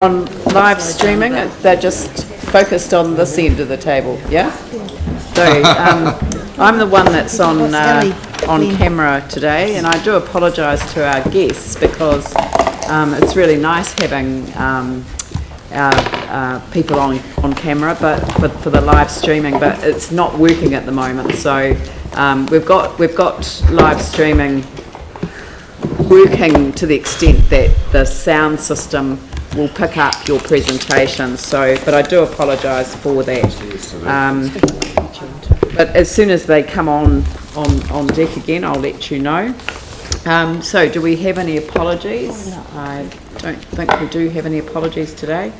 On live streaming, they're just focused on this end of the table, yeah? So I'm the one that's on camera today, and I do apologise to our guests because it's really nice having our people on camera, but for the live streaming, but it's not working at the moment. So we've got live streaming working to the extent that the sound system will pick up your presentation, but I do apologise for that. But as soon as they come on deck again, I'll let you know. So do we have any apologies? I don't think we do have any apologies today.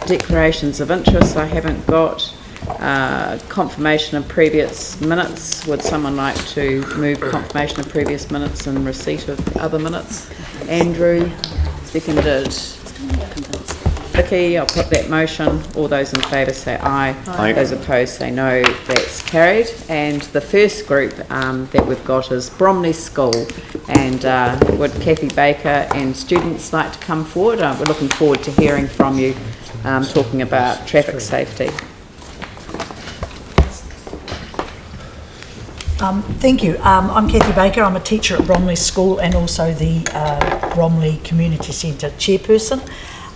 Declarations of interest I haven't got. Confirmation of previous minutes. Would someone like to move confirmation of previous minutes and receipt of other minutes? Andrew, seconded. Vicky, I'll put that motion. All those in favour say aye. Aye. Those opposed say no. That's carried. And the first group that we've got is Bromley School. And would Kathy Baker and students like to come forward? We're looking forward to hearing from you talking about traffic safety. Thank you. I'm Kathy Baker. I'm a teacher at Bromley School and also the Bromley Community Centre chairperson.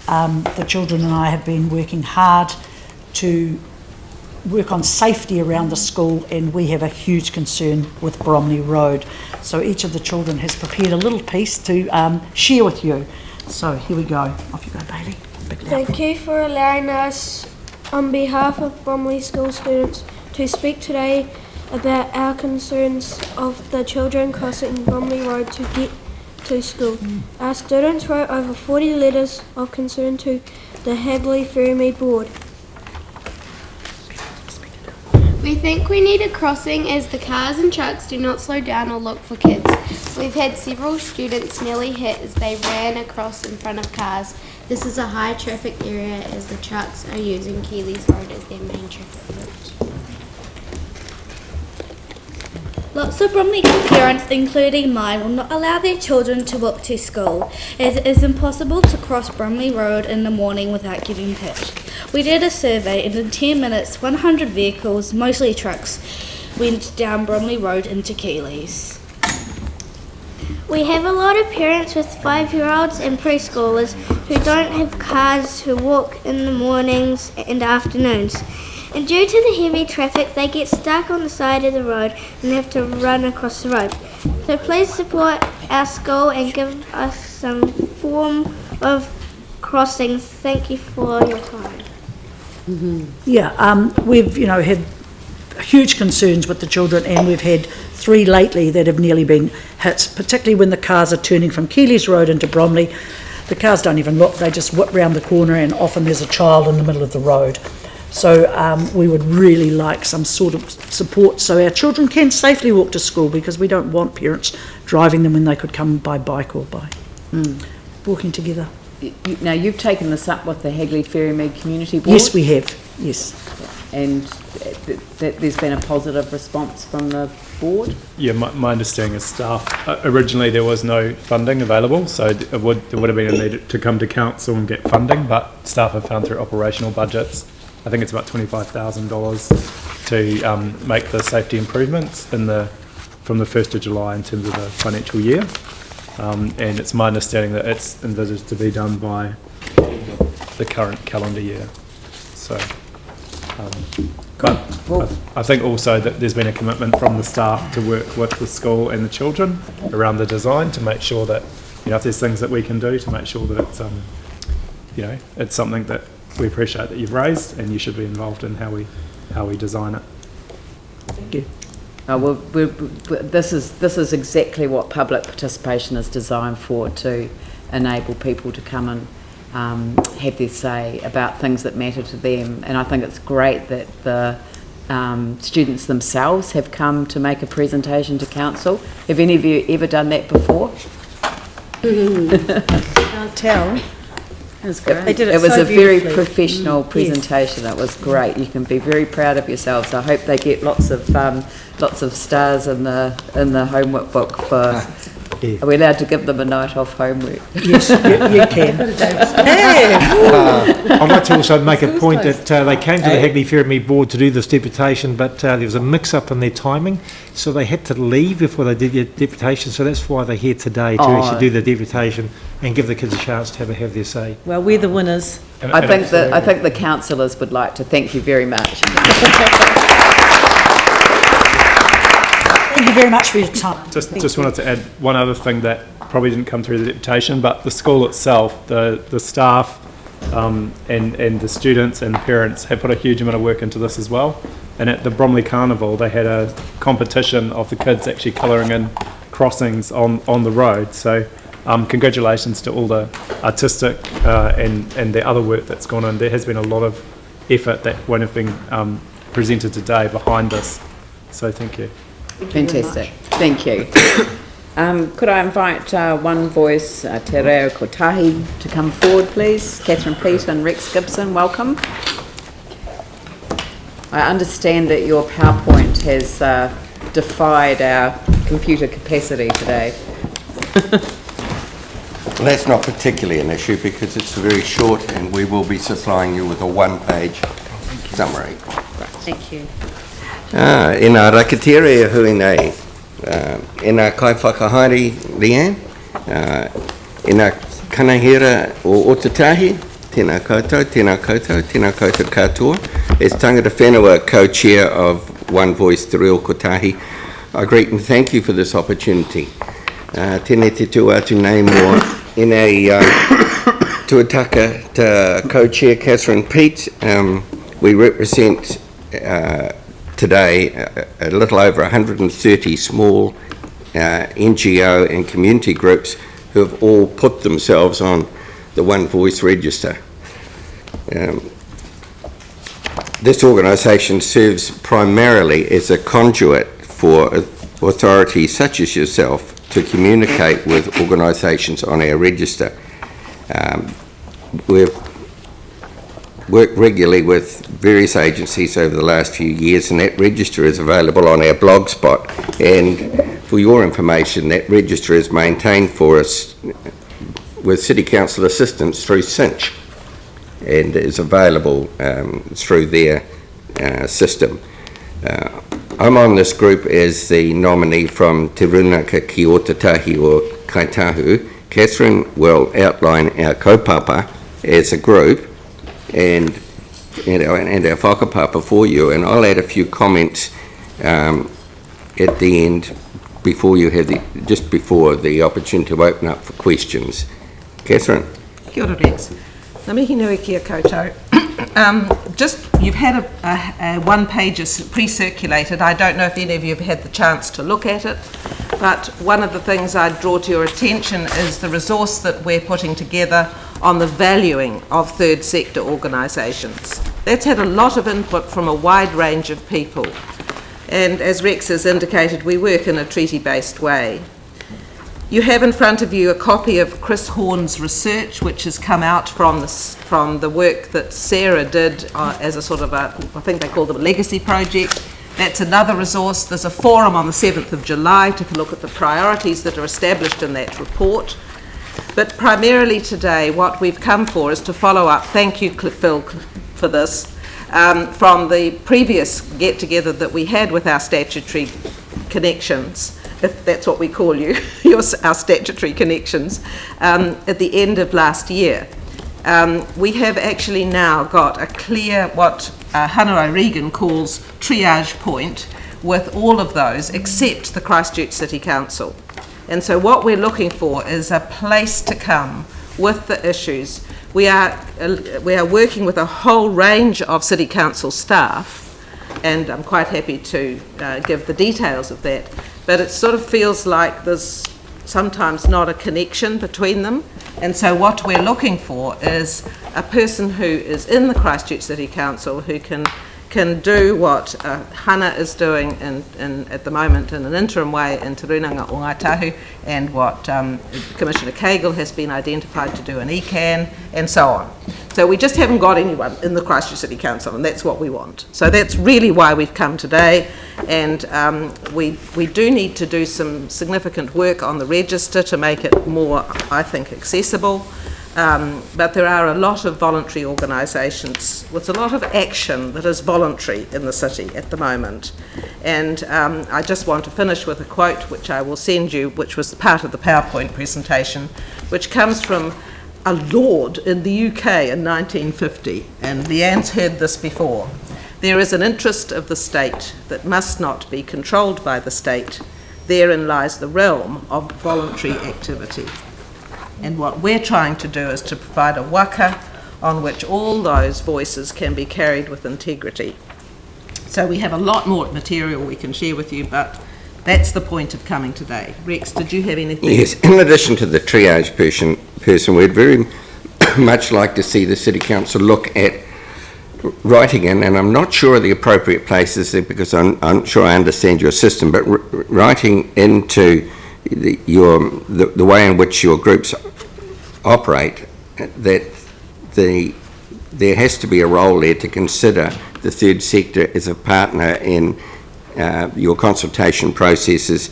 The children and I have been working hard to work on safety around the school, and we have a huge concern with Bromley Road. So each of the children has prepared a little piece to share with you. So here we go. Off you go, Bailey. Thank you for allowing us, on behalf of Bromley School students, to speak today about our concerns of the children crossing Bromley Road to get to school. Our students wrote over 40 letters of concern to the Hagley Ferry Board. We think we need a crossing as the cars and trucks do not slow down or look for kids. We've had several students nearly hit as they ran across in front of cars. This is a high traffic area as the trucks are using Keeley's Road as their main traffic route. Lots of Bromley parents, including mine, will not allow their children to walk to school, as it is impossible to cross Bromley Road in the morning without getting hit. We did a survey, and in 10 minutes, 100 vehicles, mostly trucks, went down Bromley Road into Keeley's. We have a lot of parents with 5-year-olds and preschoolers who don't have cars to walk in the mornings and afternoons. And due to the heavy traffic, they get stuck on the side of the road and have to run across the road. So please support our school and give us some form of crossing. Thank you for your time. Mm-hmm. Yeah, we've had huge concerns with the children, and we've had 3 lately that have nearly been hit, particularly when the cars are turning from Keeley's Road into Bromley. The cars don't even look, they just whip round the corner, and often there's a child in the middle of the road. So we would really like some sort of support so our children can safely walk to school, because we don't want parents driving them when they could come by bike or by walking together. Now, you've taken this up with the Hagley Ferrymead Community Board? Yes, we have, yes. And there's been a positive response from the board? Yeah, my understanding is staff, originally there was no funding available, so there would have been a need to come to council and get funding, but staff have found through operational budgets, I think it's about $25,000 to make the safety improvements from the 1st of July in terms of the financial year. And it's my understanding that it's envisaged to be done by the current calendar year. So, but I think also that there's been a commitment from the staff to work with the school and the children around the design to make sure that, if there's things that we can do to make sure that it's, it's something that we appreciate that you've raised, and you should be involved in how we design it. Thank you. This is exactly what public participation is designed for, to enable people to come and have their say about things that matter to them. And I think it's great that the students themselves have come to make a presentation to council. Have any of you ever done that before? Can't tell. It was great. They did it was so a very beautifully. professional presentation. Yes. It was great. You can be very proud of yourselves. I hope they get lots of stars in the homework book for Are we allowed to give them a night off homework? Yes, you can. I'd like to also make a point that they came to the Hagley Ferrymead board to do this deputation, but there was a mix-up in their timing, so they had to leave before they did their deputation, so that's why they're here today, to actually do the deputation and give the kids a chance to have their say. Well, we're the winners. I think the councillors would like to thank you very much. Thank you very much for your time. Just wanted to add one other thing that probably didn't come through the deputation, but the school itself, the staff and the students and the parents have put a huge amount of work into this as well. And at the Bromley Carnival, they had a competition of the kids actually colouring in crossings on the road. So congratulations to all the artistic and the other work that's gone on. There has been a lot of effort that won't have been presented today behind this. So thank you. Fantastic. Thank you. Could I invite One Voice Te Reo Kotahi to come forward, please? Catherine Peet and Rex Gibson, welcome. I understand that your PowerPoint has defied our computer capacity today. Well, that's not particularly an issue because it's very short and we will be supplying you with a one-page summary. Thank you. E nā raketere hui nei, e nā kai whakahaere Leanne, e nā kanahera o Otatahi, tēnā koutou, tēnā koutou, tēnā koutou katoa. As tangata whenua co-chair of One Voice Te Reo Kotahi, I greet and thank you for this opportunity. Tēnei te tū atu nei mō e nei tuataka te co-chair Catherine Peet. We represent today a little over 130 small NGO and community groups who have all put themselves on the One Voice register. This organisation serves primarily as a conduit for authorities such as yourself to communicate with organisations on our register. We've worked regularly with various agencies over the last few years, and that register is available on our blog spot. And for your information, that register is maintained for us with City Council assistance through Cinch, and is available through their system. I'm on this group as the nominee from Te Runaka ki Otatahi or Kaitahu. Catherine will outline our kaupapa as a group and our whakapapa for you, and I'll add a few comments at the end before you have just before the opportunity to open up for questions. Catherine. Kia ora, Rex. Ngā mihi nui kia koutou. You've had a one-pager pre-circulated. I don't know if any of you have had the chance to look at it, but one of the things I'd draw to your attention is the resource that we're putting together on the valuing of third sector organisations. That's had a lot of input from a wide range of people, and as Rex has indicated, we work in a treaty-based way. You have in front of you a copy of Chris Horn's research, which has come out from the work that Sarah did as a sort of I think they call them a legacy project. That's another resource. There's a forum on the 7th of July to look at the priorities that are established in that report. But primarily today, what we've come for is to follow up, thank you Phil for this, from the previous get-together that we had with our statutory connections, if that's what we call you, our statutory connections, at the end of last year. We have actually now got a clear, what Hannah O'Regan calls triage point, with all of those except the Christchurch City Council. And so what we're looking for is a place to come with the issues. We are working with a whole range of City Council staff, and I'm quite happy to give the details of that, but it sort of feels like there's sometimes not a connection between them. And so what we're looking for is a person who is in the Christchurch City Council who can do what Hannah is doing at the moment in an interim way in Te Runanga o Ngātahu, and what Commissioner Cagle has been identified to do in ECAN, and so on. So we just haven't got anyone in the Christchurch City Council, and that's what we want. So that's really why we've come today, and we do need to do some significant work on the register to make it more, I think, accessible. But there are a lot of voluntary organisations with a lot of action that is voluntary in the city at the moment. And I just want to finish with a quote which I will send you, which was part of the PowerPoint presentation, which comes from a lord in the UK in 1950, and Leanne's heard this before. There is an interest of the state that must not be controlled by the state. Therein lies the realm of voluntary activity. And what we're trying to do is to provide a waka on which all those voices can be carried with integrity. So we have a lot more material we can share with you, but that's the point of coming today. Rex, did you have anything? Yes, in addition to the triage person, we'd very much like to see the City Council look at writing in, and I'm not sure of the appropriate places there because I'm sure I understand your system, but writing into the way in which your groups operate, that there has to be a role there to consider the third sector as a partner in your consultation processes,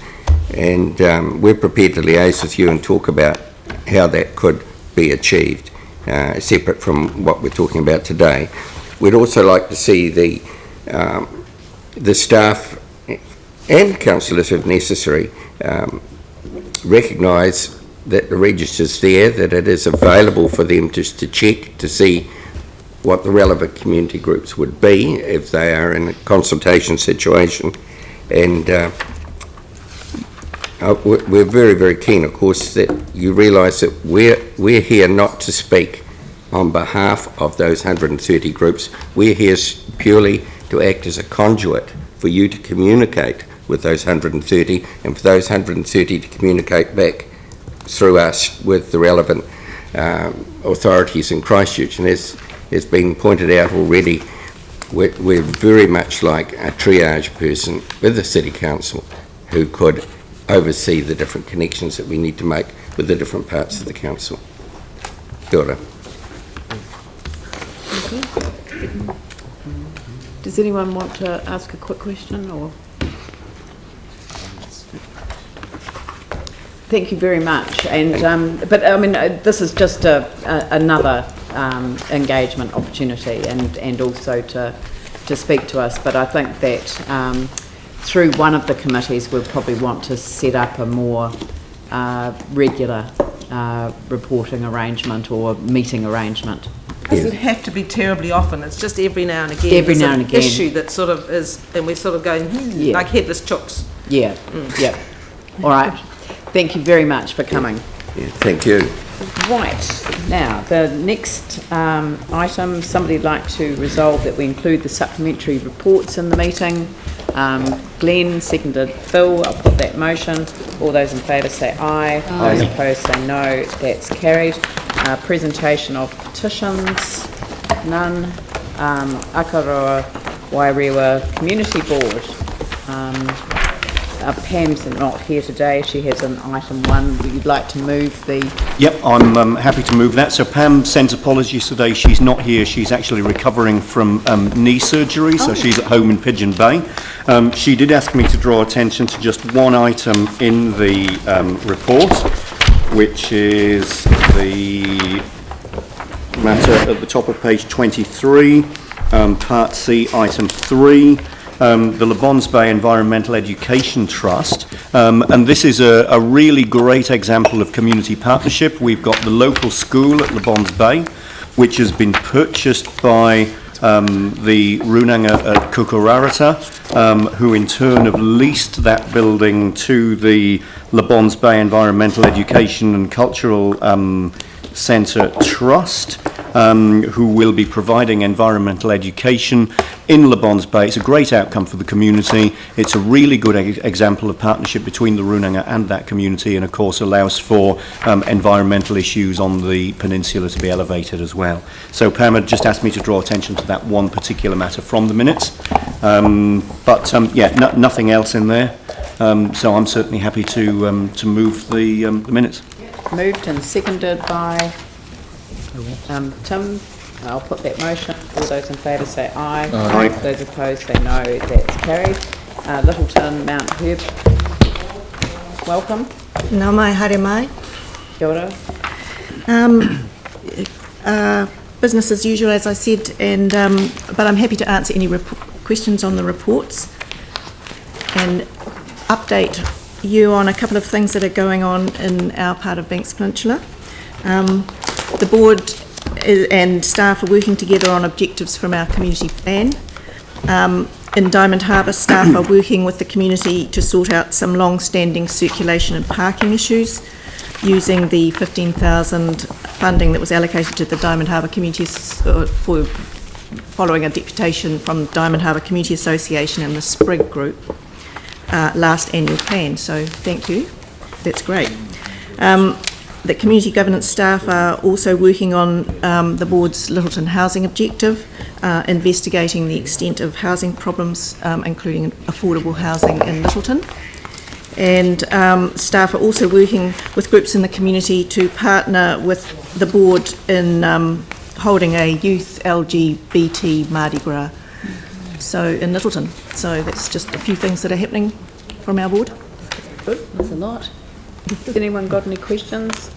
and we're prepared to liaise with you and talk about how that could be achieved, separate from what we're talking about today. We'd also like to see the staff and councillors, if necessary, recognise that the register's there, that it is available for them just to check to see what the relevant community groups would be if they are in a consultation situation. And we're very, very keen, of course, that you realise that we're here not to speak on behalf of those 130 groups. We're here purely to act as a conduit for you to communicate with those 130, and for those 130 to communicate back through us with the relevant authorities in Christchurch. And as has been pointed out already, we're very much like a triage person with the City Council who could oversee the different connections that we need to make with the different parts of the council. Kia ora. Does anyone want to ask a quick question? Or thank you very much. And but I mean, this is just another engagement opportunity, and also to speak to us. But I think that through one of the committees, we'll probably want to set up a more regular reporting arrangement or meeting arrangement. It doesn't have to be terribly often. It's just every now and again. Every now and again. Issue that sort of is, and we're sort of going like headless chooks. Yeah. Yeah. All right. Thank you very much for coming. Yeah, thank you. Right, now the next item, somebody'd like to resolve that we include the supplementary reports in the meeting. Glenn, seconded Phil, I'll put that motion. All those in favour say aye. Those opposed say no. That's carried. Presentation of petitions, none. Akaroa Wairewa Community Board. Pam's not here today. She has an item 1. You'd like to move the... Yep, I'm happy to move that. So Pam sends apologies today. She's not here. She's actually recovering from knee surgery, so she's at home in Pigeon Bay. She did ask me to draw attention to just one item in the report, which is the matter at the top of page 23, Part C, Item 3. The Le Bons Bay Environmental Education Trust, and this is a really great example of community partnership. We've got the local school at Le Bons Bay, which has been purchased by the Runanga at Kukurarata, who in turn have leased that building to the Le Bons Bay Environmental Education and Cultural Centre Trust, who will be providing environmental education in Le Bons Bay. It's a great outcome for the community. It's a really good example of partnership between the Runanga and that community, and of course allows for environmental issues on the peninsula to be elevated as well. So Pam had just asked me to draw attention to that one particular matter from the minutes, but nothing else in there. So I'm certainly happy to move the minutes. Moved and seconded by Tim. I'll put that motion. All those in favour say aye. Aye. Those opposed say no. That's carried. Littleton, Mount Herb. Welcome. Nā mai, haere mai. Kia ora. Business as usual, as I said, and but I'm happy to answer any questions on the reports and update you on a couple of things that are going on in our part of Banks Peninsula. The board and staff are working together on objectives from our community plan. In Diamond Harbour, staff are working with the community to sort out some long-standing circulation and parking issues using the 15,000 funding that was allocated to the Diamond Harbour Community for following a deputation from Diamond Harbour Community Association and the Sprig Group last annual plan. So thank you, that's great. The community governance staff are also working on the board's Littleton housing objective, investigating the extent of housing problems, including affordable housing in Littleton. And staff are also working with groups in the community to partner with the board in holding a youth LGBT Mardi Gras in Littleton. So that's just a few things that are happening from our board. Good, that's a lot. Has anyone got any questions?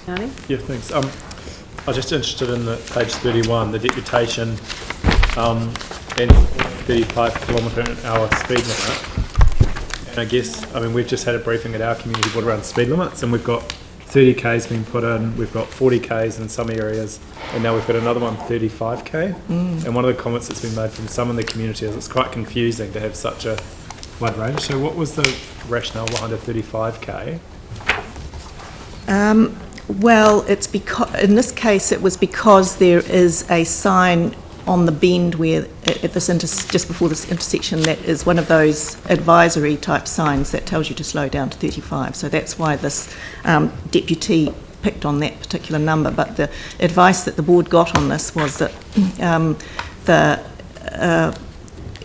Yanni? Yeah, thanks. I was just interested in the page 31, the deputation and 35km/h speed limit. And I guess, we've just had a briefing at our community board around speed limits, and we've got 30k's being put in, we've got 40k's in some areas, and now we've got another one, 35k. And one of the comments that's been made from some in the community is it's quite confusing to have such a wide range. So what was the rationale behind a 35k? Well, it's because in this case it was because there is a sign on the bend where at this just before this intersection that is one of those advisory type signs that tells you to slow down to 35. So that's why this deputy picked on that particular number. But the advice that the board got on this was that the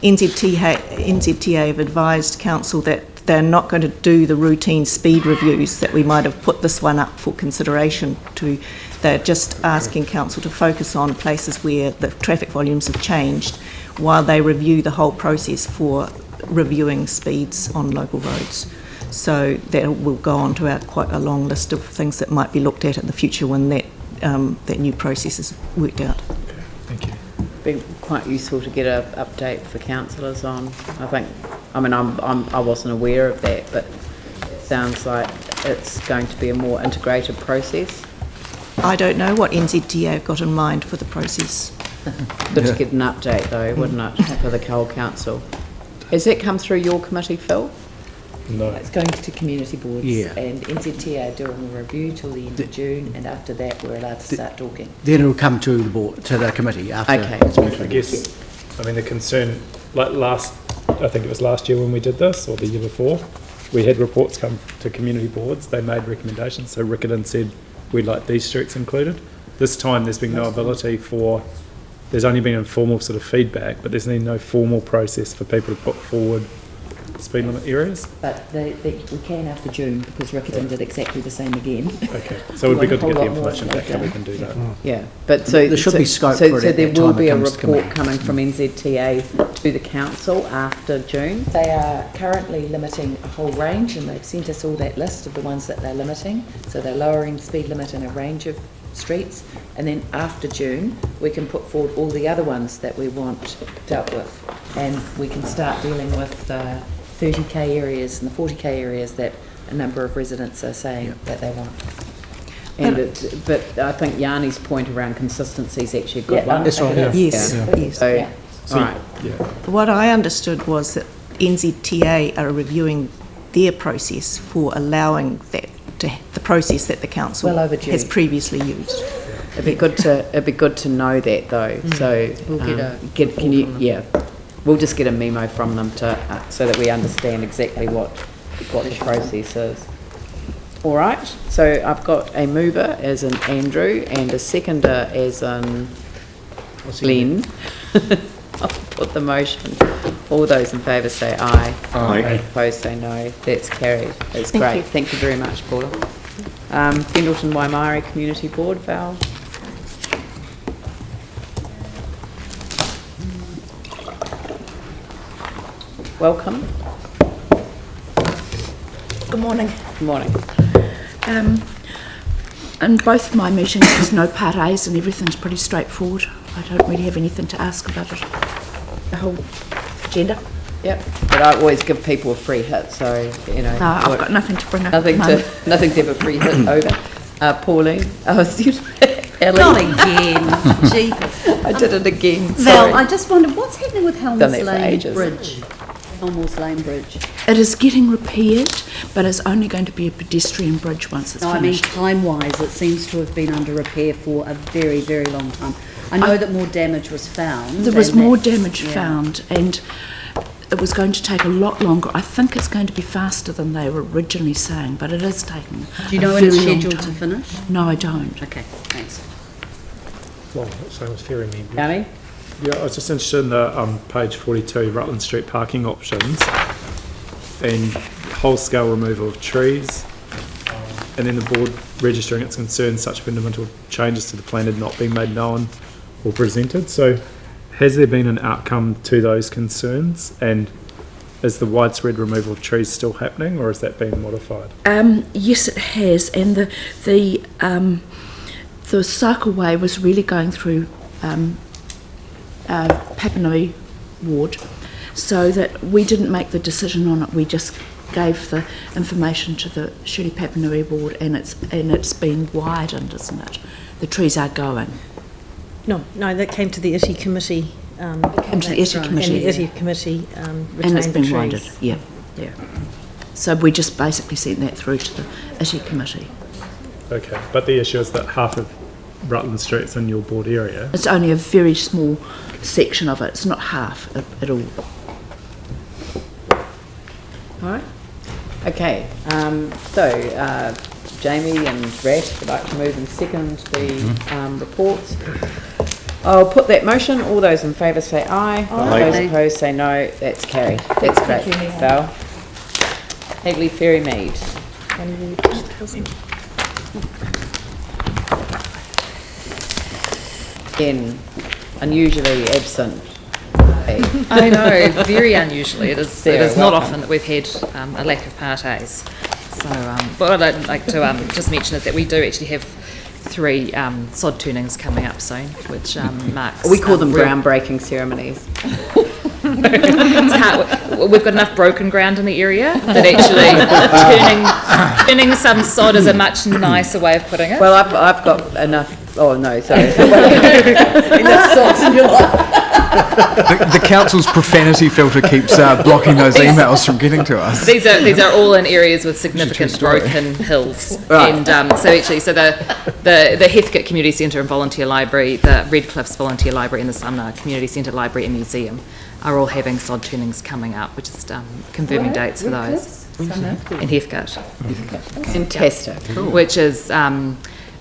NZTA have advised council that they're not going to do the routine speed reviews that we might have put this one up for consideration to. They're just asking council to focus on places where the traffic volumes have changed while they review the whole process for reviewing speeds on local roads. So that will go on to quite a long list of things that might be looked at in the future when that new process is worked out. Okay, thank you. Be quite useful to get an update for councillors on. I wasn't aware of that, but it sounds like it's going to be a more integrated process. I don't know what NZTA have got in mind for the process. Good to get an update though, wouldn't it, for the whole council? Has that come through your committee, Phil? No. It's going to community boards, Yeah. and NZTA are doing a review till the end of June, and after that we're allowed to start talking. Then it'll come to the board, to the committee after. Okay. It's been I guess, the concern, I think it was last year when we did this, or the year before, we had reports come to community boards, they made recommendations, so Riccarton said we'd like these streets included. This time there's been no ability there's only been informal sort of feedback, but there's been no formal process for people to put forward speed limit areas. But we can after June, because Riccarton did exactly the same again. Okay, so it would be good to get the information back how we can do that. Yeah, but so There should be scope so for it So at there that will time be it a comes to report committee. coming from NZTA to the council after June. They are currently limiting a whole range, and they've sent us all that list of the ones that they're limiting. So they're lowering speed limit in a range of streets, and then after June we can put forward all the other ones that we want dealt with, and we can start dealing with the 30k areas and the 40k areas that a number of residents are saying that they want. But I think Yanni's point around consistency is actually a good one. That's right, yeah. Yes, Yeah. yes. So, all right. What I understood was that NZTA are reviewing their process for allowing that the process that the council Well overdue. has previously used. It'd be good to know that though. So We'll we'll just get a memo from them to so that we understand exactly what the process is. All right. So I've got a mover as in Andrew and a seconder as in Glenn. I'll put the motion. All those in favour say aye. Aye. Opposed say no. That's carried. That's Thank great. you. Thank you very much, Paula. Pendleton Waimari Community Board, Val. welcome. Good morning. Good morning. In both my meetings, there's no Part A's and everything's pretty straightforward. I don't really have anything to ask about it. The whole agenda. Yep, but I always give people a free hit, so, you know. No, I've got nothing to bring up. Nothing to have a free hit over. Pauline, Ellie. Not again. Gee. I did it again, Val, sorry. I just wondered, what's happening with Done Helmers that for Lane ages. Bridge? Helmers Lane Bridge. It is getting repaired, but it's only going to be a pedestrian bridge once it's No, I mean, finished. time-wise, it seems to have been under repair for a very, very long time. I know that more damage was found. There was and more that- damage yeah. found, and it was going to take a lot longer. I think it's going to be faster than they were originally saying, but it is taking Do you know a when it's very long scheduled to time. finish? No, I don't. Okay, thanks. Well, so it's ferry me. Yanni? Yeah, I was just interested in the page 42, Rutland Street parking options, and whole-scale removal of trees, and then the board registering its concerns such fundamental changes to the plan had not been made known or presented. So has there been an outcome to those concerns, and is the widespread removal of trees still happening, or has that been modified? Yes, it has, and the cycleway was really going through Papanui ward, so that we didn't make the decision on it. We just gave the information to the Shuri Papanui ward, and it's been widened, isn't it? The trees are going. No, that came to the ITI committee. It came to the ITI committee. And the ITI committee And retained it's the been trees. widened, yeah. So we just basically sent that through to the ITI committee. Okay, but the issue is that half of Rutland Street's in your board area. It's only a very small section of it. It's not half at all. All right. Okay, so Jamie and Rash would like to move and second the reports. I'll put that motion. All those in favour say aye. Aye. Those opposed say no. That's carried. That's great. Val. Hagley Ferry Mead. Again, unusually absent. I know, very unusually. It is Sarah, not welcome. often that we've had a lack of Part A's. So, what I'd like to just mention is that we do actually have 3 sod turnings coming up soon, which marks... We call them real- groundbreaking ceremonies. It's hard. We've got enough broken ground in the area that actually turning some sod is a much nicer way of putting it. Well, I've got enough. Oh no, sorry. Enough sods in your life. The council's profanity filter keeps blocking those emails from getting to us. These are all in areas with significant broken hills, Right. and so the Heathcote Community Centre and Volunteer Library, the Red Cliffs Volunteer Library, and the Sumner Community Centre Library and Museum are all having sod turnings coming up, which is confirming dates for those. In Heathcote. Fantastic. Cool. Which is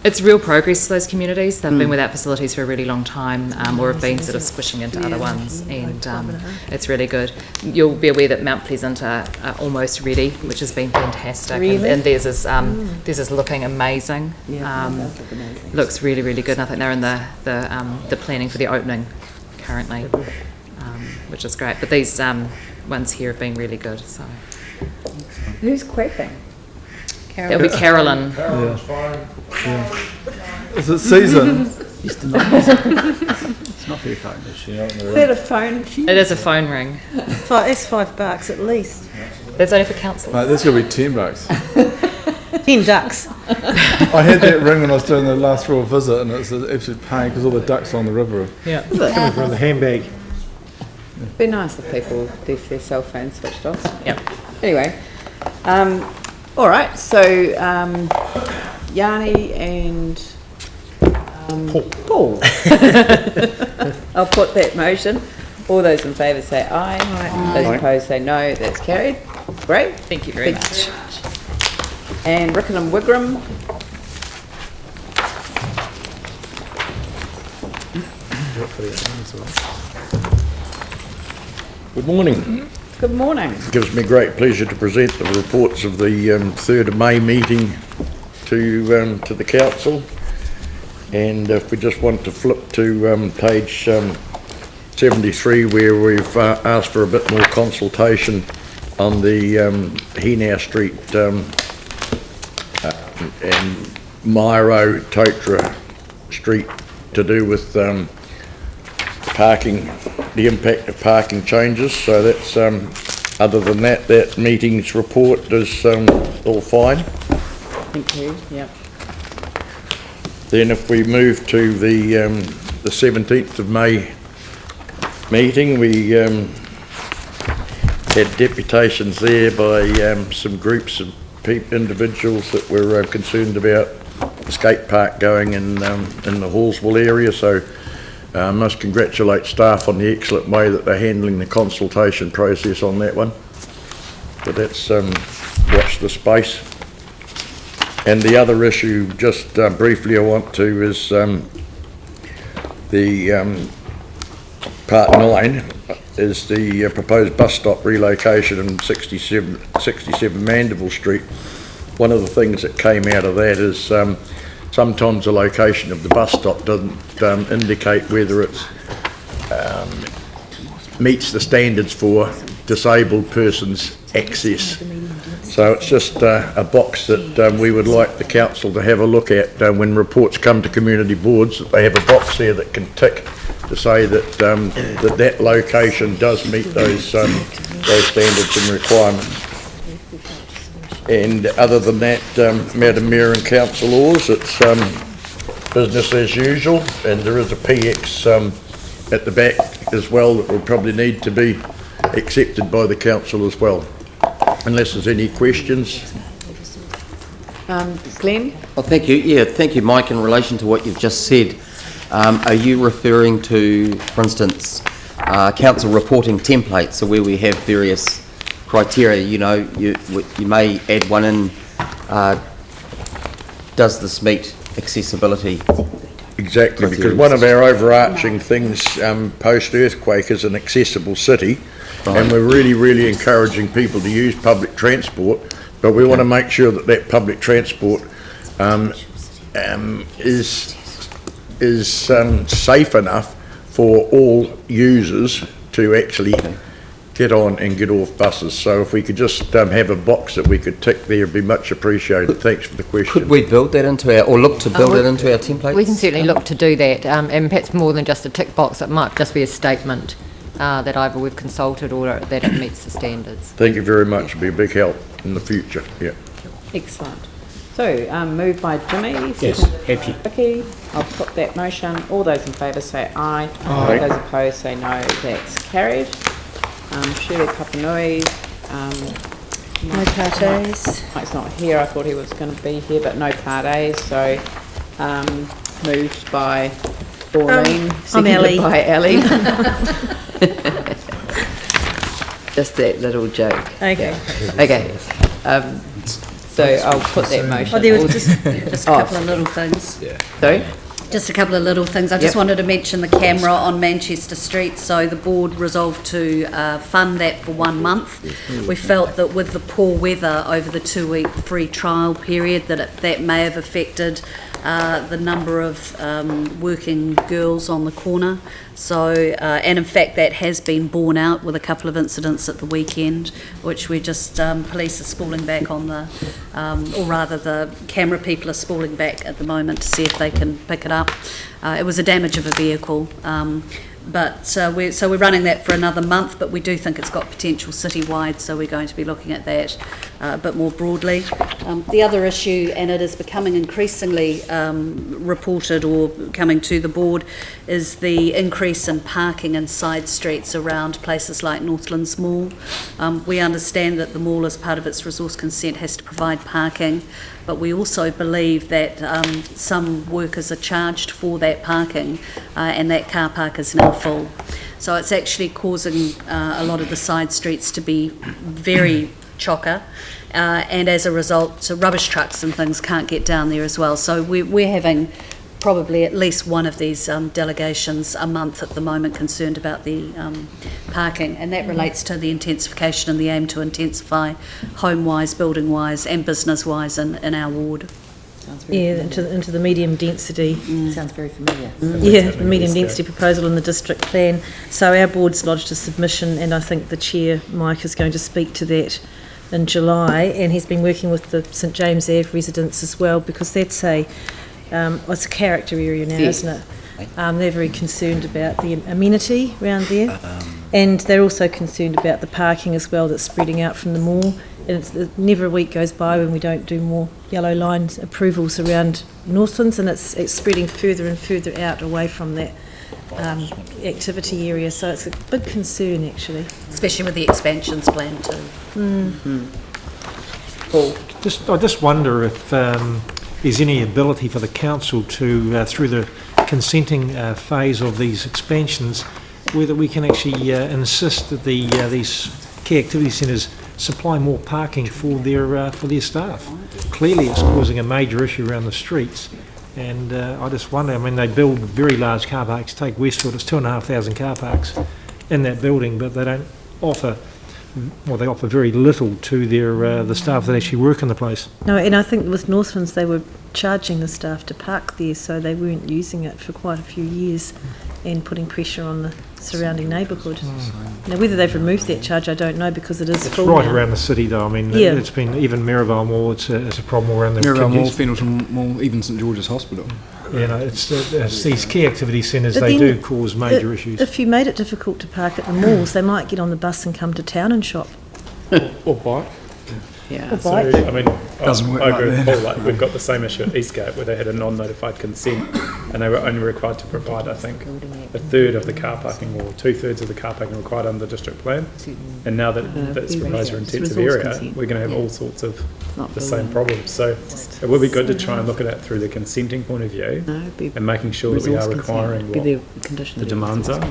it's real progress for those communities. They've been without facilities for a really long time, or have been sort of squishing into other ones, and it's really good. You'll be aware that Mount Pleasant are almost ready, which has been fantastic. Really? And theirs is looking amazing. Looks really, really good. And I think they're in the planning for the opening currently, which is great. But these ones here have been really good. So Who's quacking? it'll be Carolyn. Carolyn's fine. Yeah. Is it season? It's not her phone, is she? Is that a phone? It is a phone ring. It's $5 at least. That's only for council. Mate, that's going to be $10. 10 ducks. I had that ring when I was doing the last royal visit, and it's an absolute pain because all the ducks are on the river. Yeah. Coming from the handbag. It'd be nice if people left their cell phones switched off. Yep. Anyway, all right. So Yanni and Paul. I'll put that motion. All those in favour say aye. Those opposed say no. That's carried. Great. Thank you very much. And Rickenham Wigram. Good morning. Good morning. It gives me great pleasure to present the reports of the 3rd of May meeting to the council. And if we just want to flip to page 2 73, where we've asked for a bit more consultation on the Henau Street and Myro Totra Street to do with parking, the impact of parking changes. So that's, other than that, that meeting's report is all fine. Thank you, yep. Then if we move to the 17th of May meeting, we had deputations there by some groups of individuals that were concerned about the skate park going in the Hallsville area. So I must congratulate staff on the excellent way that they're handling the consultation process on that one. But that's watch the space. And the other issue, just briefly I want to, is the part 9 is the proposed bus stop relocation in 67 Mandeville Street. One of the things that came out of that is sometimes the location of the bus stop doesn't indicate whether it meets the standards for disabled persons access. So it's just a box that we would like the council to have a look at when reports come to community boards, that they have a box there that can tick to say that that location does meet those standards and requirements. And other than that, Madam Mayor and councillors, it's business as usual, and there is a PX at the back as well that will probably need to be accepted by the council as well. Unless there's any questions. Glenn? Well, thank you. Yeah, thank you, Mike. In relation to what you've just said, are you referring to, for instance, council reporting templates, so where we have various criteria, you know, you may add one in, does this meet accessibility? Exactly, because one of our overarching things post-earthquake is an accessible city, and we're really encouraging people to use public transport, but we want to make sure that that public transport is safe enough for all users to actually get on and get off buses. So if we could just have a box that we could tick there, it'd be much appreciated. Thanks for the question. Could we build that into our, or look to build it into our templates? We can certainly look to do that, and perhaps more than just a tick box, it might just be a statement that either we've consulted or that it meets the standards. Thank you very much. It'll be a big help in the future. Yeah. Excellent. So, moved by Jimmy. Yes, happy. Vicky, I'll put that motion. All those in favour say aye. Aye. Those opposed say no. That's carried. Shirley Kapanui. No parties. Mike's not here. I thought he was going to be here, but no parties. So, moved by Pauline. I'm Ellie. By Ellie. Just that little joke. Okay. Okay. So I'll put that motion. Oh, there was just a couple of little things. Yeah. Sorry? Just a couple of little things. I just wanted to mention the camera on Manchester Street. So the board resolved to fund that for 1 month. We felt that with the poor weather over the 2-week free trial period, that may have affected the number of working girls on the corner. So, and in fact that has been borne out with a couple of incidents at the weekend, which we just, police are spooling back on the, or rather the camera people are spooling back at the moment to see if they can pick it up. It was a damage of a vehicle. But we're running that for another month, but we do think it's got potential citywide, so we're going to be looking at that a bit more broadly. The other issue, and it is becoming increasingly reported or coming to the board, is the increase in parking in side streets around places like Northlands Mall. We understand that the mall, as part of its resource consent, has to provide parking, but we also believe that some workers are charged for that parking, and that car park is now full. So it's actually causing a lot of the side streets to be very chocker, and as a result, rubbish trucks and things can't get down there as well. So we're having probably at least one of these delegations a month at the moment concerned about the parking, and that relates to the intensification and the aim to intensify home-wise, building-wise and business-wise in our ward. into the medium density. Sounds very familiar. Yeah, the medium density proposal in the district plan. So our board's lodged a submission, and I think the chair, Mike, is going to speak to that in July, and he's been working with the St James Ave residents as well, because that's it's a character area now, isn't it? They're very concerned about the amenity around there, and they're also concerned about the parking as well that's spreading out from the mall. And never a week goes by when we don't do more yellow line approvals around Northlands, and it's spreading further and further out away from that activity area. So it's a big concern, actually. Especially with the expansions planned too. Paul? I just wonder if there's any ability for the council to, through the consenting phase of these expansions, whether we can actually insist that these key activity centres supply more parking for their staff. Clearly it's causing a major issue around the streets, and I just wonder, I mean, they build very large car parks. Take Westfield, it's 2,500 car parks in that building, but they don't offer, well, they offer very little to the staff that actually work in the place. No, and I think with Northlands they were charging the staff to park there, so they weren't using it for quite a few years and putting pressure on the surrounding neighbourhood. Now, whether they've removed that charge, I don't know, because it is full right now. Around the city, though. I mean, it's been, even Maryvale Mall, it's a problem around the Maryvale Mall, Fendleton Mall, even St George's Hospital. You know, it's these key activity centres, they do cause major issues. If you made it difficult to park at the malls, they might get on the bus and come to town and shop. Or bike. Yeah. So, I mean, Doesn't work I agree like with that. Paul, we've got the same issue at Eastgate where they had a non-notified consent and they were only required to provide, I think, a third of the car parking or 2/3 of the car parking required under the district plan. And now that that's proposed for intensive area, we're going to have all sorts of the same problems. So it would be good to try and look at it through the consenting point of view and making sure that we are requiring what the demands are.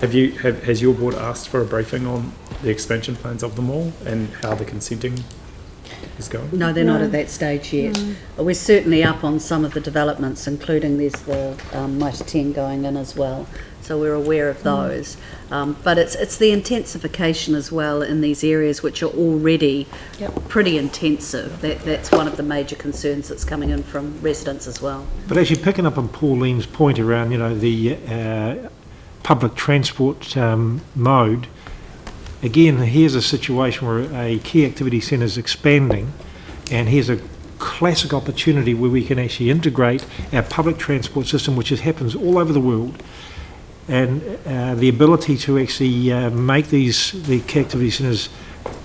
Has your board asked for a briefing on the expansion plans of the mall and how the consenting is going? No, they're not at that stage yet. But we're certainly up on some of the developments, including there's the Mitre 10 going in as well. So we're aware of those. But it's the intensification as well in these areas which are already pretty intensive. That's one of the major concerns that's coming in from residents as well. But actually picking up on Pauline's point around, you know, the public transport mode, again, here's a situation where a key activity centre is expanding, and here's a classic opportunity where we can actually integrate our public transport system, which happens all over the world, and the ability to actually make the key activity centres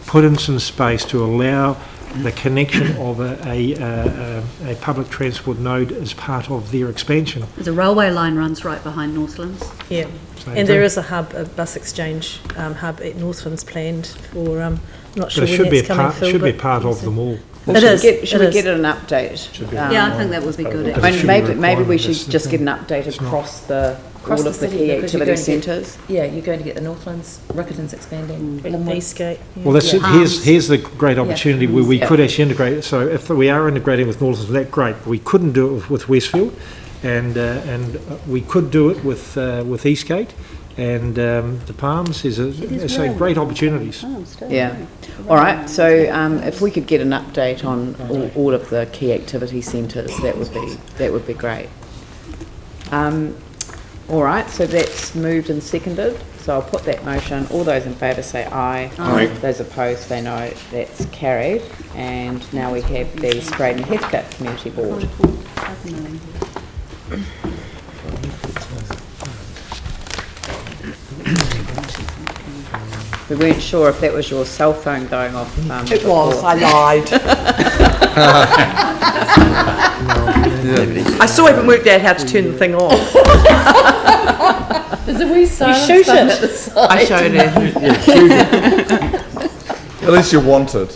put in some space to allow the connection of a public transport node as part of their expansion. There's a railway line runs right behind Northlands. Yeah, and there is a bus exchange hub at Northlands planned for, I'm not sure when that's coming, Phil. It should be part of them all. Should we get an update? Yeah, I think that would be good. I mean, maybe we should just get an update across all of the key activity centres. Yeah, you're going to get the Northlands, Riccarton's expanding, Eastgate. Well, that's it. Here's the great opportunity where we could actually integrate it. So if we are integrating with Northlands, that's great. We couldn't do it with Westfield, and we could do it with Eastgate. And the Palms is great opportunities. Yeah. All right. So if we could get an update on all of the key activity centres, that would be great. All right. So that's moved and seconded. So I'll put that motion. All those in favour say aye. Aye. Those opposed say no. That's carried. And now we have the Spraydon Heathcote Community Board. We weren't sure if that was your cell phone going off. It was, I lied. I still haven't worked out how to turn the thing off. There's a wee silence shoot button it. at the side. I showed it. At least you wanted.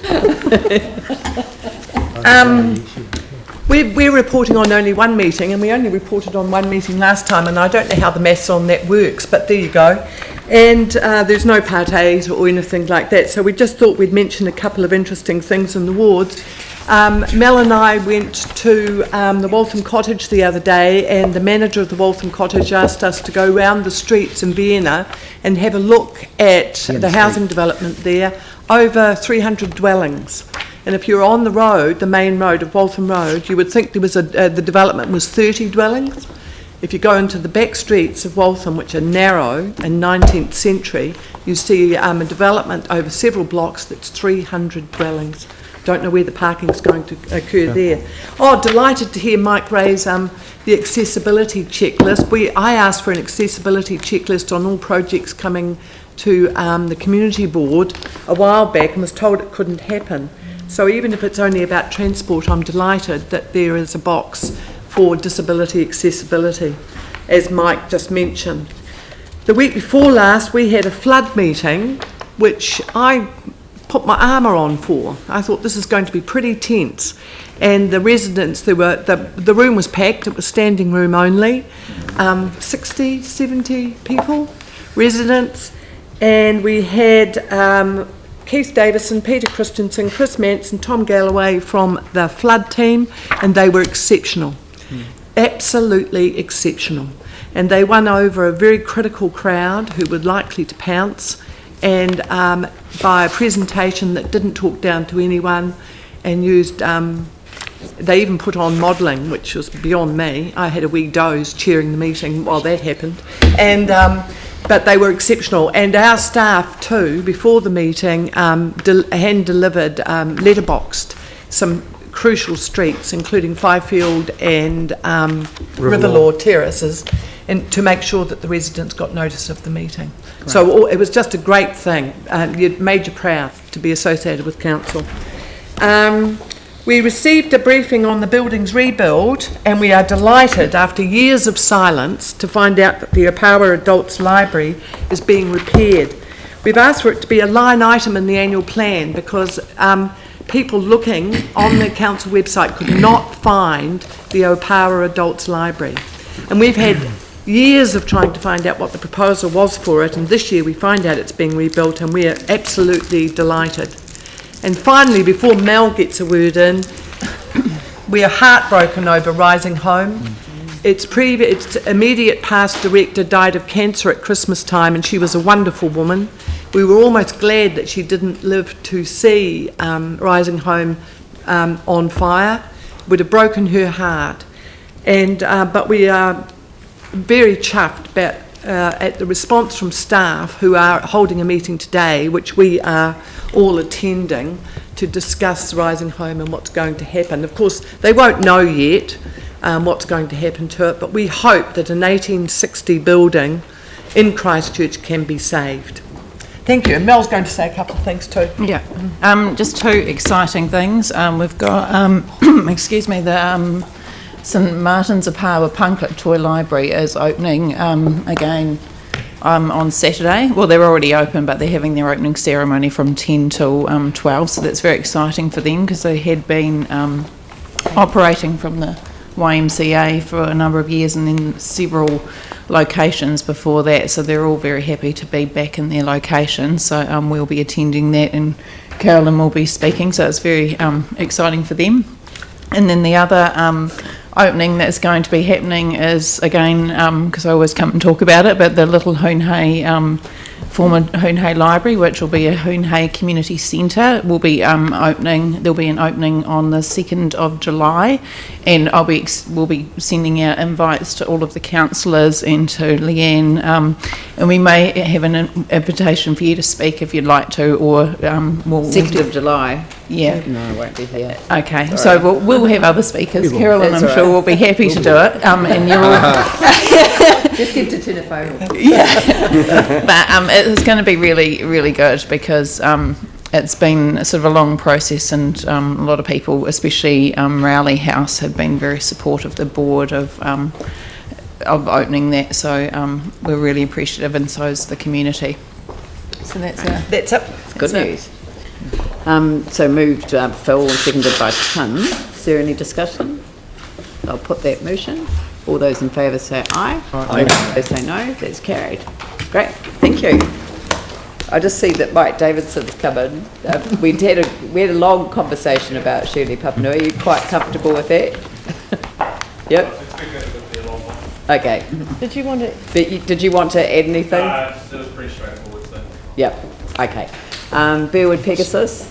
We're reporting on only one meeting, and we only reported on one meeting last time, and I don't know how the maths on that works, but there you go. And there's no Part 8 or anything like that, so we just thought we'd mention a couple of interesting things in the wards. Mel and I went to the Waltham Cottage the other day, and the manager of the Waltham Cottage asked us to go round the streets in Vienna and have a look at the housing development there, over 300 dwellings. And if you're on the road, the main road of Waltham Road, you would think there was the development was 30 dwellings. If you go into the back streets of Waltham, which are narrow and 19th century, you see a development over several blocks that's 300 dwellings. Don't know where the parking's going to occur there. Oh, delighted to hear Mike raise the accessibility checklist. I asked for an accessibility checklist on all projects coming to the community board a while back and was told it couldn't happen. So even if it's only about transport, I'm delighted that there is a box for disability accessibility, as Mike just mentioned. The week before last, we had a flood meeting, which I put my armour on for. I thought this is going to be pretty tense. And the residents, the room was packed, it was standing room only, 60, 70 people, residents, and we had Keith Davison, Peter Christensen, Chris Manson, Tom Galloway from the flood team, and they were exceptional. Absolutely exceptional. And they won over a very critical crowd who were likely to pounce, and by a presentation that didn't talk down to anyone and used, they even put on modelling, which was beyond me. I had a wee doze chairing the meeting while that happened. And but they were exceptional, and our staff too, before the meeting, hand-delivered, letterboxed some crucial streets, including Fifield and Riverlaw terraces, and to make sure that the residents got notice of the meeting. Great. So it was just a great thing. It made you proud to be associated with council. We received a briefing on the building's rebuild, and we are delighted, after years of silence, to find out that the Opawa Adults Library is being repaired. We've asked for it to be a line item in the annual plan because people looking on the council website could not find the Opawa Adults Library. And we've had years of trying to find out what the proposal was for it, and this year we find out it's being rebuilt, and we're absolutely delighted. And finally, before Mel gets a word in, we are heartbroken over Rising Home. Its immediate past director died of cancer at Christmas time, and she was a wonderful woman. We were almost glad that she didn't live to see Rising Home on fire. It would have broken her heart. And but we are very chuffed about at the response from staff who are holding a meeting today, which we are all attending, to discuss Rising Home and what's going to happen. Of course, they won't know yet what's going to happen to it, but we hope that an 1860 building in Christchurch can be saved. Thank you. And Mel's going to say a couple of things too. Yeah, just two exciting things. We've got, excuse me, the St Martin's Opawa Punklet Toy Library is opening again on Saturday. Well, they're already open, but they're having their opening ceremony from 10 till 12, so that's very exciting for them because they had been operating from the YMCA for a number of years and then several locations before that, so they're all very happy to be back in their location. So we'll be attending that and Carolyn will be speaking, so it's very exciting for them. And then the other opening that's going to be happening is, again, because I always come and talk about it, but the little Hoonhay, former Hoonhay Library, which will be a Hoonhay Community Centre, will be opening. There'll be an opening on the 2nd of July, and we'll be sending out invites to all of the councillors and to Leanne, and we may have an invitation for you to speak if you'd like to, or we'll... 2nd of July. Yeah. No, I won't be here. Okay, sorry. So we'll have other speakers. Carolyn, I'm sure, will be happy to do it, and you're all... Just get to turn a phone off. Yeah. But it's going to be really, really good because it's been sort of a long process, and a lot of people, especially Rowley House, have been very supportive of the board of opening that. So we're really appreciative, and so is the community. So that's it. It's good news. So moved Phil and seconded by Tim. Is there any discussion? I'll put that motion. All those in favour say aye. Aye. Those say no. That's carried. Great. Thank you. I just see that Mike Davidson's come in. We had a long conversation about Shirley Papanui. Are you quite comfortable with that? Yep. Okay. Did you want to? Did you want to add anything? That was pretty straightforward. So. Yep. Okay. Bearwood Pegasus.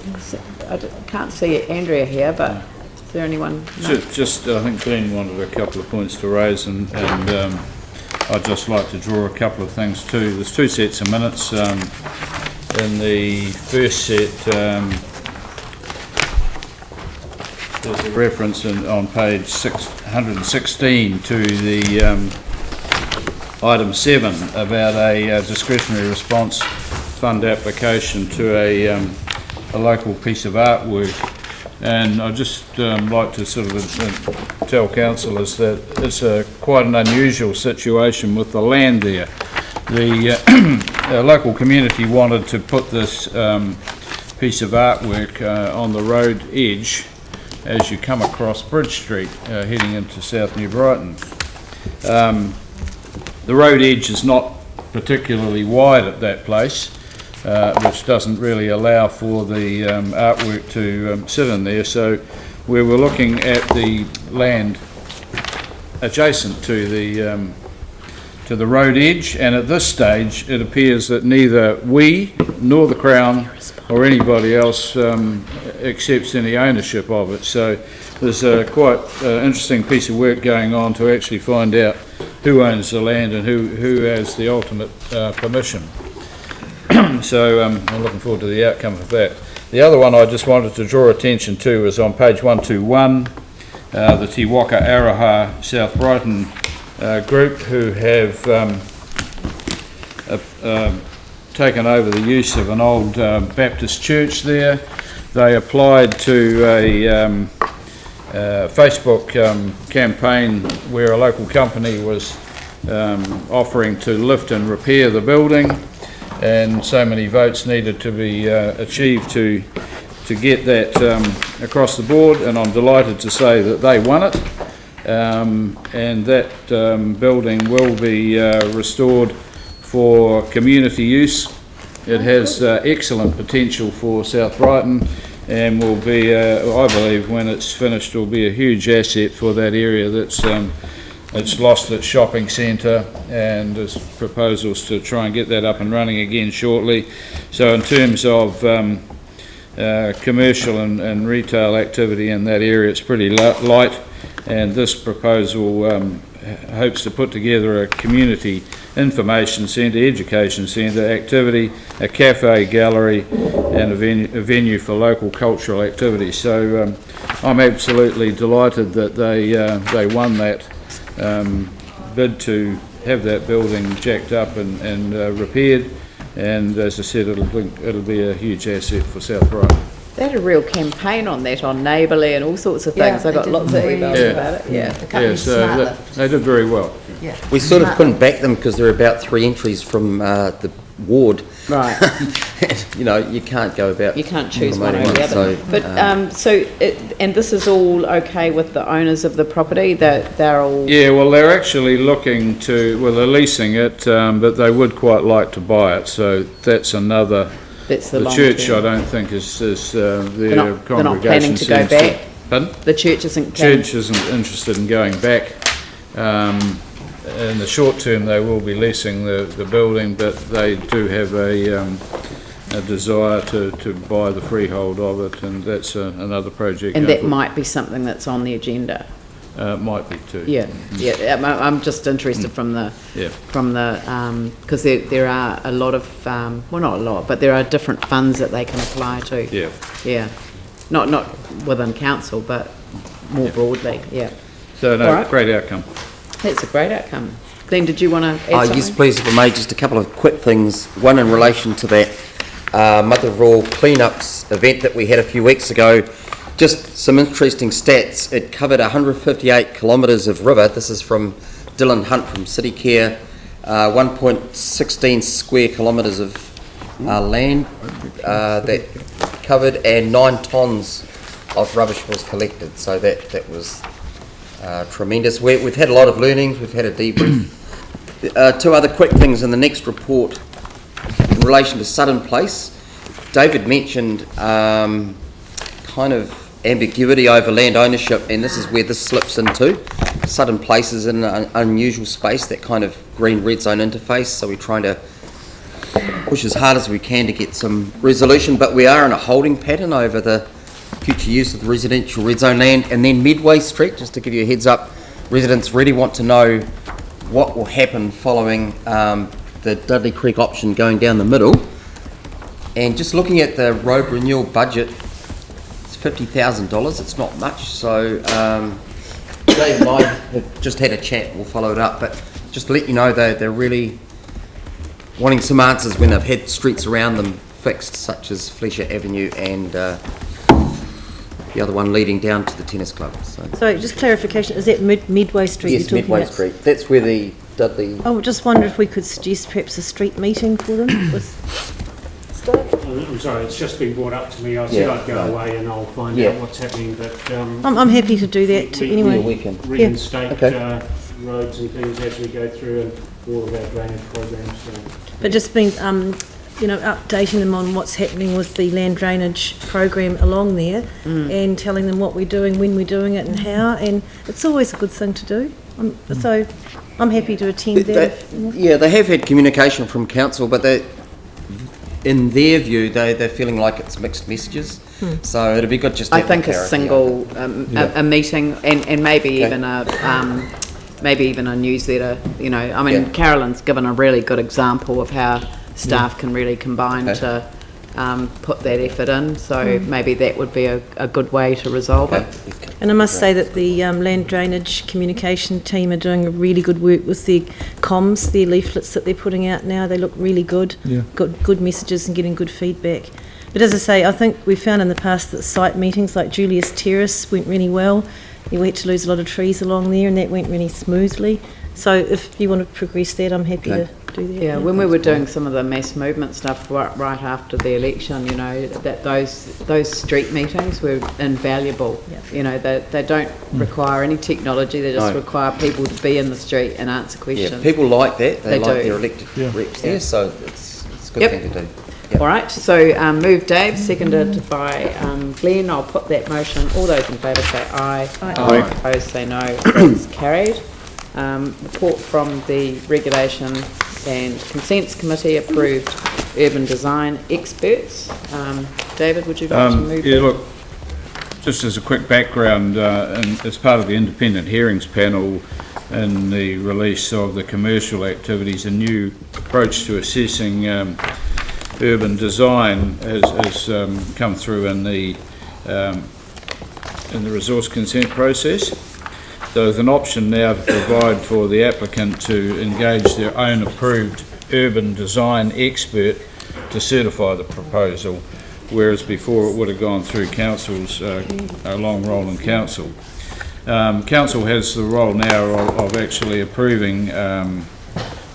can't see Andrea here, but is there anyone? No. Just, I think Glenn wanted a couple of points to raise, and I'd just like to draw a couple of things too. There's 2 sets of minutes. In the first set, there's a reference on page 616 to the item 7 about a discretionary response fund application to a local piece of artwork. And I'd just like to sort of tell councillors that it's quite an unusual situation with the land there. The local community wanted to put this piece of artwork on the road edge as you come across Bridge Street heading into South New Brighton. The road edge is not particularly wide at that place, which doesn't really allow for the artwork to sit in there. So we were looking at the land adjacent to the road edge, and at this stage it appears that neither we nor the Crown or anybody else accepts any ownership of it. So there's a quite interesting piece of work going on to actually find out who owns the land and who has the ultimate permission. So I'm looking forward to the outcome of that. The other one I just wanted to draw attention to is on page 121, the Te Waka Araha South Brighton group, who have taken over the use of an old Baptist church there. They applied to a Facebook campaign where a local company was offering to lift and repair the building, and so many votes needed to be achieved to get that across the board, and I'm delighted to say that they won it, and that building will be restored for community use. It has excellent potential for South Brighton, and will be, I believe, when it's finished, will be a huge asset for that area that's it's lost its shopping centre, and there's proposals to try and get that up and running again shortly. So in terms of commercial and retail activity in that area, it's pretty light, and this proposal hopes to put together a community information centre, education centre, activity, a cafe, gallery, and a venue for local cultural activities. So I'm absolutely delighted that they won that bid to have that building jacked up and repaired, and as I said, it'll be a huge asset for South Brighton. They had a real campaign on that on Neighbourly and all sorts of things. I got lots of emails about it. Yeah, so they did very well. Yeah. We sort of couldn't back them because there are about 3 entries from the ward. Right. You know, you can't go about. You can't choose one over the other. But and this is all okay with the owners of the property? They're all. Yeah, well, they're actually looking to. Well, they're leasing it, but they would quite like to buy it. So that's another. That's the church. term. I don't think is their they're not congregation. Planning to go back. Pardon? The church isn't. Church isn't interested in going back. In the short term, they will be leasing the building, but they do have a desire to buy the freehold of it, and that's another project. And that might be something that's on the agenda. Might be too. Yeah. I'm just interested from the because there are a lot of well, not a lot, but there are different funds that they can apply to. Yeah. Yeah. Not within council, but more broadly. Yeah. So no, right. Great outcome. That's a great outcome. Glenn, did you want to add something? Yes, please, if I may, just a couple of quick things. One in relation to that Mother of All cleanups event that we had a few weeks ago. Just some interesting stats. It covered 158 kilometres of river. This is from Dylan Hunt from City Care. 1.16 square kilometres of land that covered, and 9 tonnes of rubbish was collected. So that was tremendous. We've had a lot of learnings. We've had a debrief. 2 other quick things in the next report in relation to Sudden Place. David mentioned kind of ambiguity over land ownership, and this is where this slips into. Sudden Place is in an unusual space, that kind of green-red zone interface, so we're trying to push as hard as we can to get some resolution, but we are in a holding pattern over the future use of the residential red zone land. And then Midway Street, just to give you a heads up, residents really want to know what will happen following the Dudley Creek option going down the middle. And just looking at the road renewal budget, it's $50,000, it's not much. So Dave and I have just had a chat, we'll follow it up, but just to let you know they're really wanting some answers when they've had streets around them fixed, such as Fletcher Avenue and the other one leading down to the tennis club. So just clarification, is that Midway Street yes, you're talking Midway about? Street. That's where the Dudley... I just wonder if we could suggest perhaps a street meeting for them with staff? I'm sorry, it's just been brought up to me. I said I'd go away and I'll find out what's happening, but... I'm happy to do that anyway. We can reinstate roads and things as we go through and all of our drainage programs. But just being, updating them on what's happening with the land drainage program along there and telling them what we're doing, when we're doing it and how, and it's always a good thing to do. So I'm happy to attend that. They have had communication from council, but in their view, they're feeling like it's mixed messages. So it'd be good just to have I think a single a meeting and maybe even a newsletter. Carolyn's given a really good example of how staff can really combine to put that effort in. So maybe that would be a good way to resolve it. And I must say that the land drainage communication team are doing a really good work with their comms, their leaflets that they're putting out now. They look really good. Got good messages and getting good feedback. But as I say, I think we found in the past that site meetings like Julius Terrace went really well. We had to lose a lot of trees along there and that went really smoothly. So if you want to progress that, I'm happy to do that. Yeah, when we were doing some of the mass movement stuff right after the election, that those street meetings were invaluable. They don't require any technology, they just require people to be in the street and answer questions. Yeah, people like that, they like do. their elected reps there, so it's a good thing to do. All right, so move Dave, seconded by Glenn. I'll put that motion. All those in favour say aye. Aye. Opposed say no. It's carried. Report from the Regulation and Consents Committee approved urban design experts. David, would you like to move that? Look, just as a quick background, and as part of the independent hearings panel in the release of the commercial activities, a new approach to assessing urban design has come through in the resource consent process. So there's an option now to provide for the applicant to engage their own approved urban design expert to certify the proposal, whereas before it would have gone through council's a long role in council. Council has the role now of actually approving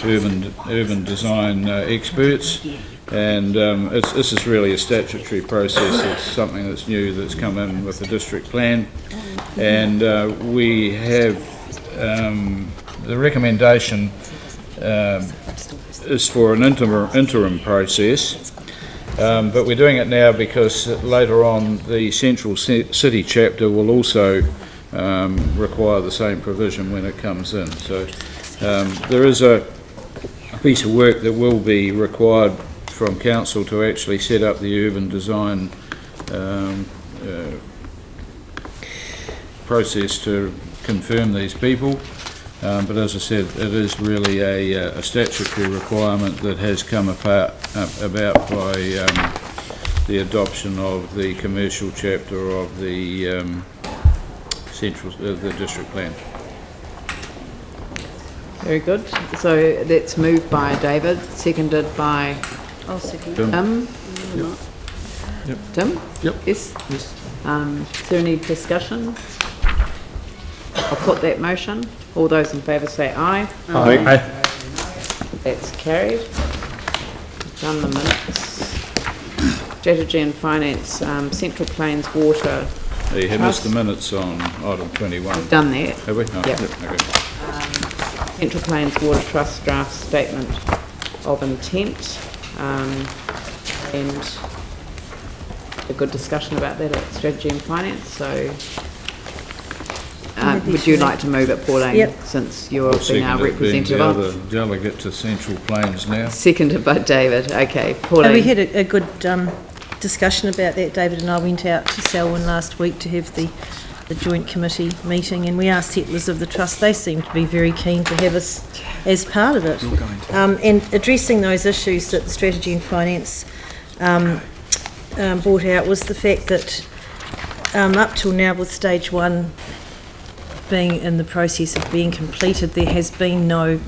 urban design experts. And this is really a statutory process. It's something that's new that's come in with the district plan, and we have the recommendation is for an interim process, but we're doing it now because later on the central city chapter will also require the same provision when it comes in. So there is a piece of work that will be required from council to actually set up the urban design process to confirm these people, but as I said, it is really a statutory requirement that has come about by the adoption of the commercial chapter of the the district plan. Very good. So that's moved by David, seconded by I'll second Tim. Tim? Yep. Yes? Is there any discussion? I'll put that motion. All those in favour say aye. Aye. That's carried. Done the minutes. Strategy and Finance, Central Plains Water. You have missed the minutes on item 21. We've done that. Have we? Oh, Yep. Okay. Central Plains Water Trust draft statement of intent, and a good discussion about that at Strategy and Finance. So would you like to move it, Pauline? Yep. Since you're being our representative Being of the other delegate to Central Plains now. Seconded by David. Okay, Pauline. And we had a good discussion about that. David and I went out to Selwyn last week to have the joint committee meeting, and we asked settlers of the trust. They seem to be very keen to have us as part of it. And addressing those issues that the Strategy and Finance brought out was the fact that up till now, with stage 1 being in the process of being completed, there has been no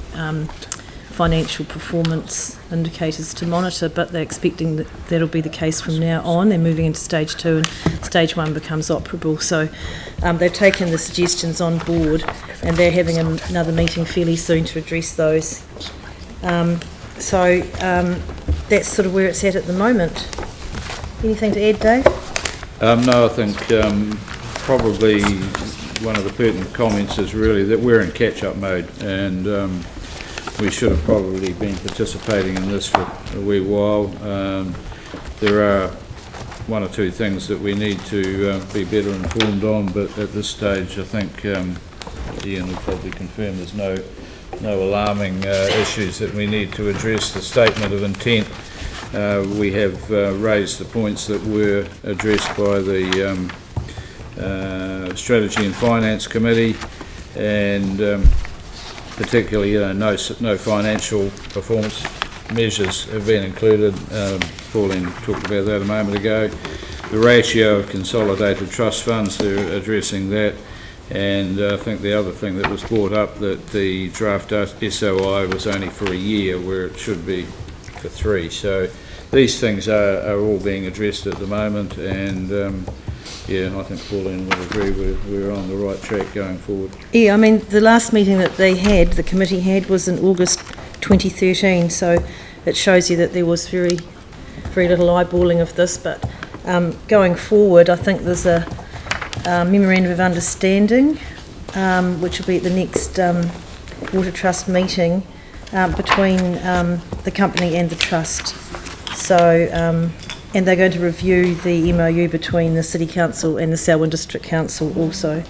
financial performance indicators to monitor, but they're expecting that that'll be the case from now on. They're moving into stage 2 and stage 1 becomes operable. So they've taken the suggestions on board, and they're having another meeting fairly soon to address those. So that's sort of where it's at the moment. Anything to add, Dave? No, I think probably one of the pertinent comments is really that we're in catch-up mode, and we should have probably been participating in this for a wee while. There are one or two things that we need to be better informed on, but at this stage I think Ian will probably confirm there's no alarming issues that we need to address. The statement of intent, we have raised the points that were addressed by the Strategy and Finance Committee, and particularly, no financial performance measures have been included. Pauline talked about that a moment ago. The ratio of consolidated trust funds, they're addressing that. And I think the other thing that was brought up, that the draft SOI was only for a year where it should be for 3. So these things are all being addressed at the moment, and yeah, I think Pauline would agree we're on the right track going forward. Yeah, I mean, the last meeting that the committee had, was in August 2013, so it shows you that there was very, very little eyeballing of this, but going forward, I think there's a memorandum of understanding, which will be at the next Water Trust meeting between the company and the trust. So, and they're going to review the MOU between the City Council and the Selwyn District Council also.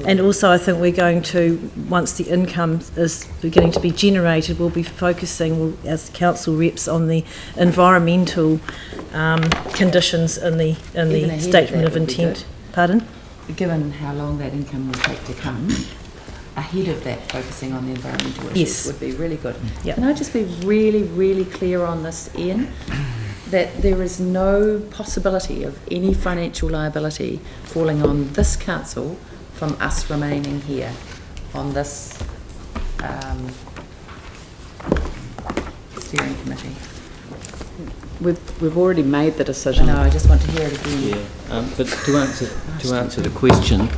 And also I think we're going to, once the income is beginning to be generated, we'll be focusing as council reps on the environmental conditions in the statement of intent. Pardon? Given how long that income will take to come, ahead of that, focusing on the environmental issues would be really good. Yep. Can I just be really, really clear on this, Ian? That there is no possibility of any financial liability falling on this council from us remaining here on this steering committee. We've already made the decision. No, I just want to hear it again. Yeah, but to answer the question,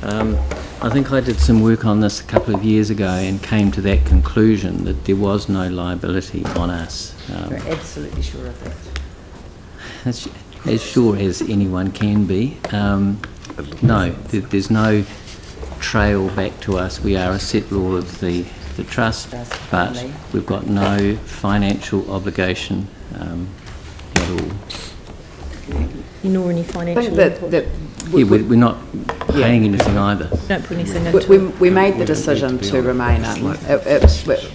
I think I did some work on this a couple of years ago and came to that conclusion that there was no liability on us. You're absolutely sure of that? As sure as anyone can be. No, there's no trail back to us. We are a settlor of the trust, but we've got no financial obligation at all. Nor any financial that we're not paying anything either. Don't put anything into it. We made the decision to remain in.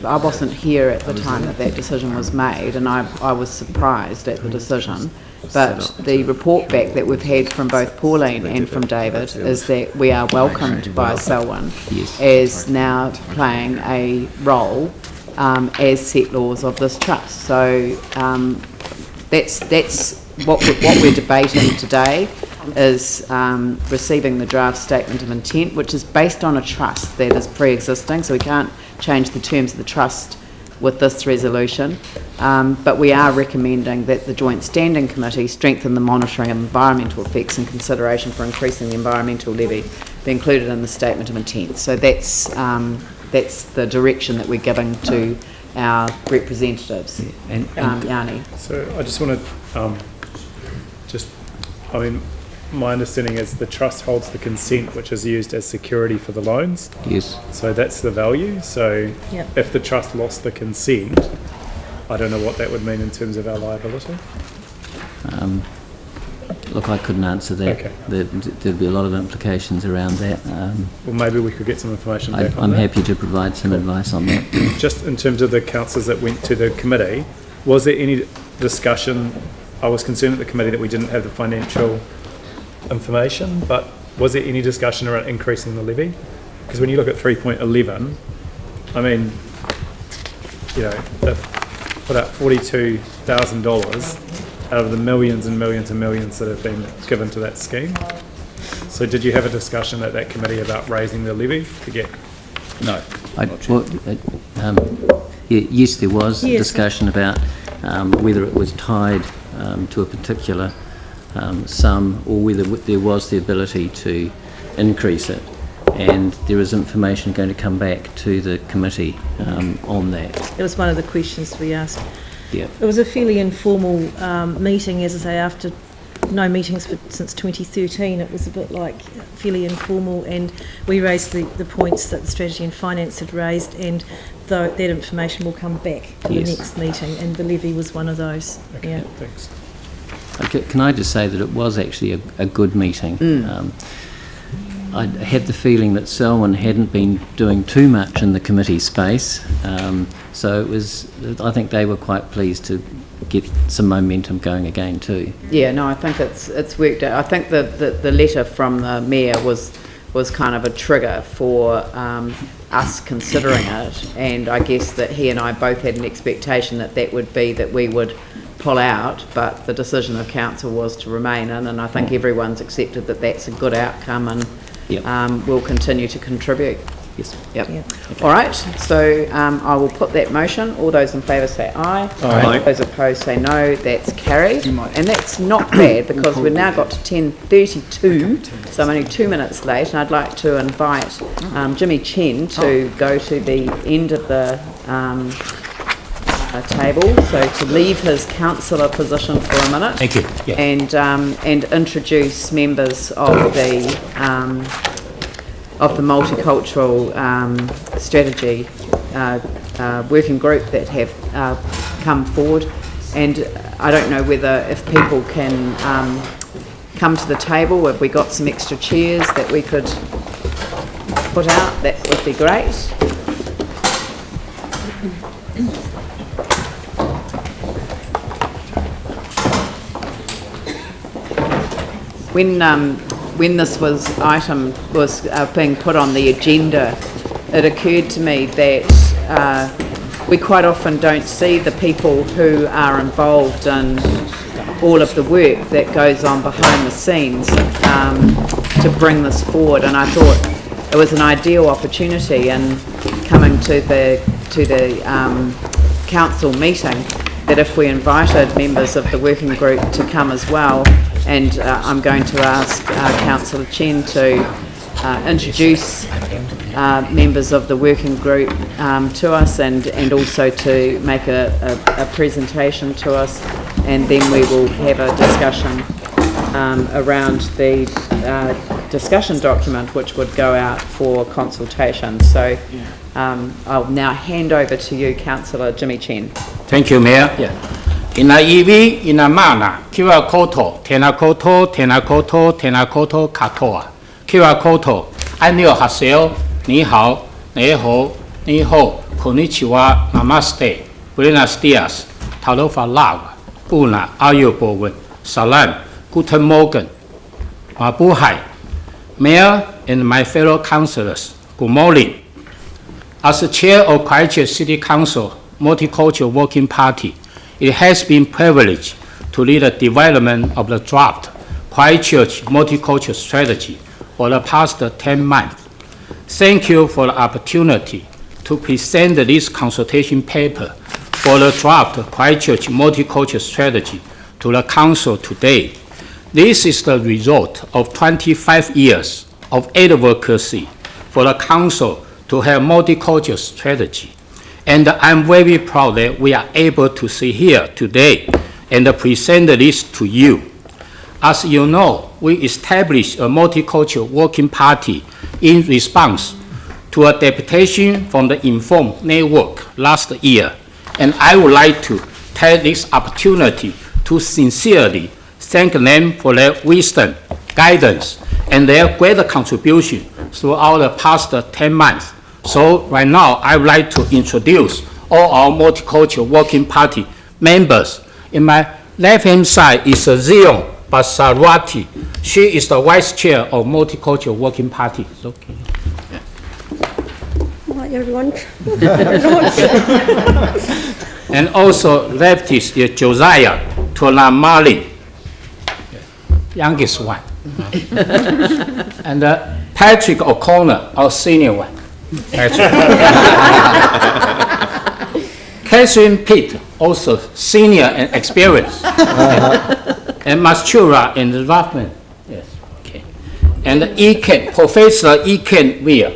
I wasn't here at the time that decision was made, and I was surprised at the decision. But the report back that we've had from both Pauline and from David is that we are welcomed by Selwyn as now playing a role as settlors of this trust. So that's what we're debating today, is receiving the draft statement of intent, which is based on a trust that is pre-existing, so we can't change the terms of the trust with this resolution, but we are recommending that the Joint Standing Committee strengthen the monitoring of environmental effects and consideration for increasing the environmental levy be included in the statement of intent. So that's the direction that we're giving to our representatives. Yanni. So I just want to my understanding is the trust holds the consent which is used as security for the loans. Yes. So that's the value. So if the trust lost the consent, I don't know what that would mean in terms of our liability. Look, I couldn't answer that. Okay. There'd be a lot of implications around that. Well, maybe we could get some information back on I'm that. happy to provide some advice on that. Just in terms of the councillors that went to the committee, was there any discussion I was concerned at the committee that we didn't have the financial information, but was there any discussion around increasing the levy? Because when you look at 3.11, I mean, you know, they've put out $42,000 out of the millions and millions and millions that have been given to that scheme. So did you have a discussion at that committee about raising the levy to get? No. Yes, there was a discussion about whether it was tied to a particular sum or whether there was the ability to increase it. And there is information going to come back to the committee on that. It was one of the questions we asked. Yeah. It was a fairly informal meeting, as I say, after no meetings since 2013. It was a bit like fairly informal, and we raised the points that the Strategy and Finance had raised, and that information will come back to the next meeting, and the levy was one of those. Okay, yeah. Thanks. Okay, can I just say that it was actually a good meeting. I had the feeling that Selwyn hadn't been doing too much in the committee space, so it was. I think they were quite pleased to get some momentum going again too. Yeah, no, I think it's worked out. I think the letter from the Mayor was kind of a trigger for us considering it, and I guess that he and I both had an expectation that would be that we would pull out, but the decision of council was to remain in, and I think everyone's accepted that that's a good outcome, and we'll continue to contribute. Yes. Yep. All right, so I will put that motion. All those in favour say aye. Aye. Those opposed say no. That's carried. And that's not bad, because we've now got to 10:32, so I'm only 2 minutes late, and I'd like to invite Jimmy Chen to go to the end of the table, so to leave his councillor position for a minute. Thank you. Yeah. And introduce members of the multicultural strategy working group that have come forward. And I don't know whether if people can come to the table, have we got some extra chairs that we could put out? That would be great. When this item was being put on the agenda, it occurred to me that we quite often don't see the people who are involved in all of the work that goes on behind the scenes to bring this forward. And I thought it was an ideal opportunity in coming to the council meeting that if we invited members of the working group to come as well. And I'm going to ask Councillor Chen to introduce members of the working group to us, and also to make a presentation to us, and then we will have a discussion around the discussion document, which would go out for consultation. So I'll now hand over to you, Councillor Jimmy Chen. Thank you, Mayor. Yeah. Ina iwi, ina mana, kiwa koto, tena koto, tena koto, tena koto, katoa. Kiwa koto, annyeonghaseyo, ni hao, ne ho, ni ho, konnichiwa, namaste, buenos dias, talofa lawa, una, ayubowen, salam, guten morgen, mabuhay. Mayor and my fellow councillors, good morning. As the chair of Christchurch City Council Multicultural Working Party, it has been a privilege to lead the development of the draft Christchurch Multicultural Strategy for the past 10 months. Thank you for the opportunity to present this consultation paper for the draft Christchurch Multicultural Strategy to the Council today. This is the result of 25 years of advocacy for the Council to have multicultural strategy. And I'm very proud that we are able to see here today and present this to you. As you know, we established a multicultural working party in response to a deputation from the Inform Network last year. And I would like to take this opportunity to sincerely thank them for their wisdom, guidance, and their great contribution throughout the past 10 months. So right now, I would like to introduce all our multicultural working party members. In my Left-hand side is Zion Basarwati. She is the vice chair of Multicultural Working Party. Okay. Hi, everyone. And also leftist is Josiah Tolamali, youngest one. And Patrick O'Connor, our senior one. Catherine Pitt, also senior and experienced. And Mastura in development. Yes, okay. And Professor Eken Weir.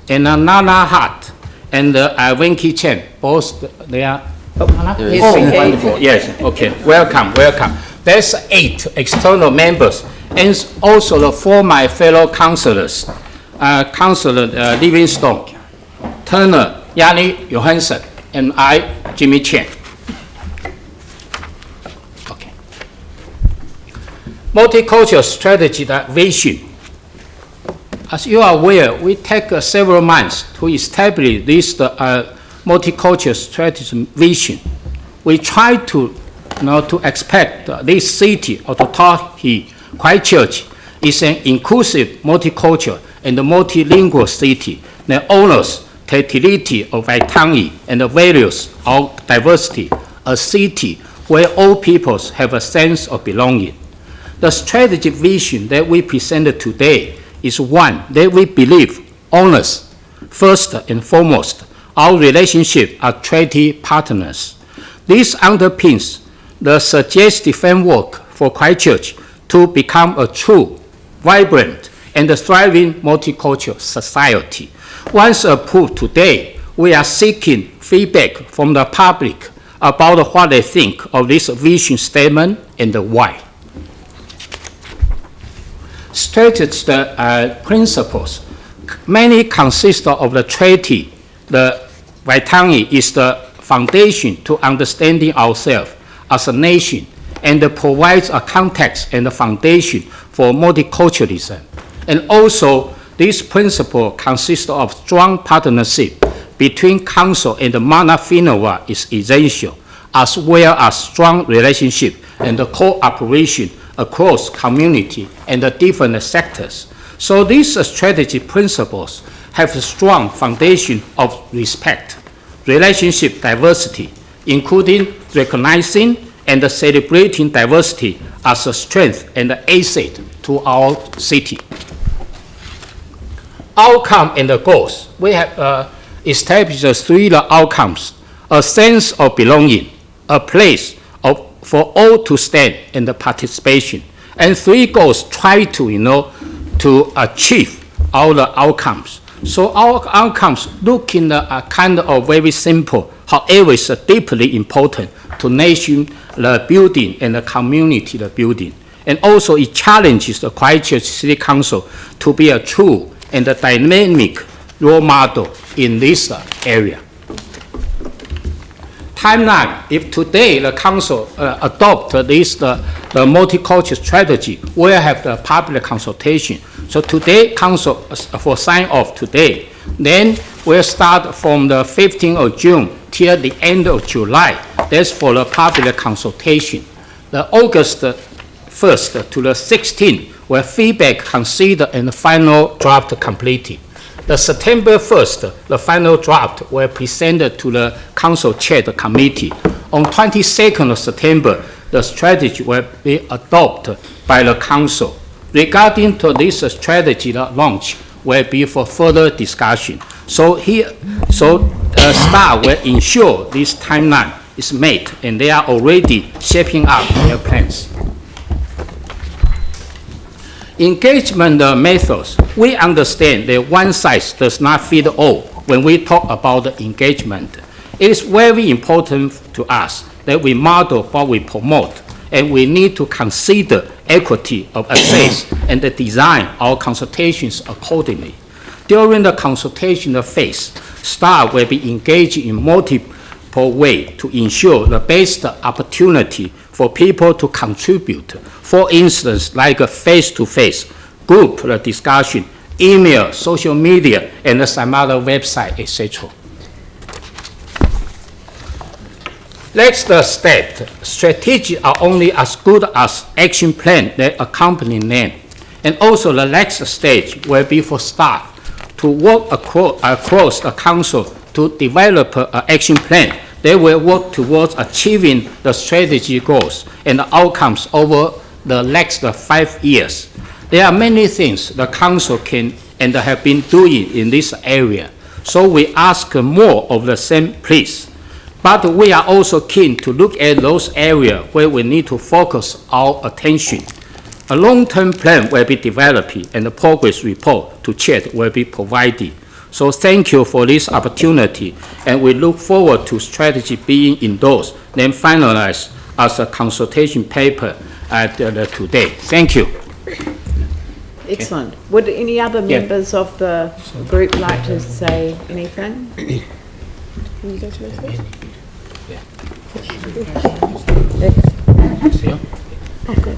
And Nana Hart and Wenki Chen, both they are. Wonderful. Yes, okay. Welcome. There's 8 external members, and also the 4 my fellow councillors, Councillor Livingstone, Turner, Yanni Johansson, and I, Jimmy Chen. Okay. Multicultural strategy, that vision. As you are aware, we take several months to establish this multicultural strategy vision. We try to expect this city of Otahi, Christchurch, is an inclusive, multicultural, and multilingual city that honors the utility of Waitangi and the values of diversity, a city where all peoples have a sense of belonging. The strategic vision that we presented today is one that we believe honors, first and foremost, our relationship as treaty partners. This underpins the suggested framework for Christchurch to become a true, vibrant, and thriving multicultural society. Once approved today, we are seeking feedback from the public about what they think of this vision statement and why. Strategic principles. Many consist of the treaty. The Waitangi is the foundation to understanding ourselves as a nation and provides a context and a foundation for multiculturalism. And also, this principle consists of strong partnership between Council and the Mana Whenua is essential, as well as strong relationship and the cooperation across community and the different sectors. So these strategic principles have a strong foundation of respect, relationship diversity, including recognizing and celebrating diversity as a strength and an asset to our city. Outcome and the goals. We have established 3 outcomes: a sense of belonging, a place for all to stand in the participation, and 3 goals try to achieve all the outcomes. So our outcomes look in a kind of very simple, however, it's deeply important to nation the building and the community the building. And also it challenges the Christchurch City Council to be a true and a dynamic role model in this area. Timeline. If today the council adopt this the multicultural strategy, we'll have the public consultation. So today council for sign off today. Then we'll start from the 15th of June till the end of July. That's for the public consultation. The August 1st to the 16th, where feedback considered and the final draft completed. The September 1st, the final draft were presented to the council chaired committee. On 22nd of September, the strategy will be adopted by the council. Regarding to this strategy, the launch will be for further discussion. So staff will ensure this timeline is met, and they are already shaping up their plans. Engagement methods. We understand that one size does not fit all when we talk about the engagement. It is very important to us that we model what we promote, and we need to consider equity of access and design our consultations accordingly. During the consultation phase, staff will be engaged in multiple ways to ensure the best opportunity for people to contribute. For instance, like a face-to-face, group discussion, email, social media, and some other website, etc. Next step, strategies are only as good as action plan that accompany them. And also the next stage will be for staff to work across the council to develop an action plan. They will work towards achieving the strategy goals and the outcomes over the next 5 years. There are many things the council can and have been doing in this area, so we ask more of the same, please. But we are also keen to look at those areas where we need to focus our attention. A long-term plan will be developed and the progress report to chat will be provided. So thank you for this opportunity, and we look forward to strategy being endorsed, then finalized as a consultation paper at today. Thank you. Excellent. Would any other members of the group like to say anything? Can you go to this one? Oh, good.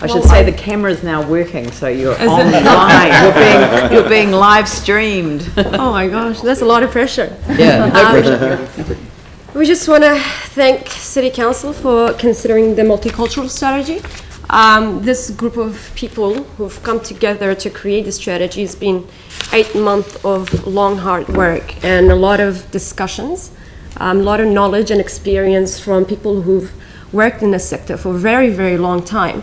I should say the camera's now working, so you're online. You're being live streamed. Oh my gosh, that's a lot of pressure. Yeah, no pressure. We just want to thank City Council for considering the multicultural strategy. This group of people who've come together to create the strategy has been 8 months of long, hard work and a lot of discussions, a lot of knowledge and experience from people who've worked in the sector for a very, very long time.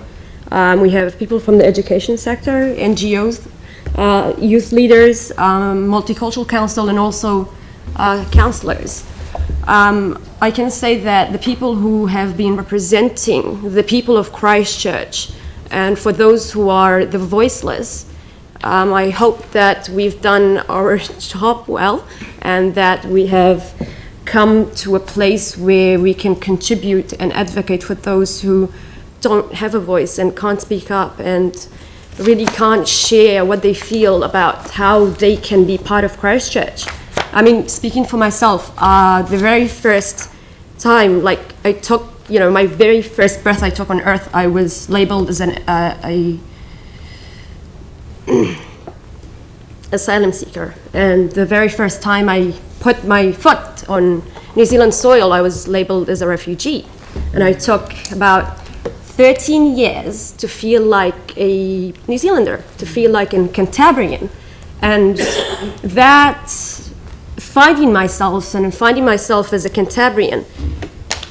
We have people from the education sector, NGOs, youth leaders, multicultural council, and also councillors. I can say that the people who have been representing the people of Christchurch, and for those who are the voiceless, I hope that we've done our job well and that we have come to a place where we can contribute and advocate for those who don't have a voice and can't speak up and really can't share what they feel about how they can be part of Christchurch. I mean, speaking for myself, the very first time, like I took, my very first breath I took on earth, I was labelled as an asylum seeker. And the very first time I put my foot on New Zealand soil, I was labelled as a refugee. And I took about 13 years to feel like a New Zealander, to feel like a Cantabrian. And that finding myself as a Cantabrian,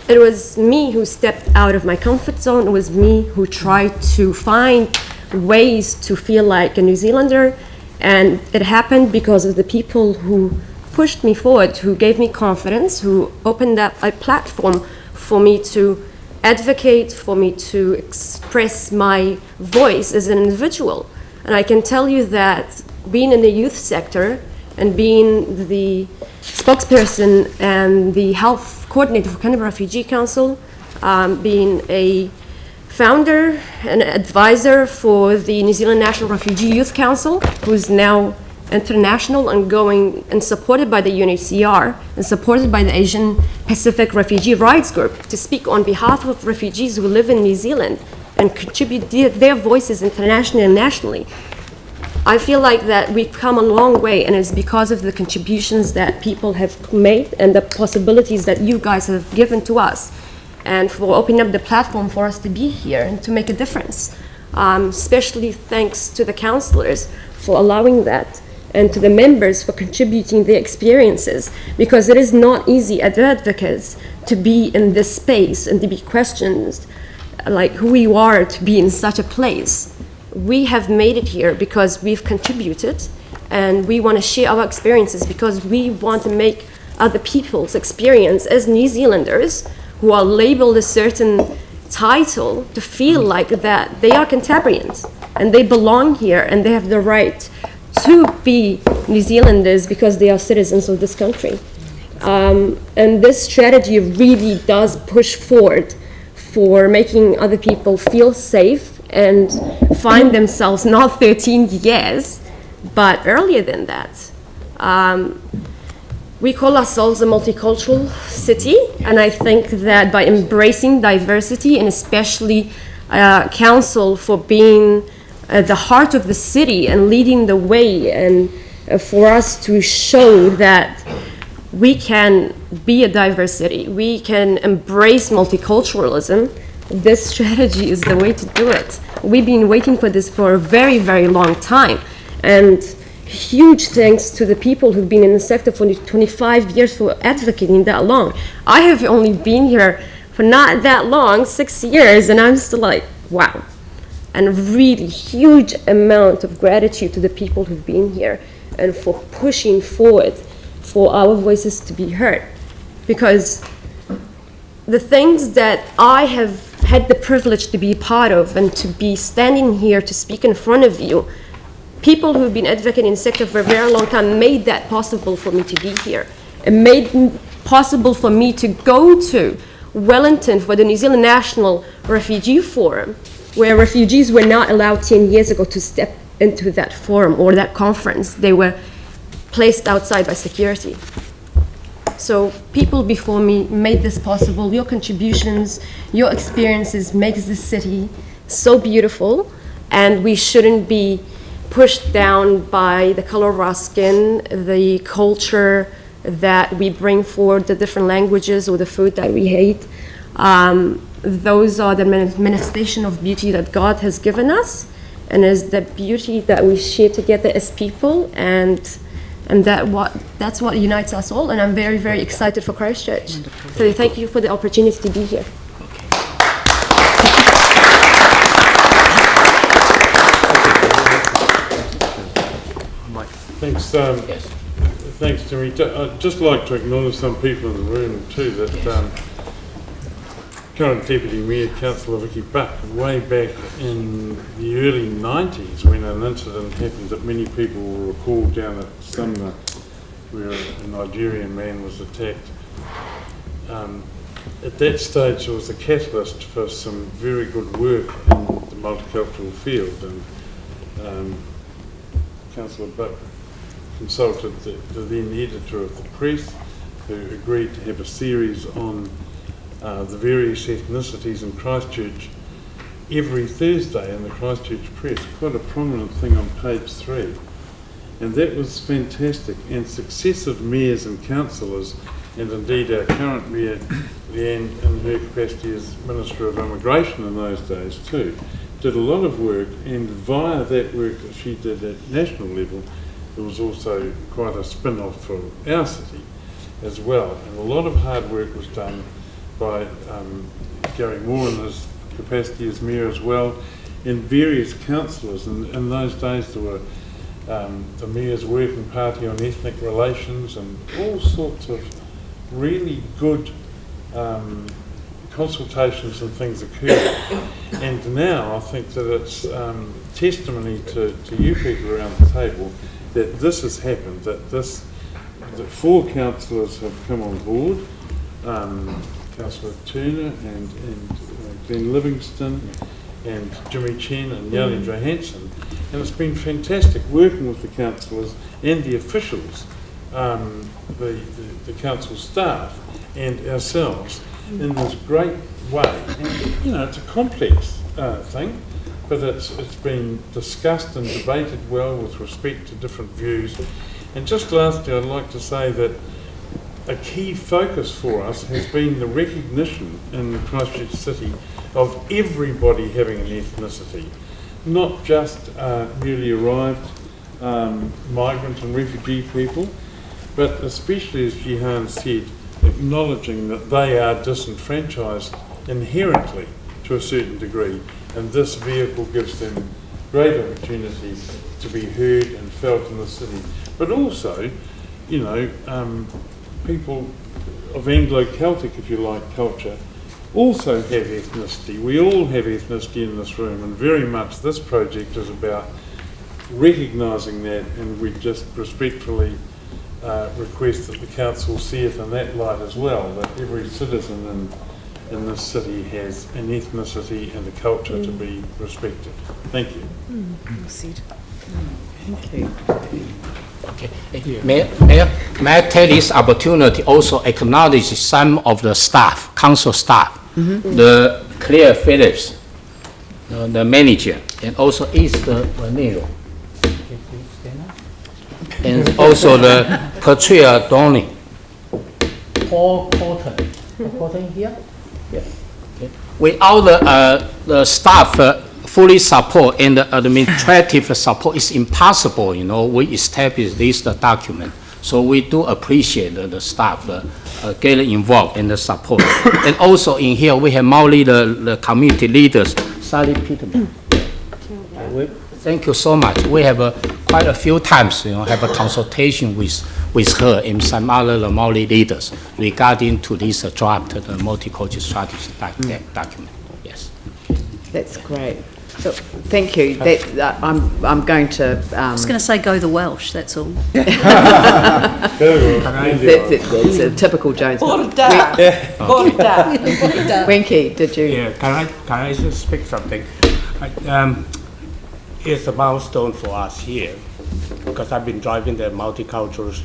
it was me who stepped out of my comfort zone. It was me who tried to find ways to feel like a New Zealander. And it happened because of the people who pushed me forward, who gave me confidence, who opened up a platform for me to advocate, for me to express my voice as an individual. And I can tell you that being in the youth sector and being the spokesperson and the health coordinator for Canberra Refugee Council, being a founder and advisor for the New Zealand National Refugee Youth Council, who's now international and going and supported by the UNHCR and supported by the Asian Pacific Refugee Rights Group to speak on behalf of refugees who live in New Zealand and contribute their voices internationally and nationally. I feel like that we've come a long way, and it's because of the contributions that people have made and the possibilities that you guys have given to us, and for opening up the platform for us to be here and to make a difference. Especially thanks to the councillors for allowing that, and to the members for contributing their experiences, because it is not easy as advocates to be in this space and to be questioned like who you are to be in such a place. We have made it here because we've contributed, and we want to share our experiences because we want to make other people's experience as New Zealanders who are labeled a certain title to feel like that they are Cantabrians and they belong here and they have the right to be New Zealanders because they are citizens of this country. And this strategy really does push forward for making other people feel safe and find themselves not 13 years, but earlier than that. We call ourselves a multicultural city, and I think that by embracing diversity, and especially council for being at the heart of the city and leading the way, and for us to show that we can be a diverse city, we can embrace multiculturalism, this strategy is the way to do it. We've been waiting for this for a very, very long time. And huge thanks to the people who've been in the sector for 25 years for advocating that long. I have only been here for not that long, 6 years, and I'm still like, wow. And really huge amount of gratitude to the people who've been here and for pushing forward for our voices to be heard. Because the things that I have had the privilege to be part of and to be standing here to speak in front of you, people who've been advocating in the sector for a very long time made that possible for me to be here. It made possible for me to go to Wellington for the New Zealand National Refugee Forum, where refugees were not allowed 10 years ago to step into that forum or that conference. They were placed outside by security. So people before me made this possible. Your contributions, your experiences makes this city so beautiful, and we shouldn't be pushed down by the color of our skin, the culture that we bring forward, the different languages or the food that we hate. Those are the manifestation of beauty that God has given us, and is the beauty that we share together as people, and that's what unites us all. And I'm very, very excited for Christchurch. So thank you for the opportunity to be here. Thanks, thanks, Jimmy. I'd just like to acknowledge some people in the room too, that current Deputy Mayor, Councillor Vicky Buck, way back in the early 90s when an incident happened that many people will recall down at Sumner, where a Nigerian man was attacked. At that stage there was a catalyst for some very good work in the multicultural field, and Councillor Buck consulted the then editor of the press, who agreed to have a series on the various ethnicities in Christchurch every Thursday in the Christchurch Press, quite a prominent thing on page 3. And that was fantastic, and successive mayors and councillors, and indeed our current mayor, Leanne, in her capacity as Minister of Immigration in those days too, did a lot of work, and via that work that she did at national level, there was also quite a spin-off for our city as well. And a lot of hard work was done by Gary Moore in his capacity as mayor as well, and various councillors. And in those days there were the Mayor's Working Party on Ethnic Relations, and all sorts of really good consultations and things occurred. And now I think that it's testimony to you people around the table that this has happened, that 4 councillors have come on board, Councillor Turner and Glenn Livingston and Jimmy Chen and Yali Johansson, and it's been fantastic working with the councillors and the officials, the council staff and ourselves in this great way. And, you know, it's a complex thing, but it's been discussed and debated well with respect to different views. And just lastly, I'd like to say that a key focus for us has been the recognition in Christchurch City of everybody having an ethnicity, not just newly arrived migrant and refugee people, but especially, as Jihan said, acknowledging that they are disenfranchised inherently to a certain degree, and this vehicle gives them great opportunity to be heard and felt in the city. But also, you know, people of Anglo-Celtic, if you like, culture also have ethnicity. We all have ethnicity in this room, and very much this project is about recognising that, and we just respectfully request that the council see it in that light as well, that every citizen in this city has an ethnicity and a culture to be respected. Thank you. Thank you. Okay. May I take this opportunity also acknowledge some of the staff, council staff, the Claire Phillips, the manager, and also Easter Vanero, and also the Patricia Donley, 4 quarter. Quarter in here? Yeah. Okay. Without the staff fully support and the administrative support, it's impossible, we establish this document. So we do appreciate the staff getting involved in the support. And also in here, we have Maori, the community leaders, Sally Peterman. Thank you so much. We have quite a few times, have a consultation with her and some other Maori leaders regarding to this draft, the multicultural strategy document. Yes. That's great. So, thank you. I'm going to. I was going to say go the Welsh. That's all. That's a typical Jones. Wenky, did you? Yeah. Can I just speak something? It's a milestone for us here because I've been driving the multicultural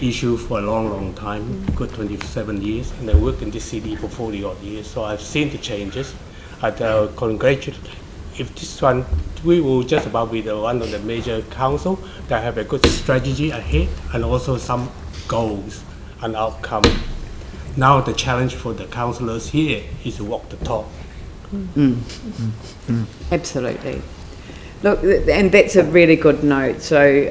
issue for a long time, good 27 years, and I worked in this city for 40 odd years. So I've seen the changes. I'd congratulate. If this one, we will just about be the one of the major council that have a good strategy ahead and also some goals and outcome. Now the challenge for the councillors here is to walk the talk. Absolutely. Look, and that's a really good note. So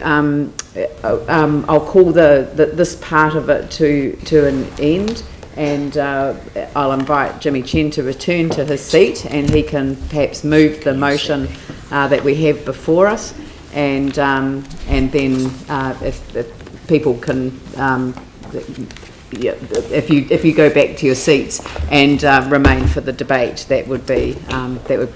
I'll call this part of it to an end. And I'll invite Jimmy Chen to return to his seat, and he can perhaps move the motion that we have before us, and then if people can, if you go back to your seats and remain for the debate, that would be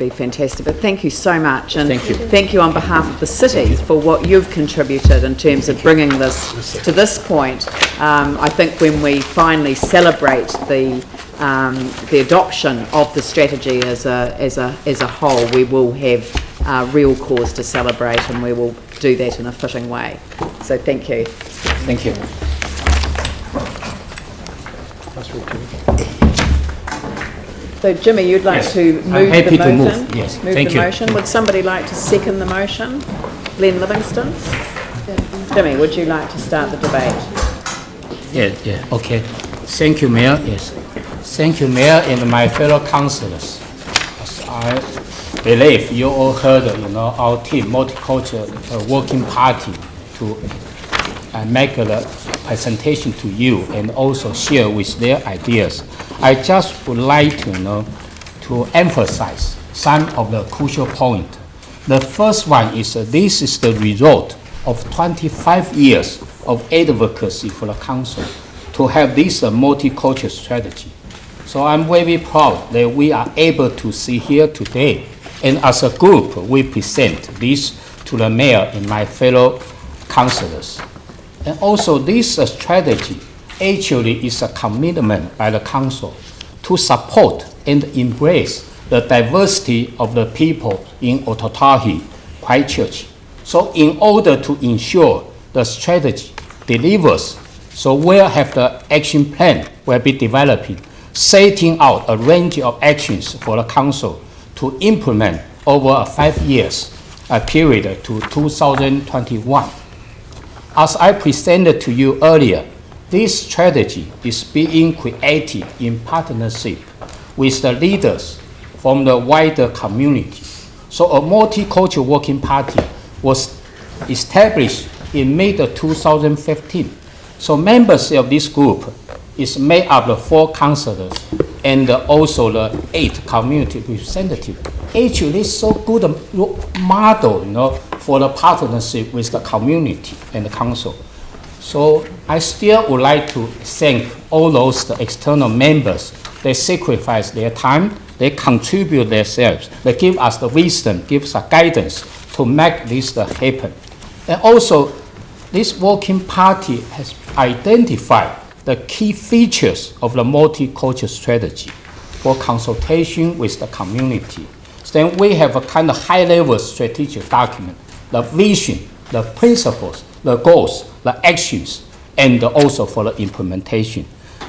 fantastic. But thank you so much, and thank you on behalf of the city for what you've contributed in terms of bringing this to this point. I think when we finally celebrate the adoption of the strategy as a whole, we will have real cause to celebrate, and we will do that in a fitting way. So thank you. Thank you. So Jimmy, you'd like to move I'm happy the to motion? move. Yes, move thank the you. motion. Would somebody like to second the motion? Glenn Livingston? Jimmy, would you like to start the debate? Yeah, okay. Thank you, Mayor. Yes. Thank you, Mayor, and my fellow councillors. As I believe you all heard, our team, Multicultural Working Party, to make the presentation to you and also share with their ideas. I just would like to emphasize some of the crucial points. The first one is this is the result of 25 years of advocacy for the council to have this multicultural strategy. So I'm very proud that we are able to see here today, and as a group we present this to the mayor and my fellow councillors. And also this strategy actually is a commitment by the council to support and embrace the diversity of the people in Otautahi, Christchurch. So in order to ensure the strategy delivers, so we'll have the action plan will be developing, setting out a range of actions for the council to implement over a 5 years period to 2021. As I presented to you earlier, this strategy is being created in partnership with the leaders from the wider community. So a multicultural working party was established in mid-2015. So members of this group is made up of 4 councillors and also the 8 community representatives. Actually, it's so good a model, for the partnership with the community and the council. So I still would like to thank all those external members. They sacrifice their time, they contribute themselves, they give us the wisdom, give us guidance to make this happen. And also, this working party has identified the key features of the multicultural strategy for consultation with the community. Then we have a kind of high-level strategic document, the vision, the principles, the goals, the actions, and also for the implementation.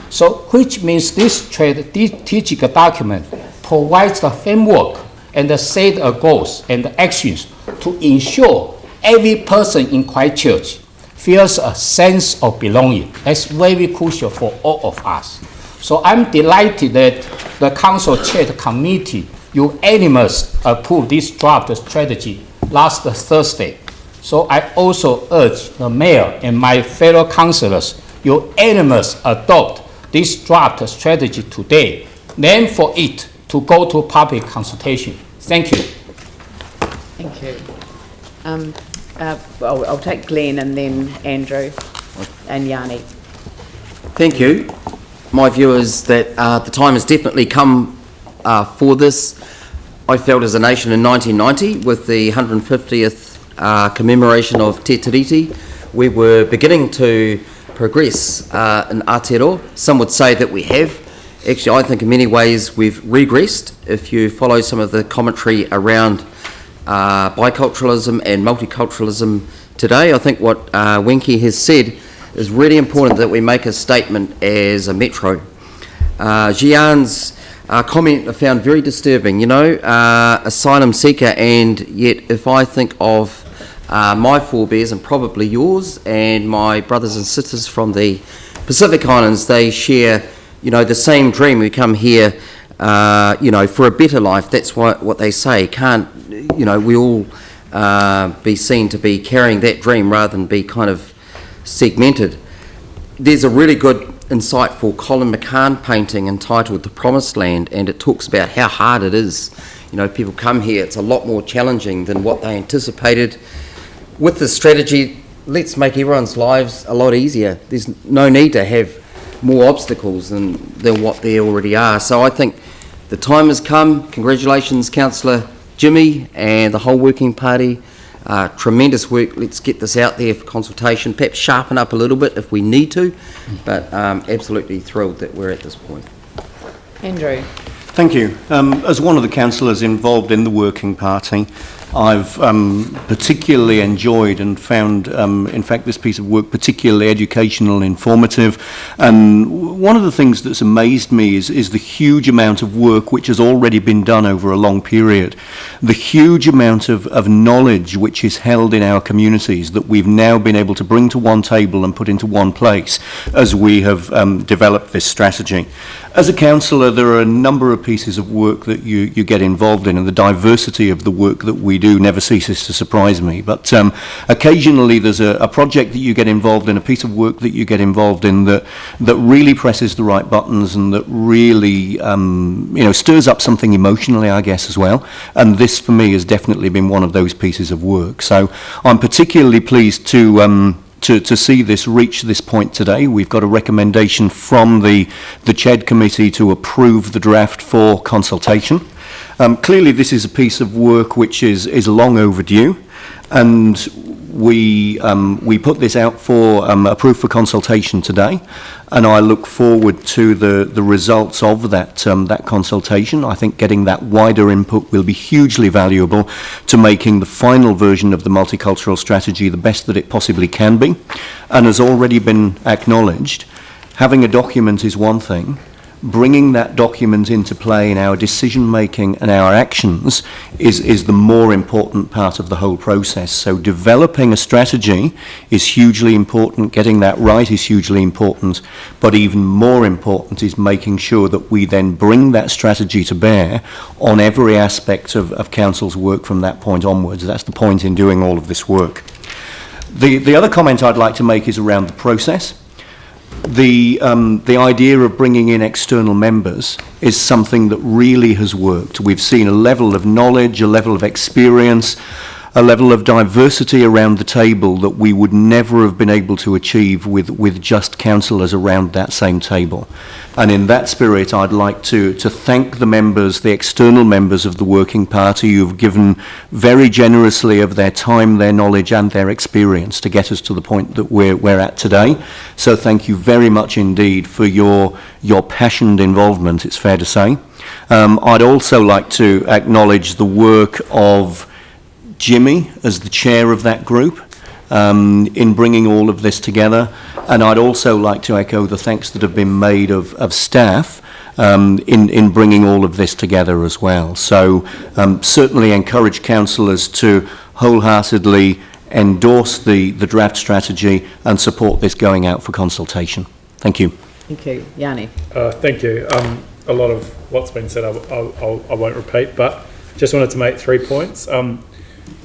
So, which means this strategic document provides the framework and the set of goals and the actions to ensure every person in Christchurch feels a sense of belonging. That's very crucial for all of us. So I'm delighted that the council chaired committee unanimously approved this draft strategy last Thursday. So I also urge the mayor and my fellow councillors unanimously adopt this draft strategy today, then for it to go to public consultation. Thank you. Thank you. I'll take Glenn and then Andrew and Yanni. Thank you. My view is that the time has definitely come for this. I felt as a nation in 1990 with the 150th commemoration of Te Tiriti, we were beginning to progress in Aotearoa. Some would say that we have. Actually, I think in many ways we've regressed. If you follow some of the commentary around biculturalism and multiculturalism today, I think what Wenki has said is really important, that we make a statement as a metro. Jian's comment I found very disturbing, asylum seeker, and yet if I think of my forebears and probably yours and my brothers and sisters from the Pacific Islands, they share, the same dream. We come here, for a better life. That's what they say. Can't, we all be seen to be carrying that dream rather than be kind of segmented. There's a really good, insightful Colin McCann painting entitled The Promised Land, and it talks about how hard it is. People come here, it's a lot more challenging than what they anticipated. With this strategy, let's make everyone's lives a lot easier. There's no need to have more obstacles than what there already are. So I think the time has come. Congratulations, Councillor Jimmy and the whole working party. Tremendous work. Let's get this out there for consultation, perhaps sharpen up a little bit if we need to, but absolutely thrilled that we're at this point. Andrew. Thank you. As one of the councillors involved in the working party, I've particularly enjoyed and found, in fact, this piece of work particularly educational and informative. And one of the things that's amazed me is the huge amount of work which has already been done over a long period. The huge amount of knowledge which is held in our communities that we've now been able to bring to one table and put into one place as we have developed this strategy. As a councillor, there are a number of pieces of work that you get involved in, and the diversity of the work that we do never ceases to surprise me. But occasionally there's a project that you get involved in, a piece of work that you get involved in that really presses the right buttons and that really stirs up something emotionally, I guess, as well. And this, for me, has definitely been one of those pieces of work. So I'm particularly pleased to see this reach this point today. We've got a recommendation from the CHED committee to approve the draft for consultation. Clearly this is a piece of work which is long overdue, and we put this out for approved for consultation today, and I look forward to the results of that consultation. I think getting that wider input will be hugely valuable to making the final version of the multicultural strategy the best that it possibly can be. And as already been acknowledged, having a document is one thing. Bringing that document into play in our decision making and our actions is the more important part of the whole process. So developing a strategy is hugely important, getting that right is hugely important, but even more important is making sure that we then bring that strategy to bear on every aspect of Council's work from that point onwards. That's the point in doing all of this work. The other comment I'd like to make is around the process. The idea of bringing in external members is something that really has worked. We've seen a level of knowledge, a level of experience, a level of diversity around the table that we would never have been able to achieve with just councillors around that same table. And in that spirit, I'd like to thank the members, the external members of the working party who've given very generously of their time, their knowledge and their experience to get us to the point that we're at today. So thank you very much indeed for your passionate involvement, it's fair to say. I'd also like to acknowledge the work of Jimmy as the chair of that group in bringing all of this together, and I'd also like to echo the thanks that have been made of staff in bringing all of this together as well. So certainly encourage councillors to wholeheartedly endorse the draft strategy and support this going out for consultation. Thank you. Thank you. Yanni. Thank you. A lot of what's been said I won't repeat, but just wanted to make 3 points and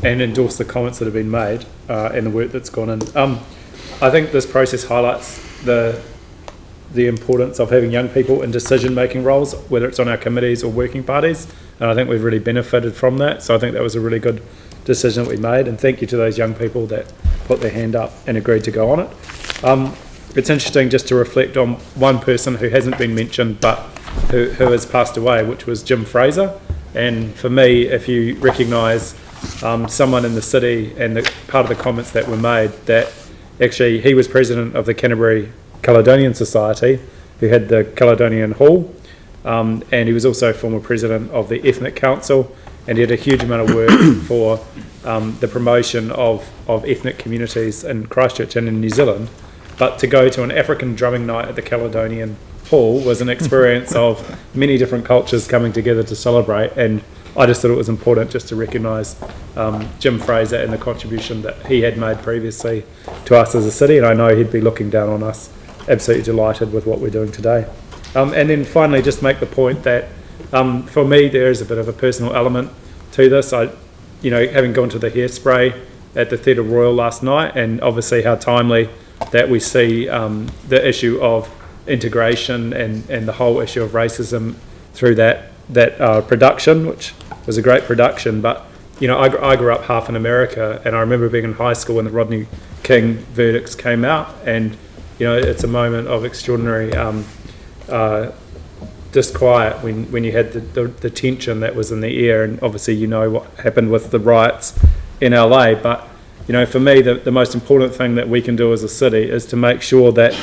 endorse the comments that have been made and the work that's gone in. I think this process highlights the importance of having young people in decision-making roles, whether it's on our committees or working parties, and I think we've really benefited from that. So I think that was a really good decision that we made, and thank you to those young people that put their hand up and agreed to go on it. It's interesting just to reflect on one person who hasn't been mentioned but who has passed away, which was Jim Fraser. And for me, if you recognise someone in the city and part of the comments that were made, that actually he was president of the Canterbury Caledonian Society, who had the Caledonian Hall, and he was also former president of the Ethnic Council, and he had a huge amount of work for the promotion of ethnic communities in Christchurch and in New Zealand. But to go to an African drumming night at the Caledonian Hall was an experience of many different cultures coming together to celebrate, and I just thought it was important just to recognise Jim Fraser and the contribution that he had made previously to us as a city, and I know he'd be looking down on us. Absolutely delighted with what we're doing today. And then finally, just make the point that for me there is a bit of a personal element to this. Having gone to the hairspray at the Theatre Royal last night, and obviously how timely that we see the issue of integration and the whole issue of racism through that production, which was a great production. But I grew up half in America, and I remember being in high school when the Rodney King verdicts came out, and it's a moment of extraordinary disquiet when you had the tension that was in the air, and obviously what happened with the riots in LA. But for me, the most important thing that we can do as a city is to make sure that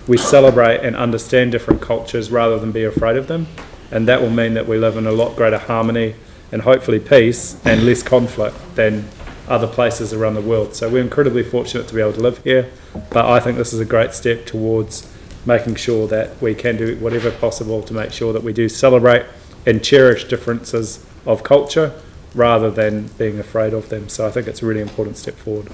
we celebrate and understand different cultures rather than be afraid of them, and that will mean that we live in a lot greater harmony and hopefully peace and less conflict than other places around the world. So we're incredibly fortunate to be able to live here, but I think this is a great step towards making sure that we can do whatever possible to make sure that we do celebrate and cherish differences of culture rather than being afraid of them. So I think it's a really important step forward.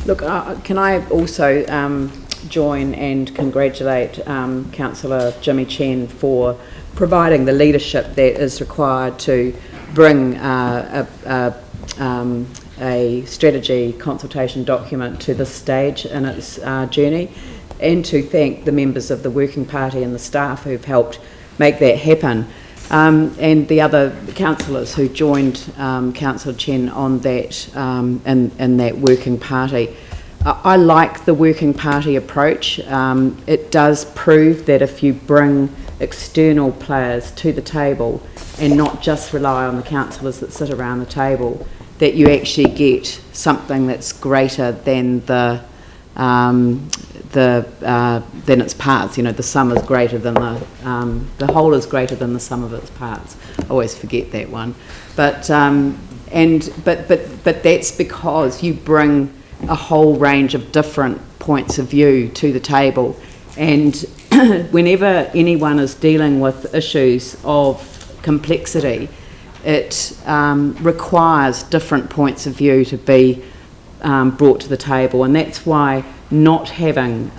Look, can I also join and congratulate Councillor Jimmy Chen for providing the leadership that is required to bring a strategy consultation document to this stage in its journey, and to thank the members of the Working Party and the staff who've helped make that happen. And the other councillors who joined Councillor Chen on that in that Working Party. I like the Working Party approach. It does prove that if you bring external players to the table and not just rely on the councillors that sit around the table, that you actually get something that's greater than than its parts. The sum is greater than the whole is greater than the sum of its parts. I always forget that one, but that's because you bring a whole range of different points of view to the table, and whenever anyone is dealing with issues of complexity, it requires different points of view to be brought to the table, and that's why not having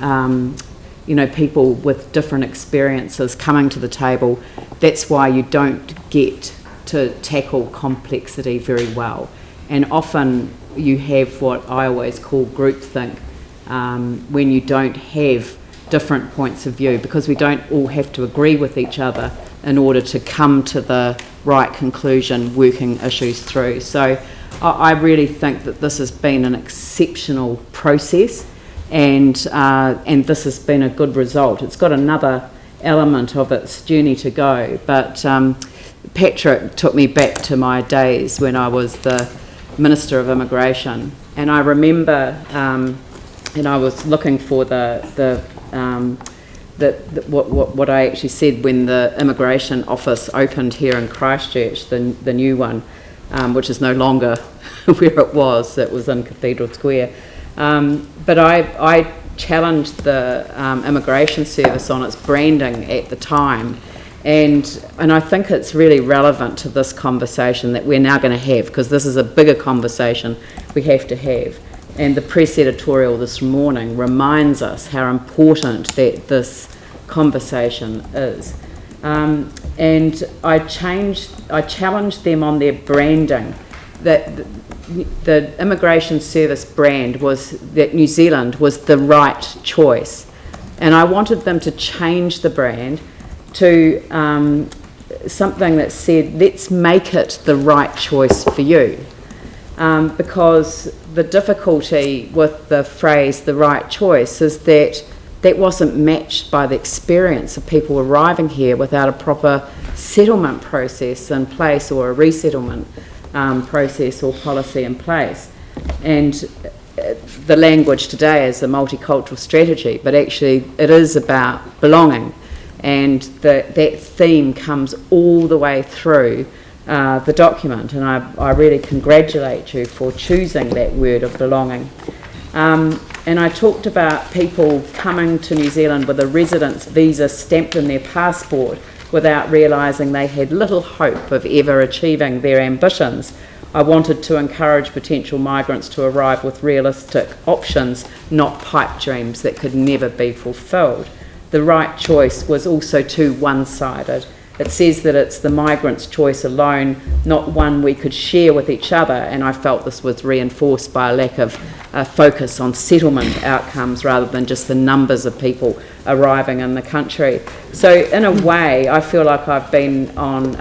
people with different experiences coming to the table, that's why you don't get to tackle complexity very well. And often you have what I always call groupthink, when you don't have different points of view, because we don't all have to agree with each other in order to come to the right conclusion, working issues through. So I really think that this has been an exceptional process, and this has been a good result. It's got another element of its journey to go, but Patrick took me back to my days when I was the Minister of Immigration, and I remember I was looking for what I actually said when the immigration office opened here in Christchurch, the new one, which is no longer where it was in Cathedral Square. But I challenged the immigration service on its branding at the time, And I think it's really relevant to this conversation that we're now going to have, because this is a bigger conversation we have to have. And the press editorial this morning reminds us how important that this conversation is. And I challenged them on their branding, that the immigration service brand was that New Zealand was the right choice. And I wanted them to change the brand to something that said, let's make it the right choice for you. Because the difficulty with the phrase the right choice is that that wasn't matched by the experience of people arriving here without a proper settlement process in place, or a resettlement process or policy in place. And the language today is a multicultural strategy, but actually it is about belonging, and that theme comes all the way through the document, and I really congratulate you for choosing that word of belonging. And I talked about people coming to New Zealand with a residence visa stamped in their passport without realising they had little hope of ever achieving their ambitions. I wanted to encourage potential migrants to arrive with realistic options, not pipe dreams that could never be fulfilled. The right choice was also too one-sided. It says that it's the migrant's choice alone, not one we could share with each other, and I felt this was reinforced by a lack of focus on settlement outcomes rather than just the numbers of people arriving in the country. So in a way, I feel like I've been on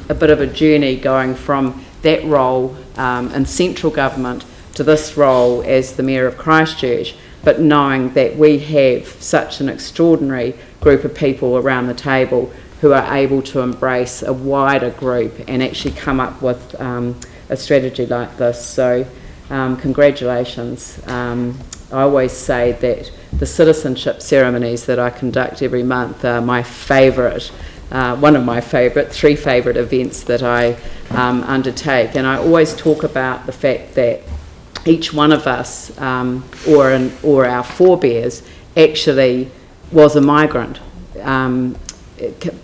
a bit of a journey going from that role in central government to this role as the Mayor of Christchurch, but knowing that we have such an extraordinary group of people around the table who are able to embrace a wider group and actually come up with a strategy like this. So congratulations. I always say that the citizenship ceremonies that I conduct every month are my favourite, one of my three favourite events that I undertake. And I always talk about the fact that each one of us, or our forebears, actually was a migrant.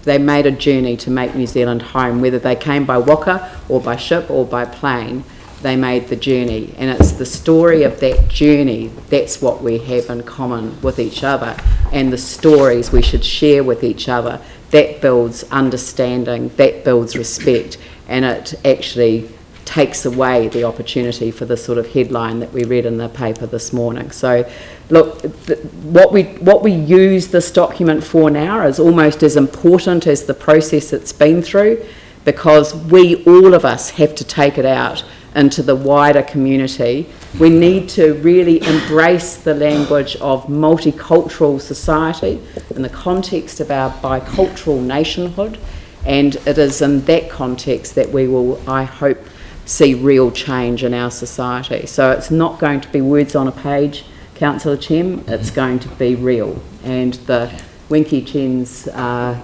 They made a journey to make New Zealand home, whether they came by waka or by ship or by plane. They made the journey, and it's the story of that journey that's what we have in common with each other, and the stories we should share with each other. That builds understanding, that builds respect, and it actually takes away the opportunity for the sort of headline that we read in the paper this morning. So look, what we use this document for now is almost as important as the process it's been through, because all of us have to take it out into the wider community. We need to really embrace the language of multicultural society in the context of our bicultural nationhood, and it is in that context that we will, I hope, see real change in our society. So it's not going to be words on a page, Councillor Chem, it's going to be real. And the Winky Chen's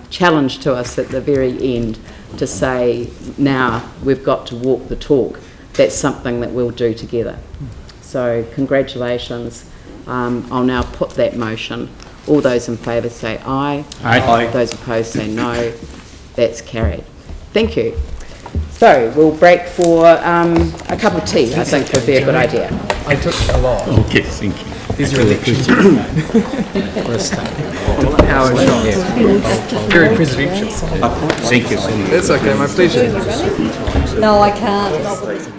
challenge to us at the very end to say, now we've got to walk the talk, that's something that we'll do together. So congratulations. I'll now put that motion. All those in favour say aye. Aye. Those opposed say no. That's carried. Thank you. So we'll break for a cup of tea. I think would be a good idea. I took a lot. Okay, thank you. These are elections. For a start. How is it? Very presidential. Thank you so much. It's okay, my pleasure. No, I can't.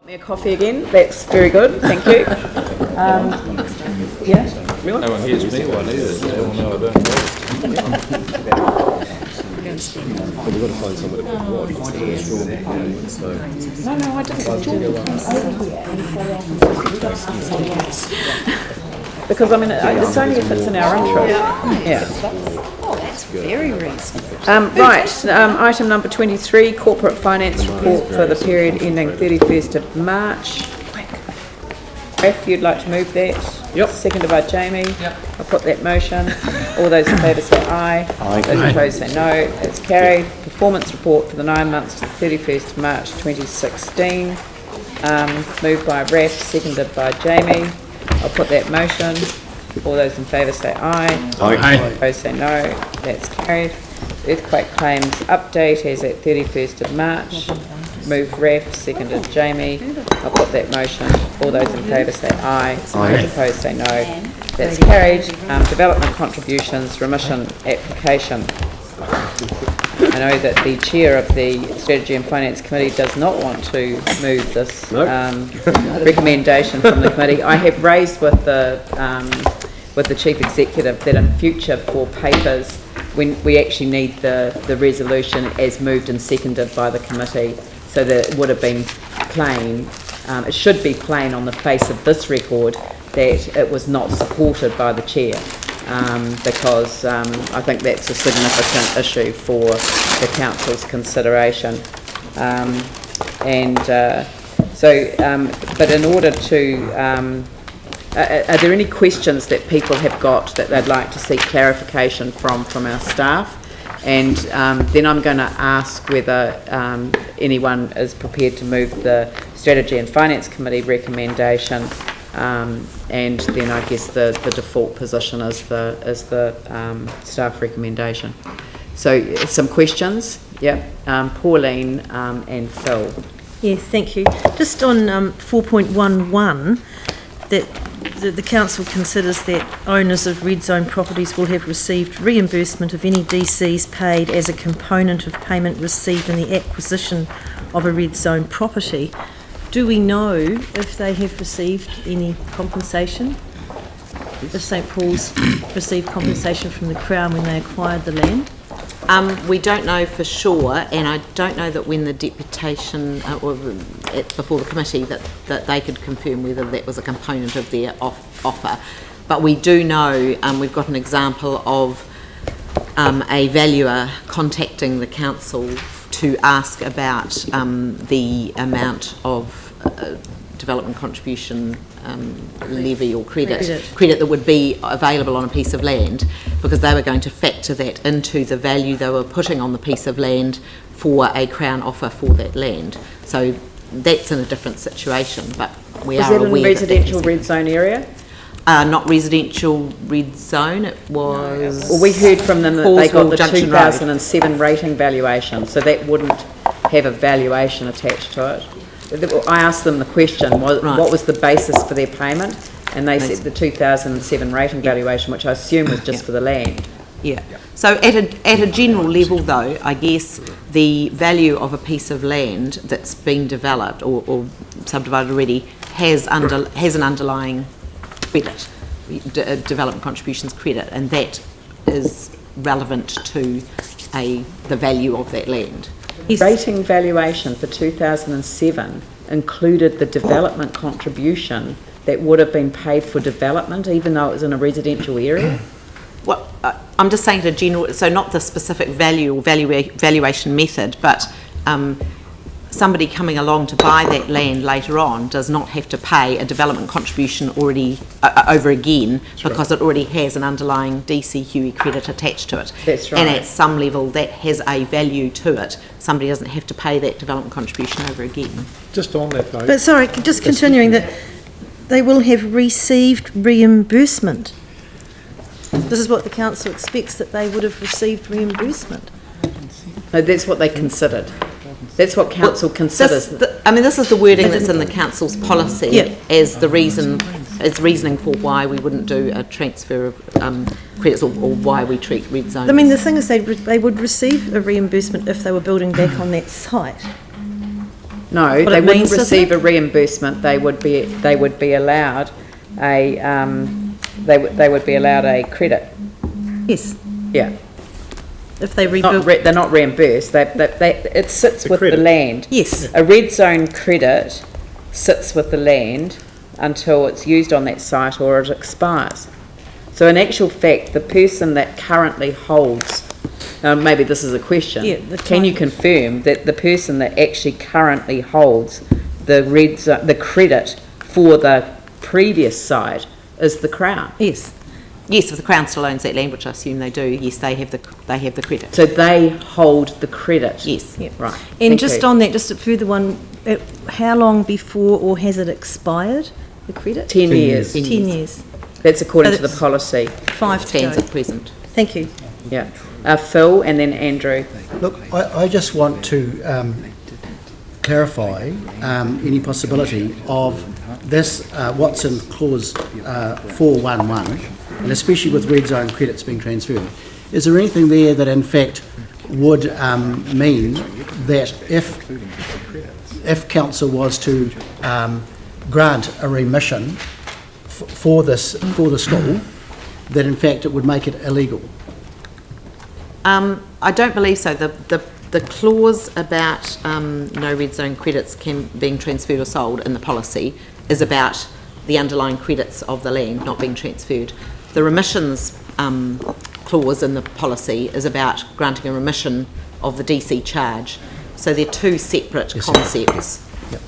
Me a coffee again. That's very good. Thank you. Yeah. No one hears me one either. They all know I don't know. We've got to find somebody to watch. No, I didn't. Because I mean, it's only if it's in our interest. Yeah. Oh, that's very reasonable. Right, item number 23, corporate finance report for the period ending 31st of March. If you'd like to move that. Yep. Seconded by Jamie. Yep. I'll put that motion. All those in favour say aye. Aye. Those opposed say no. It's carried. Performance report for the 9 months to the 31st of March 2016. Moved by Raph, seconded by Jamie. I'll put that motion. All those in favour say aye. Aye. Opposed say no. That's carried. Earthquake claims update as at 31st of March. Moved Raph, seconded Jamie. I'll put that motion. All those in favour say aye. Aye. Those opposed say no. That's carried. Development contributions, remission application. I know that the chair of the Strategy and Finance Committee does not want to move this recommendation from the committee. I have raised with the Chief Executive that in future for papers, when we actually need the resolution as moved and seconded by the committee, so that it would have been plain, it should be plain on the face of this record that it was not supported by the chair. Because I think that's a significant issue for the council's consideration. But in order to, are there any questions that people have got that they'd like to seek clarification from our staff? And then I'm going to ask whether anyone is prepared to move the Strategy and Finance Committee recommendation. And then I guess the default position is the staff recommendation. So some questions? Yep. Pauline and Phil. Yes, thank you. Just on 4.11, that the council considers that owners of red zone properties will have received reimbursement of any DCs paid as a component of payment received in the acquisition of a red zone property. Do we know if they have received any compensation? If St Paul's received compensation from the Crown when they acquired the land? We don't know for sure, and I don't know that when the deputation before the committee that they could confirm whether that was a component of their offer. But we do know, we've got an example of a valuer contacting the council to ask about the amount of development contribution levy or credit that would be available on a piece of land, because they were going to factor that into the value they were putting on the piece of land for a Crown offer for that land. So that's in a different situation, but we are aware that. Was it in residential red zone area? Not residential red zone, it was... Well, we heard from them that they got the 2007 rating valuation, so that wouldn't have a valuation attached to it. I asked them the question, what was the basis for their payment? And they said the 2007 rating valuation, which I assume was just for the land. Yeah. So at a general level, though, I guess the value of a piece of land that's been developed or subdivided already has an underlying credit, development contributions credit, and that is relevant to the value of that land. His rating valuation for 2007 included the development contribution that would have been paid for development, even though it was in a residential area? Well, I'm just saying at a general, so not the specific value or valuation method, but somebody coming along to buy that land later on does not have to pay a development contribution already over again, because it already has an underlying DCQE credit attached to it. That's right. And at some level that has a value to it. Somebody doesn't have to pay that development contribution over again. Just on that though. But sorry, just continuing that they will have received reimbursement. This is what the council expects, that they would have received reimbursement. No, that's what they considered. That's what council considers. This is the wording that's in the council's policy as the reasoning for why we wouldn't do a transfer of credits or why we treat red zones. I mean, the thing is they would receive a reimbursement if they were building back on that site. No, what they it wouldn't means, doesn't receive it? a reimbursement. They would be allowed they would be allowed a credit. Yes. Yeah. If they rebuild. They're not reimbursed. It sits with the land. Yes. A red zone credit sits with the land until it's used on that site or it expires. So in actual fact, the person that currently holds, maybe this is a question, can you confirm that the person that actually currently holds the credit for the previous site is the Crown? Yes. Yes, if the Crown still owns that land, which I assume they do, yes, they have the credit. So they hold the credit? Yes. Yep. Right. And just on that, just a further one, how long before or has it expired, the credit? 10 years. 10 years. That's according to the policy. 5 stands at present. Thank you. Yeah. Phil and then Andrew. Look, I just want to clarify any possibility of this, what's in clause 411, and especially with red zone credits being transferred. Is there anything there that in fact would mean that if council was to grant a remission for the school, that in fact it would make it illegal? I don't believe so. The clause about no red zone credits being transferred or sold in the policy is about the underlying credits of the land not being transferred. The remissions clause in the policy is about granting a remission of the DC charge. So they're two separate concepts. Yep.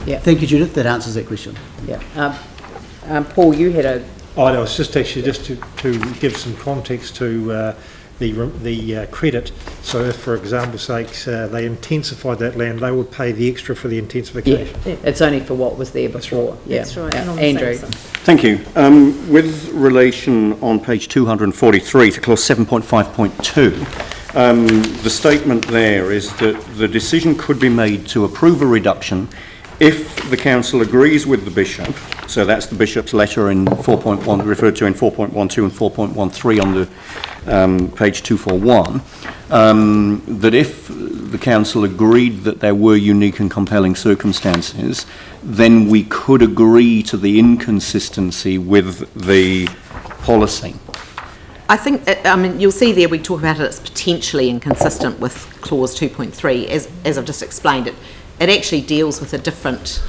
Yeah. Thank you, Judith. That answers that question. Yeah. Paul, you had a... Oh, no, it's just actually just to give some context to the credit. So if, for example's sake, they intensified that land, they would pay the extra for the intensification. Yeah, it's only for what was there before. That's right. Yeah. Andrew. Thank you. With relation on page 243 to clause 7.5.2, the statement there is that the decision could be made to approve a reduction if the council agrees with the bishop. So that's the bishop's letter in 4.1, referred to in 4.12 and 4.13 on the page 241, that if the council agreed that there were unique and compelling circumstances, then we could agree to the inconsistency with the policy. I think, you'll see there we talk about it as potentially inconsistent with clause 2.3. As I've just explained it, it actually deals with a different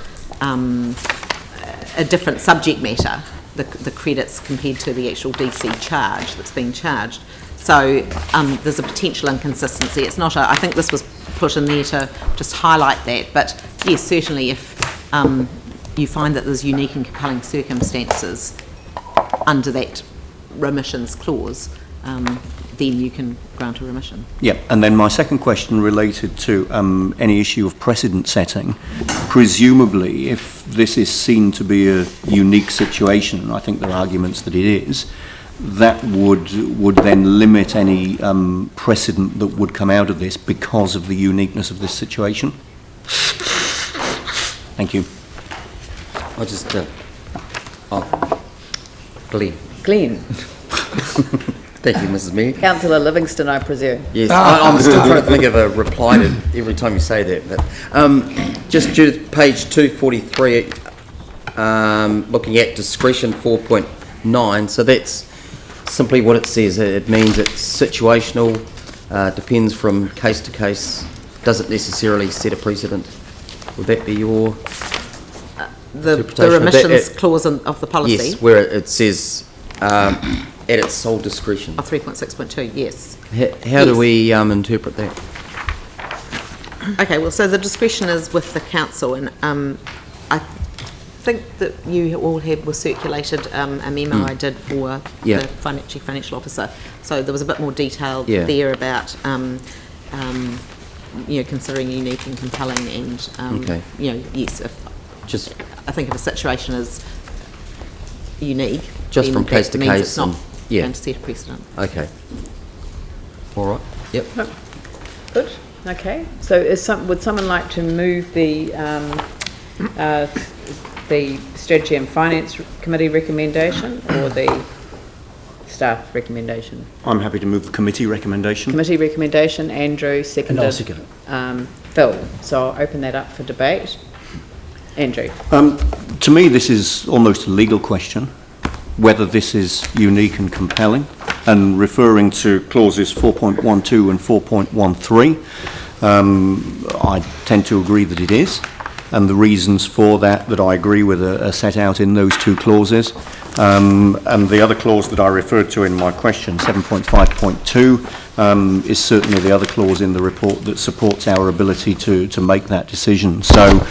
subject matter, the credits compared to the actual DC charge that's being charged. So there's a potential inconsistency. It's not I think this was put in there to just highlight that, but yes, certainly if you find that there's unique and compelling circumstances under that remissions clause, then you can grant a remission. Yeah, and then my second question related to any issue of precedent setting. Presumably, if this is seen to be a unique situation, and I think there are arguments that it is, that would then limit any precedent that would come out of this because of the uniqueness of this situation. Thank you. I just, Glenn. Thank you, Mrs. Mayor. Councillor Livingston, I presume. Yes, I'm still trying to think of a reply to every time you say that. But just due to page 243, looking at discretion 4.9, so that's simply what it says. It means it's situational, depends from case to case, doesn't necessarily set a precedent. Would that be your the remissions clause of the policy? Yes, where it says at its sole discretion. Of 3.6.2, yes. How do we interpret that? Okay, well, so the discretion is with the council, and I think that you all were circulated a memo I did for the chief financial officer. So there was a bit more detail there about considering unique and compelling, and yes, I think if a situation is unique, just from case to case, it's not going to set a precedent. Okay. All right. Yep. Good. Okay. So would someone like to move the Strategy and Finance Committee recommendation or the staff recommendation? I'm happy to move the committee recommendation. Committee recommendation. Andrew seconded. And I'll second it. Phil. So I'll open that up for debate. Andrew. To me, this is almost a legal question, whether this is unique and compelling, and referring to clauses 4.12 and 4.13, I tend to agree that it is, and the reasons for that I agree with are set out in those two clauses. And the other clause that I referred to in my question, 7.5.2, is certainly the other clause in the report that supports our ability to make that decision. So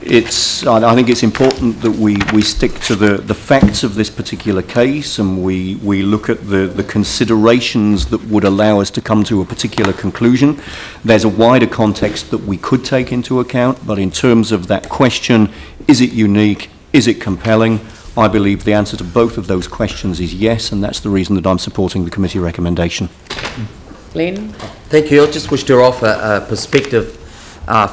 I think it's important that we stick to the facts of this particular case, and we look at the considerations that would allow us to come to a particular conclusion. There's a wider context that we could take into account, but in terms of that question, is it unique, is it compelling, I believe the answer to both of those questions is yes, and that's the reason that I'm supporting the committee recommendation. Glenn? Thank you. I just wish to offer a perspective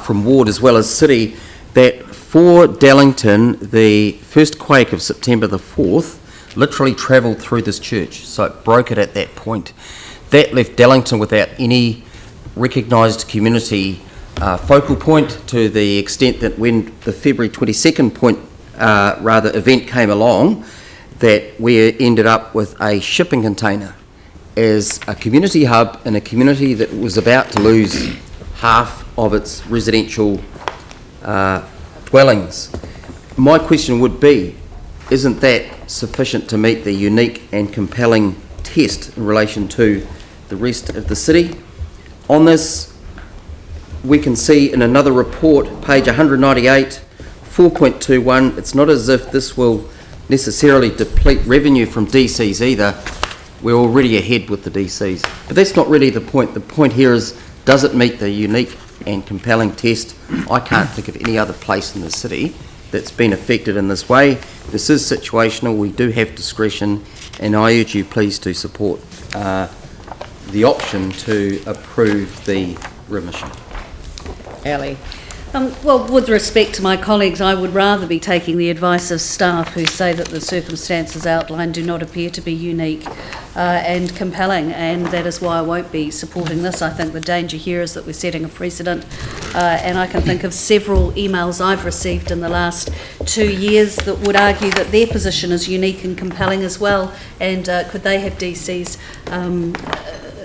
from Ward as well as City, that for Dallington, the first quake of September the 4th literally travelled through this church, so it broke it at that point. That left Dallington without any recognised community focal point, to the extent that when the February 22nd event came along, that we ended up with a shipping container as a community hub in a community that was about to lose half of its residential dwellings. My question would be, isn't that sufficient to meet the unique and compelling test in relation to the rest of the city? On this, we can see in another report, page 198, 4.21, it's not as if this will necessarily deplete revenue from DCs either. We're already ahead with the DCs. But that's not really the point. The point here is, does it meet the unique and compelling test? I can't think of any other place in the city that's been affected in this way. This is situational. We do have discretion, and I urge you please to support the option to approve the remission. Ali. Well, with respect to my colleagues, I would rather be taking the advice of staff who say that the circumstances outlined do not appear to be unique and compelling, and that is why I won't be supporting this. I think the danger here is that we're setting a precedent, and I can think of several emails I've received in the last 2 years that would argue that their position is unique and compelling as well, and could they have DCs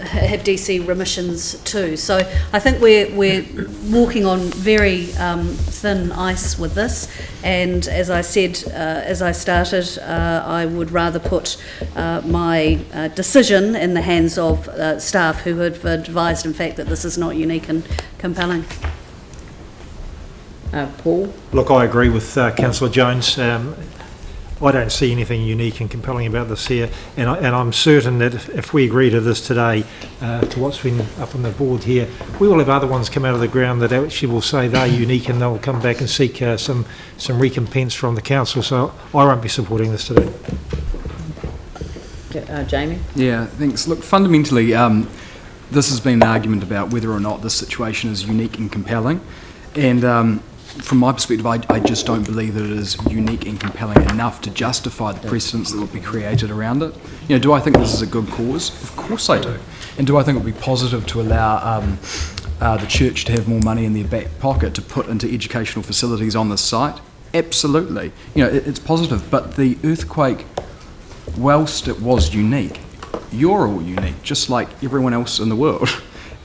have DC remissions too. So I think we're walking on very thin ice with this, and as I said, as I started, I would rather put my decision in the hands of staff who have advised in fact that this is not unique and compelling. Paul? Look, I agree with Councillor Jones. I don't see anything unique and compelling about this here, and I'm certain that if we agree to this today, to what's been up on the board here, we will have other ones come out of the ground that actually will say they're unique, and they'll come back and seek some recompense from the council. So I won't be supporting this today. Jamie? Yeah, thanks. Look, fundamentally, this has been an argument about whether or not this situation is unique and compelling, and from my perspective, I just don't believe that it is unique and compelling enough to justify the precedents that will be created around it. You know, do I think this is a good cause? Of course I do. And do I think it would be positive to allow the church to have more money in their back pocket to put into educational facilities on this site? Absolutely. You know, it's positive. But the earthquake, whilst it was unique, you're all unique, just like everyone else in the world.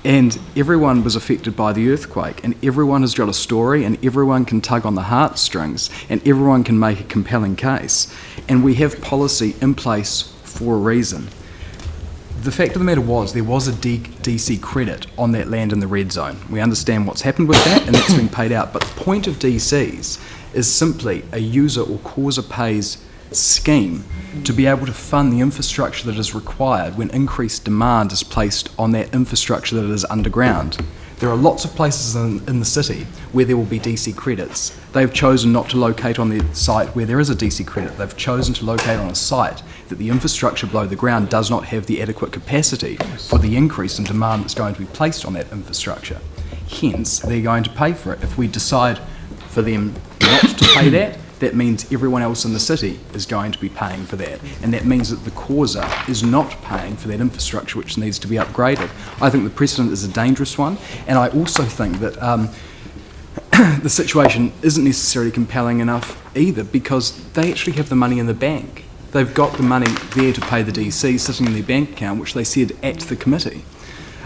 And everyone was affected by the earthquake, and everyone has got a story, and everyone can tug on the heartstrings, and everyone can make a compelling case. And we have policy in place for a reason. The fact of the matter was, there was a DC credit on that land in the red zone. We understand what's happened with that, and that's been paid out. But the point of DCs is simply a user or causer pays scheme to be able to fund the infrastructure that is required when increased demand is placed on that infrastructure that is underground. There are lots of places in the city where there will be DC credits. They've chosen not to locate on the site where there is a DC credit. They've chosen to locate on a site that the infrastructure below the ground does not have the adequate capacity for the increase in demand that's going to be placed on that infrastructure. Hence, they're going to pay for it. If we decide for them not to pay that, that means everyone else in the city is going to be paying for that, and that means that the causa is not paying for that infrastructure which needs to be upgraded. I think the precedent is a dangerous one, and I also think that the situation isn't necessarily compelling enough either, because they actually have the money in the bank. They've got the money there to pay the DC sitting in their bank account, which they said at the committee.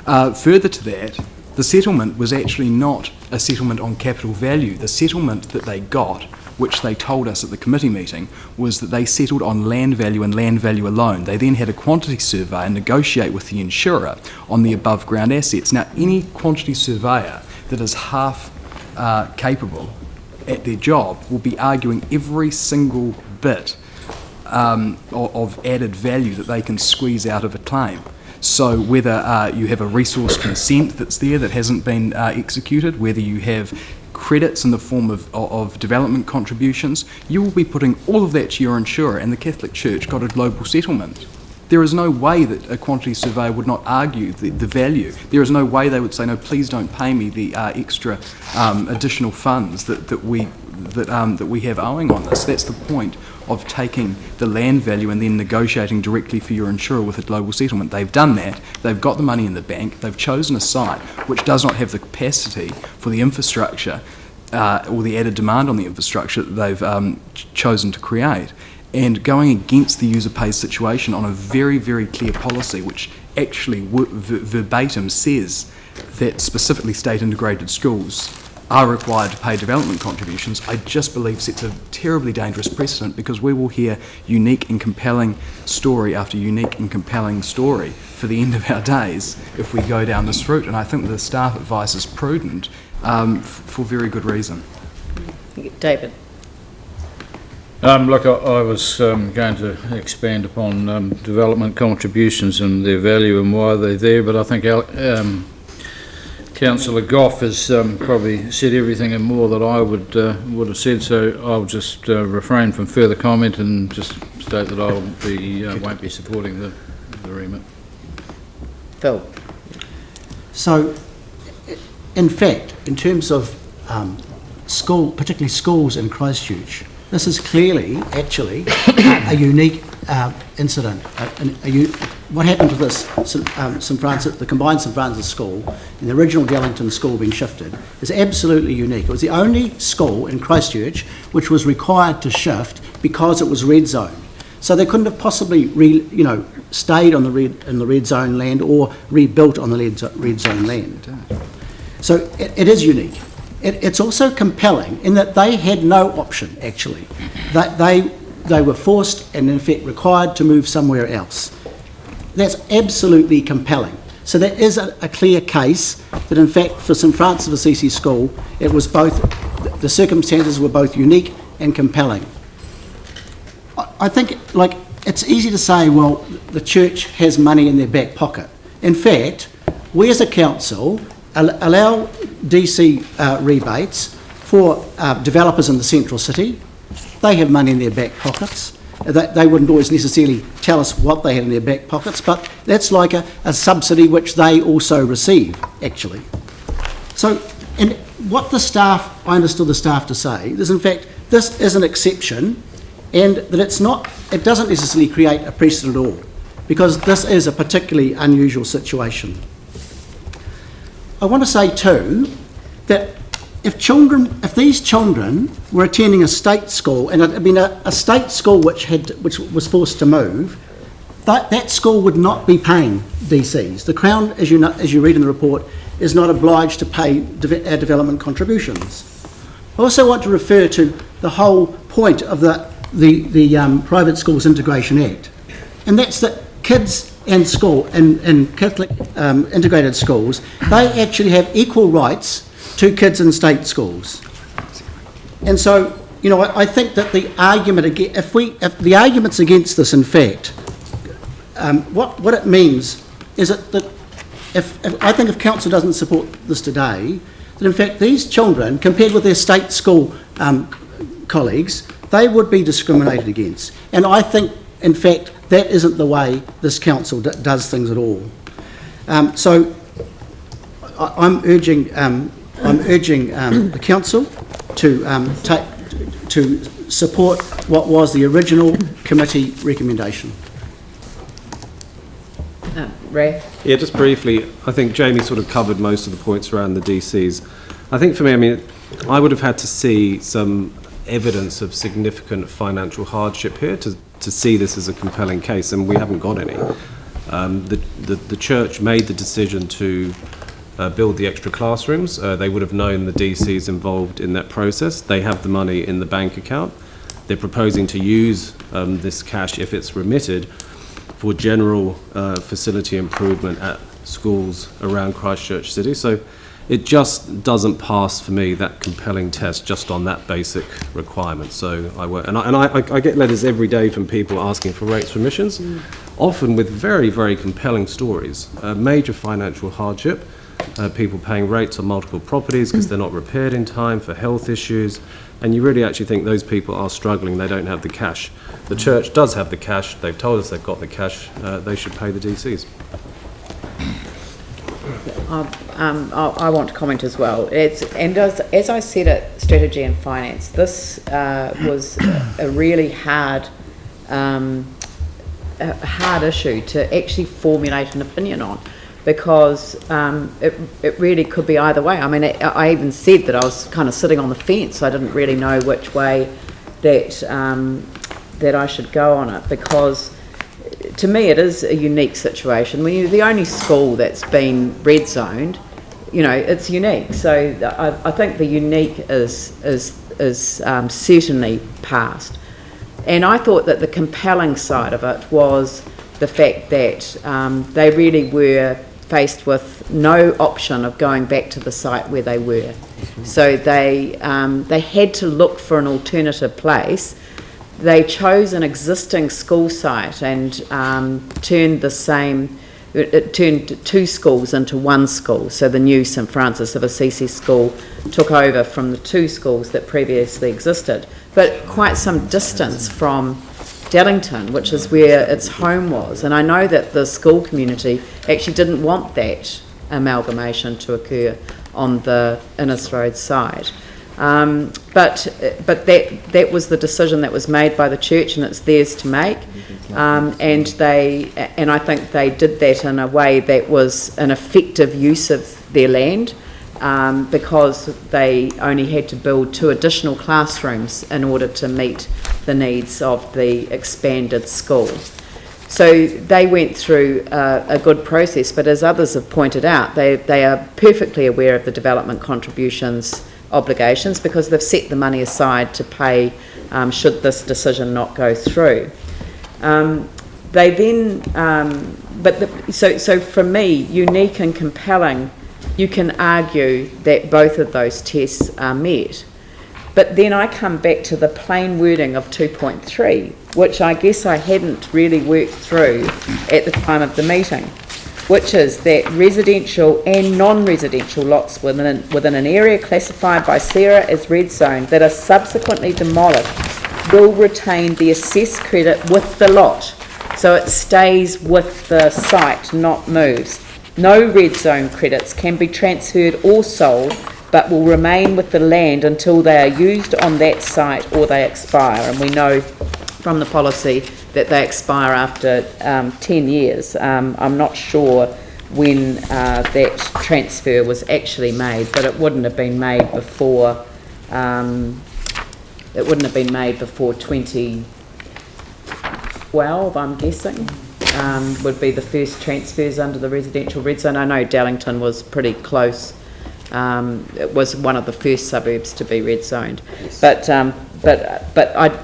Further to that, the settlement was actually not a settlement on capital value. The settlement that they got, which they told us at the committee meeting, was that they settled on land value and land value alone. They then had a quantity survey and negotiate with the insurer on the above ground assets. Now, any quantity surveyor that is half capable at their job will be arguing every single bit of added value that they can squeeze out of a claim. So whether you have a resource consent that's there that hasn't been executed, whether you have credits in the form of development contributions, you will be putting all of that to your insurer, and the Catholic Church got a global settlement. There is no way that a quantity surveyor would not argue the value. There is no way they would say, no, please don't pay me the extra additional funds that we have owing on this. That's the point of taking the land value and then negotiating directly for your insurer with a global settlement. They've done that. They've got the money in the bank. They've chosen a site which does not have the capacity for the infrastructure or the added demand on the infrastructure that they've chosen to create. And going against the user pays situation on a very, very clear policy, which actually verbatim says that specifically state integrated schools are required to pay development contributions, I just believe sets a terribly dangerous precedent, because we will hear unique and compelling story after unique and compelling story for the end of our days if we go down this route. And I think the staff advice is prudent for very good reason. David. Look, I was going to expand upon development contributions and their value and why they're there, but I think Councillor Goff has probably said everything and more that I would have said, so I'll just refrain from further comment and just state that I won't be supporting the remit. Phil. So, in fact, in terms of particularly schools in Christchurch, this is clearly, actually, a unique incident. What happened to this St Francis, the combined St Francis School and the original Dellington School being shifted, is absolutely unique. It was the only school in Christchurch which was required to shift because it was red zone. So they couldn't have possibly stayed on in the red zone land or rebuilt on the red zone land. So it is unique. It's also compelling in that they had no option, actually. They were forced and in fact required to move somewhere else. That's absolutely compelling. So there is a clear case that in fact for St Francis of Assisi School, it was both, the circumstances were both unique and compelling. I think, it's easy to say, well, the church has money in their back pocket. In fact, we as a council allow DC rebates for developers in the central city. They have money in their back pockets. They wouldn't always necessarily tell us what they had in their back pockets, but that's like a subsidy which they also receive, actually. So, and what I understood the staff to say is, in fact, this is an exception, and that it doesn't necessarily create a precedent at all, because this is a particularly unusual situation. I want to say too that if these children were attending a state school, and it had been a state school which was forced to move, that school would not be paying DCs. The Crown, as you read in the report, is not obliged to pay our development contributions. I also want to refer to the whole point of the Private Schools Integration Act, and that's that kids and Catholic integrated schools, they actually have equal rights to kids in state schools. And so, I think that the argument if the arguments against this, in fact, what it means is that if council doesn't support this today, that in fact these children, compared with their state school colleagues, they would be discriminated against. And I think, in fact, that isn't the way this council does things at all. So I'm urging the council to support what was the original committee recommendation. Raf? Yeah, just briefly, I think Jamie sort of covered most of the points around the DCs. I think for me, I mean, I would have had to see some evidence of significant financial hardship here to see this as a compelling case, and we haven't got any. The church made the decision to build the extra classrooms. They would have known the DCs involved in that process. They have the money in the bank account. They're proposing to use this cash, if it's remitted, for general facility improvement at schools around Christchurch City. So it just doesn't pass for me that compelling test just on that basic requirement. So I get letters every day from people asking for rates remissions, often with very, very compelling stories. Major financial hardship, people paying rates on multiple properties because they're not repaired in time for health issues, and you really actually think those people are struggling, they don't have the cash. The church does have the cash, they've told us they've got the cash, they should pay the DCs. I want to comment as well. As I said at Strategy and Finance, this was a really hard issue to actually formulate an opinion on, because it really could be either way. I mean, I even said that I was kind of sitting on the fence. I didn't really know which way that I should go on it, because to me it is a unique situation. When you're the only school that's been red zoned, you know, it's unique. So I think the unique is certainly passed. And I thought that the compelling side of it was the fact that they really were faced with no option of going back to the site where they were. So they had to look for an alternative place. They chose an existing school site and turned two schools into one school. So the new St Francis of Assisi school took over from the two schools that previously existed, but quite some distance from Dellington, which is where its home was. And I know that the school community actually didn't want that amalgamation to occur on the Innes Road side. But that was the decision that was made by the church, and it's theirs to make. And I think they did that in a way that was an effective use of their land, because they only had to build 2 additional classrooms in order to meet the needs of the expanded school. So they went through a good process, but as others have pointed out, they are perfectly aware of the development contributions obligations, because they've set the money aside to pay should this decision not go through. They then, so for me, unique and compelling, you can argue that both of those tests are met. But then I come back to the plain wording of 2.3, which I guess I hadn't really worked through at the time of the meeting, which is that residential and non-residential lots within an area classified by Sarah as red zone that are subsequently demolished will retain the assessed credit with the lot. So it stays with the site, not moves. No red zone credits can be transferred or sold, but will remain with the land until they are used on that site or they expire. And we know from the policy that they expire after 10 years. I'm not sure when that transfer was actually made, but it wouldn't have been made before. It wouldn't have been made before 2012, I'm guessing. Would be the first transfers under the residential red zone. I know Dellington was pretty close. It was one of the first suburbs to be red zoned, but I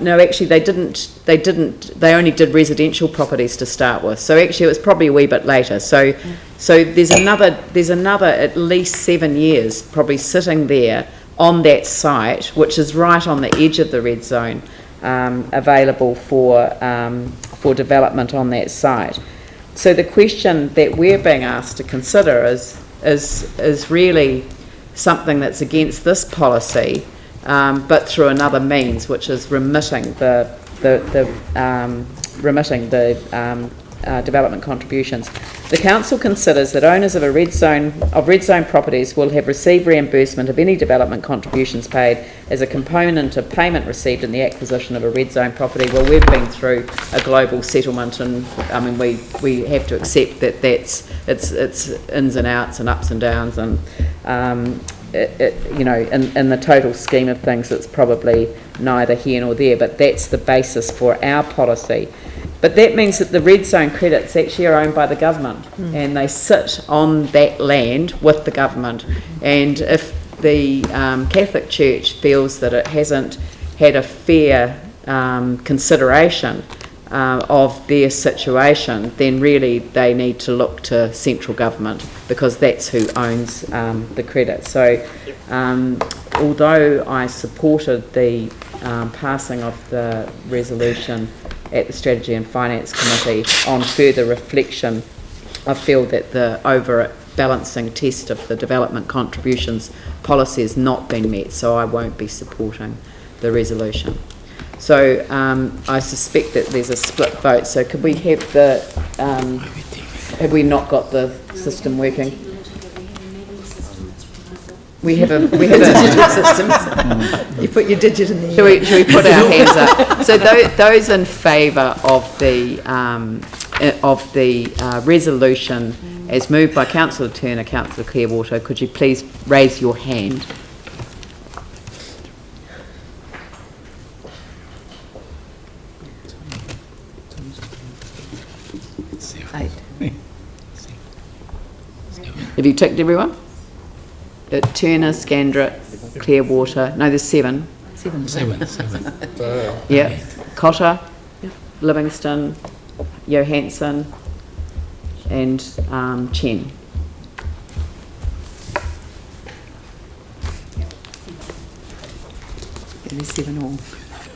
no, actually they didn't. They only did residential properties to start with. So actually it was probably a wee bit later. So there's another at least 7 years probably sitting there on that site, which is right on the edge of the red zone, available for development on that site. So the question that we're being asked to consider is really something that's against this policy, but through another means, which is remitting the development contributions. The council considers that owners of red zone properties will have received reimbursement of any development contributions paid as a component of payment received in the acquisition of a red zone property. Well, we've been through a global settlement, and I mean we have to accept that it's ins and outs and ups and downs, and you know, in the total scheme of things, it's probably neither here nor there, but that's the basis for our policy. But that means that the red zone credits actually are owned by the government, and they sit on that land with the government. And if the Catholic Church feels that it hasn't had a fair consideration of their situation, then really they need to look to central government, because that's who owns the credit. So although I supported the passing of the resolution at the Strategy and Finance Committee, on further reflection I feel that the overbalancing test of the development contributions policy has not been met, so I won't be supporting the resolution. So I suspect that there's a split vote, so could we have the, have we not got the system working? We have a digital systems. You put your digit in the air. Should we put our hands up? So those in favour of the resolution as moved by Councillor Turner, Councillor Clearwater, could you please raise your hand? Have you ticked everyone? Turner, Scandrett, Clearwater. No, there's seven. Seven. Yeah. Cotter, Livingston, Johansson, and Chen. There's 7 all.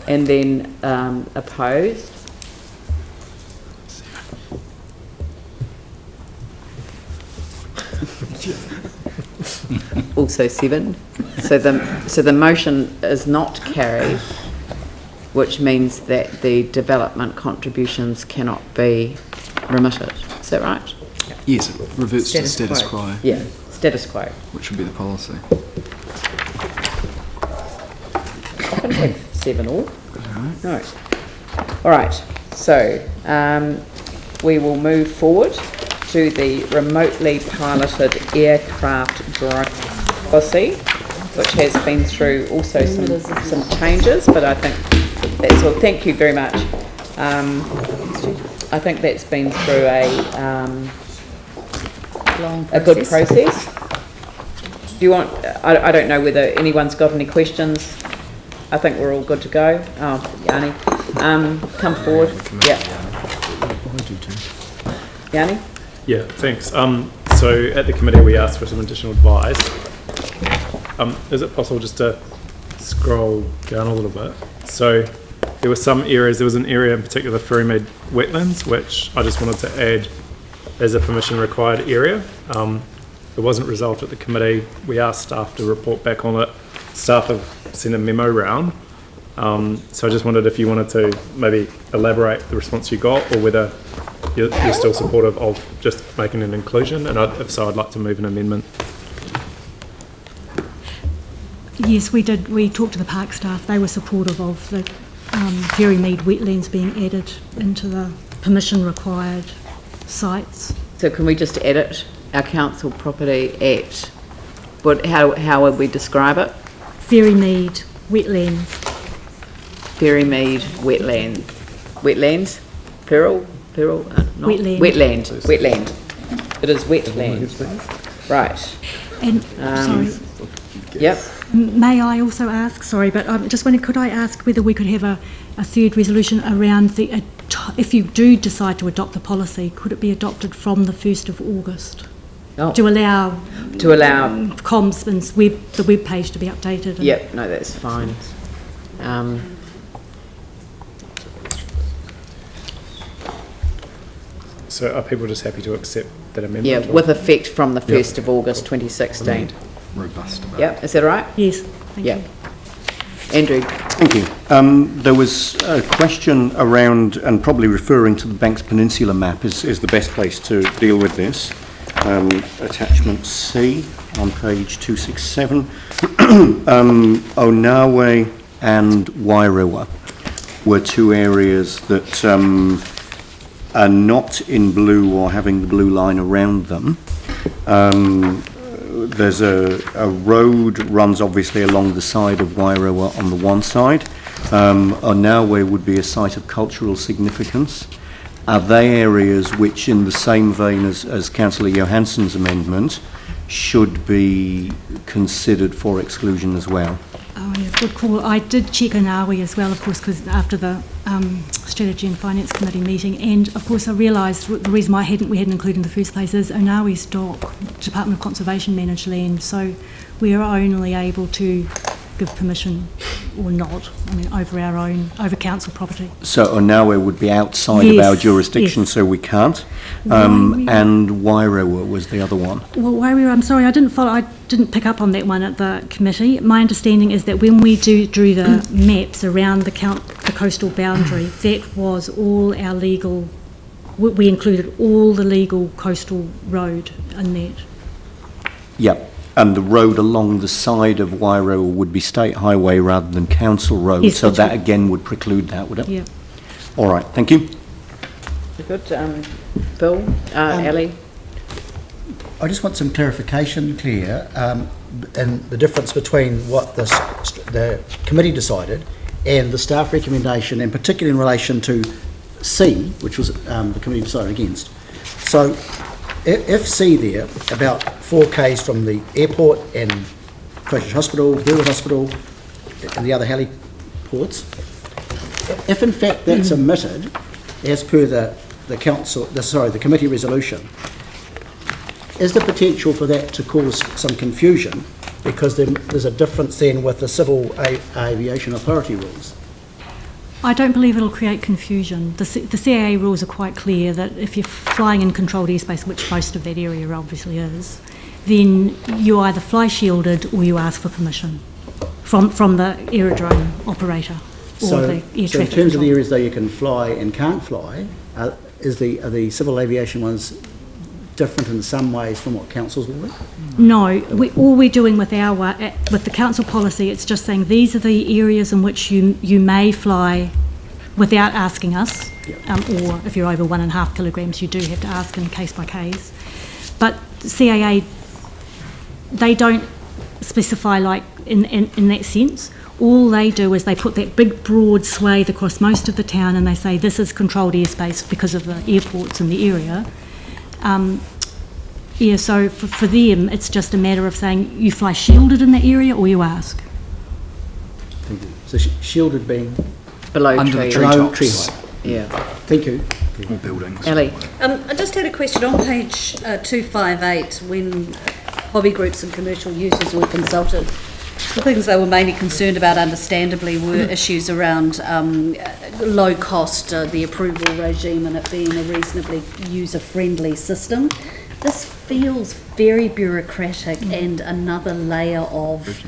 And then opposed. Also 7. So the motion is not carried, which means that the development contributions cannot be remitted. Is that right? Yes, it reverts to status quo. Yeah, status quo. Which would be the policy. I can take 7 all. No. All right. So we will move forward to the remotely piloted aircraft drone policy, which has been through also some changes, but I think that's all. Thank you very much. I think that's been through a good process. Do you want? I don't know whether anyone's got any questions. I think we're all good to go. Oh, Yanni, come forward. Yeah. Yanni. Yeah, thanks. So at the committee we asked for some additional advice. Is it possible just to scroll down a little bit? So there were some areas, there was an area in particular, Ferrymead wetlands, which I just wanted to add as a permission required area. It wasn't resolved at the committee. We asked staff to report back on it. Staff have sent a memo round. So I just wondered if you wanted to maybe elaborate the response you got, or whether you're still supportive of just making an inclusion, and if so, I'd like to move an amendment. Yes, we did. We talked to the park staff. They were supportive of the Ferrymead wetlands being added into the permission required sites. So can we just edit our council property at, how would we describe it? Ferrymead wetlands. Ferrymead wetland. Wetlands? Plural? Not wetland. Wetland. It is wetland. Right. And, sorry. Yep. May I also ask, sorry, but I'm just wondering, could I ask whether we could have a third resolution around the, if you do decide to adopt the policy, could it be adopted from the 1st of August? Oh. To allow comms and the web page to be updated. Yep, no, that's fine. So are people just happy to accept that amendment? Yeah, with effect from the 1st of August 2016. Robust about Yep, is that right? Yes, thank you. Andrew. Thank you. There was a question around, and probably referring to the Banks Peninsula map is the best place to deal with this. Attachment C on page 267. Onawe and Wairewa were two areas that are not in blue or having the blue line around them. There's a road runs obviously along the side of Wairewa on the one side. Onawe would be a site of cultural significance. Are they areas which, in the same vein as Councillor Johansson's amendment, should be considered for exclusion as well? Oh, yeah, good call. I did check Onawe as well, of course, because after the Strategy and Finance Committee meeting, and of course I realised the reason why we hadn't included in the first place is Onawe's DOC, Department of Conservation, managed land, so we are only able to give permission or not, over council property. So Onawe would be outside of our jurisdiction, so we can't. And Wairewa was the other one. Well, Wairewa, I'm sorry, I didn't pick up on that one at the committee. My understanding is that when we drew the maps around the coastal boundary, that was all our legal. We included all the legal coastal road in that. Yep. And the road along the side of Wairewa would be state highway rather than council road, yes, so that again would preclude that, would it? Yeah. All right, thank you. Good. Bill, Ellie. I just want some clarification, Claire, and the difference between what the committee decided and the staff recommendation, and particularly in relation to C, which was the committee decided against. So if C there, about 4 k's from the airport and Christchurch Hospital, Burwood Hospital and the other heliports, if in fact that's omitted as per the committee resolution, is the potential for that to cause some confusion because there's a difference then with the Civil Aviation Authority rules? I don't believe it'll create confusion. The CAA rules are quite clear that if you're flying in controlled airspace, which most of that area obviously is, then you either fly shielded or you ask for permission from the aerodrome operator or the air traffic So in terms of the areas though you can fly and can't fly, are the civil aviation ones different in some ways from what councils will be? No, all we're doing with the council policy, it's just saying these are the areas in which you may fly without asking us, or if you're over 1.5 kilograms, you do have to ask in case by case. But CAA, they don't specify like in that sense. All they do is they put that big broad swathe across most of the town and they say this is controlled airspace because of the airports in the area. So for them, it's just a matter of saying you fly shielded in the area or you ask. Thank you. So shielded being below under tree, the tree height. Yeah. Thank you. Or buildings. Ellie. I just had a question on page 258 when hobby groups and commercial users were consulted. The things they were mainly concerned about, understandably, were issues around low cost, the approval regime and it being a reasonably user-friendly system. This feels very bureaucratic and another layer of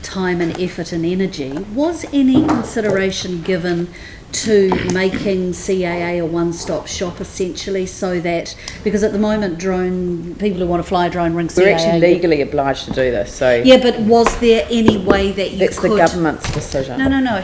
time and effort and energy. Was any consideration given to making CAA a one-stop shop essentially so that, because at the moment people who want to fly a drone ring CAA... We're actually legally obliged to do this, so... Yeah, but was there any way that you could... It's the government's decision. No.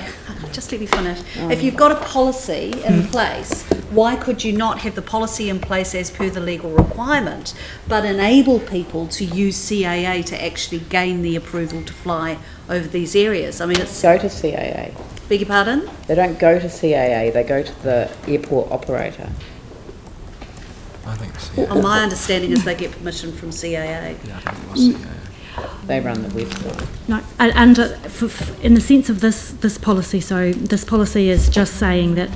Just let me finish. If you've got a policy in place, why could you not have the policy in place as per the legal requirement, but enable people to use CAA to actually gain the approval to fly over these areas? I mean, it's... Go to CAA. Beg your pardon? They don't go to CAA, they go to the airport operator. I think so. Well, my understanding is they get permission from CAA. Yeah, I think it was CAA. They run the website. No, and in the sense of this policy, so this policy is just saying that,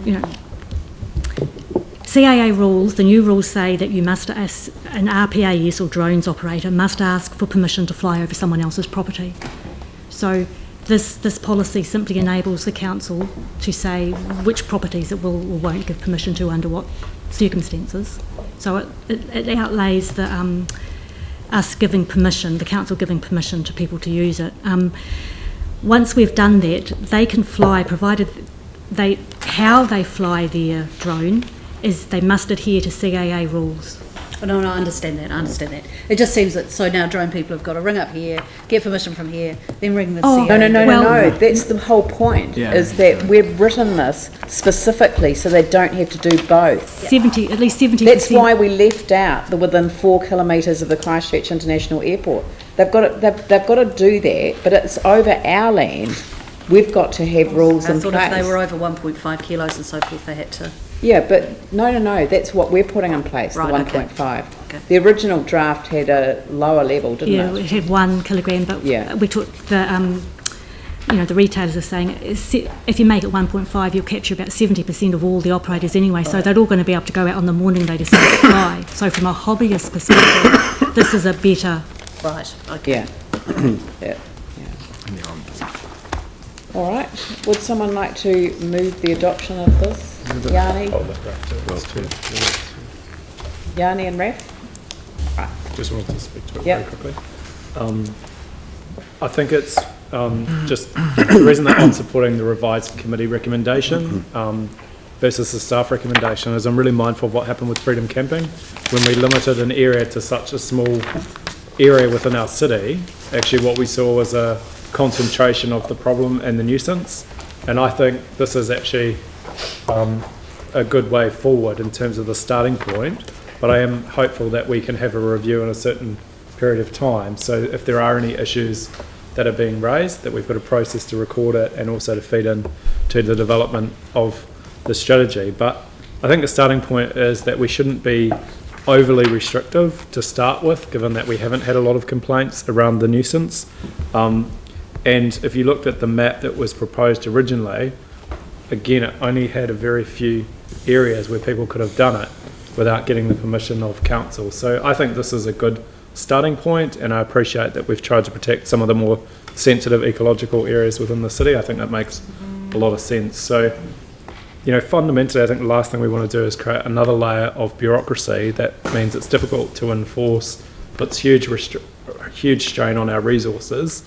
CAA rules, the new rules say that you must ask, an RPAS or drones operator must ask for permission to fly over someone else's property. So this policy simply enables the council to say which properties it will or won't give permission to under what circumstances. So it outlays us giving permission, the council giving permission to people to use it. once we've done that, they can fly, provided how they fly their drone is they must adhere to CAA rules. Oh, no, I understand that. It just seems that, so now drone people have got to ring up here, get permission from here, then ring the CAA. No. That's the whole point, is that we've written this specifically so they don't have to do both. At least 70%. That's why we left out the within 4 kilometres of the Christchurch International Airport. They've got to do that, but it's over our land. We've got to have rules in place. I thought if they were over 1.5 kilos and so forth, they had to... Yeah, but no, that's what we're putting in place, Right, the 1.5. Okay. The original draft had a lower level, didn't it? Yeah, it had 1 kilogram, but we took the, the retailers are saying if you make it 1.5, you'll capture about 70% of all the operators anyway, so they're all going to be able to go out on the morning they decide to fly. So from a hobbyist perspective, this is a better... Right, okay. Yeah. All right, would someone like to move the adoption of this? Yanni? Yanni and Raph? Right. Just wanted to speak to it very quickly. I think it's just the reason that I'm supporting the revised committee recommendation versus the staff recommendation is I'm really mindful of what happened with freedom camping when we limited an area to such a small area within our city. Actually, what we saw was a concentration of the problem and the nuisance, and I think this is actually a good way forward in terms of the starting point, but I am hopeful that we can have a review in a certain period of time, so if there are any issues that are being raised, that we've got a process to record it and also to feed in to the development of the strategy. But I think the starting point is that we shouldn't be overly restrictive to start with, given that we haven't had a lot of complaints around the nuisance. And if you looked at the map that was proposed originally, again, it only had a very few areas where people could have done it without getting the permission of council. So I think this is a good starting point, and I appreciate that we've tried to protect some of the more sensitive ecological areas within the city. I think that makes a lot of sense. So, fundamentally, I think the last thing we want to do is create another layer of bureaucracy that means it's difficult to enforce, puts huge strain on our resources,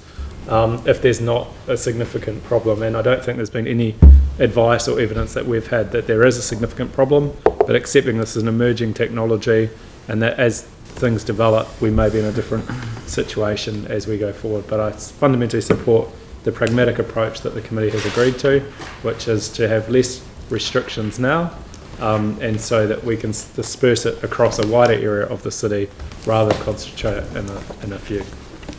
if there's not a significant problem. And I don't think there's been any advice or evidence that we've had that there is a significant problem, but accepting this as an emerging technology and that as things develop, we may be in a different situation as we go forward. But I fundamentally support the pragmatic approach that the committee has agreed to, which is to have less restrictions now, and so that we can disperse it across a wider area of the city rather than concentrate it in a few.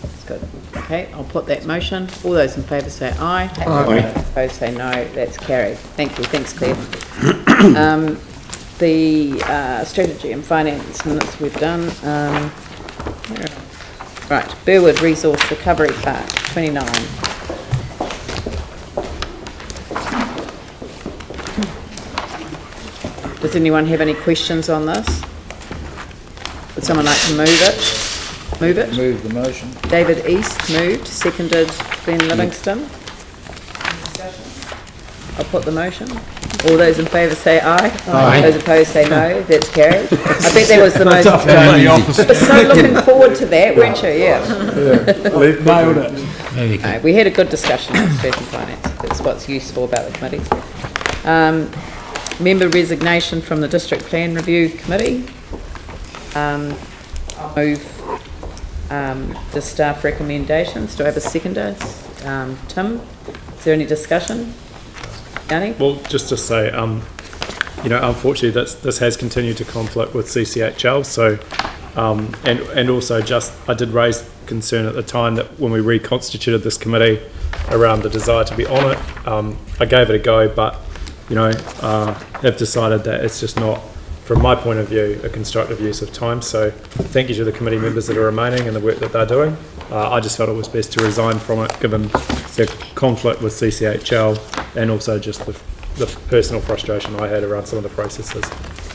That's good. Okay, I'll put that motion. All those in favour say aye. Aye. Opposed say no. That's carried. Thank you. Thanks, Claire. The strategy and finance minutes we've done. Right, Burwood Resource Recovery Park, 29. Does anyone have any questions on this? Would someone like to move it? Move it? Move the motion. David East moved, seconded Glenn Livingston. I'll put the motion. All those in favour say aye. Aye. Those opposed say no. That's carried. I think that was the most... You were so looking forward to that, weren't you? Yeah. Nailed it. We had a good discussion on strategy and finance. That's what's useful about the committee. Member resignation from the District Plan Review Committee. I'll move the staff recommendations. Do I have a seconder? Tim, is there any discussion? Yanni? Well, just to say, unfortunately, this has continued to conflict with CCHL. So, and also I did raise concern at the time that when we reconstituted this committee around the desire to be on it, I gave it a go, but have decided that it's just not, from my point of view, a constructive use of time. So thank you to the committee members that are remaining and the work that they're doing. I just felt it was best to resign from it given the conflict with CCHL and also just the personal frustration I had around some of the processes,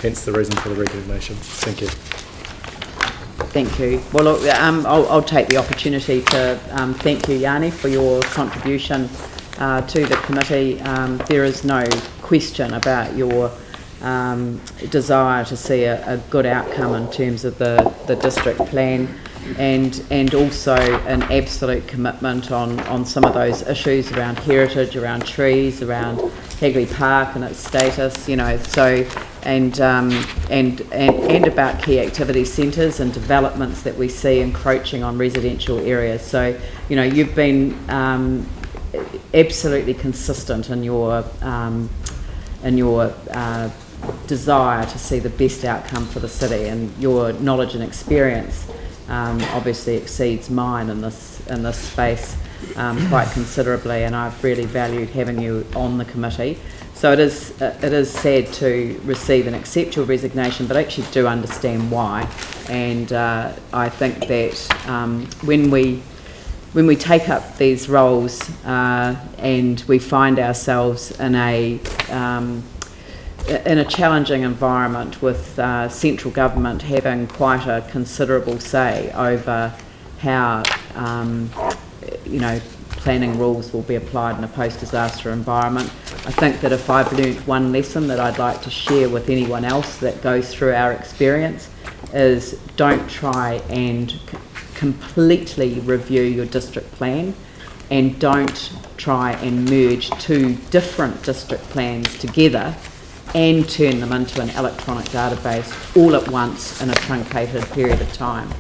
hence the reason for the resignation. Thank you. Thank you. Well, look, I'll take the opportunity to thank you, Yanni, for your contribution to the committee. There is no question about your desire to see a good outcome in terms of the district plan. and also an absolute commitment on some of those issues around heritage, around trees, around Hagley Park and its status, you know, so and about key activity centres and developments that we see encroaching on residential areas. So, you know, you've been absolutely consistent in your desire to see the best outcome for the city, and your knowledge and experience obviously exceeds mine in this space quite considerably, and I've really valued having you on the committee. So it is sad to receive and accept your resignation, but I actually do understand why, and I think that when we take up these roles and we find ourselves in a challenging environment with central government having quite a considerable say over how you know, planning rules will be applied in a post-disaster environment. I think that if I've learnt one lesson that I'd like to share with anyone else that goes through our experience is don't try and completely review your district plan, and don't try and merge two different district plans together and turn them into an electronic database all at once in a truncated period of time.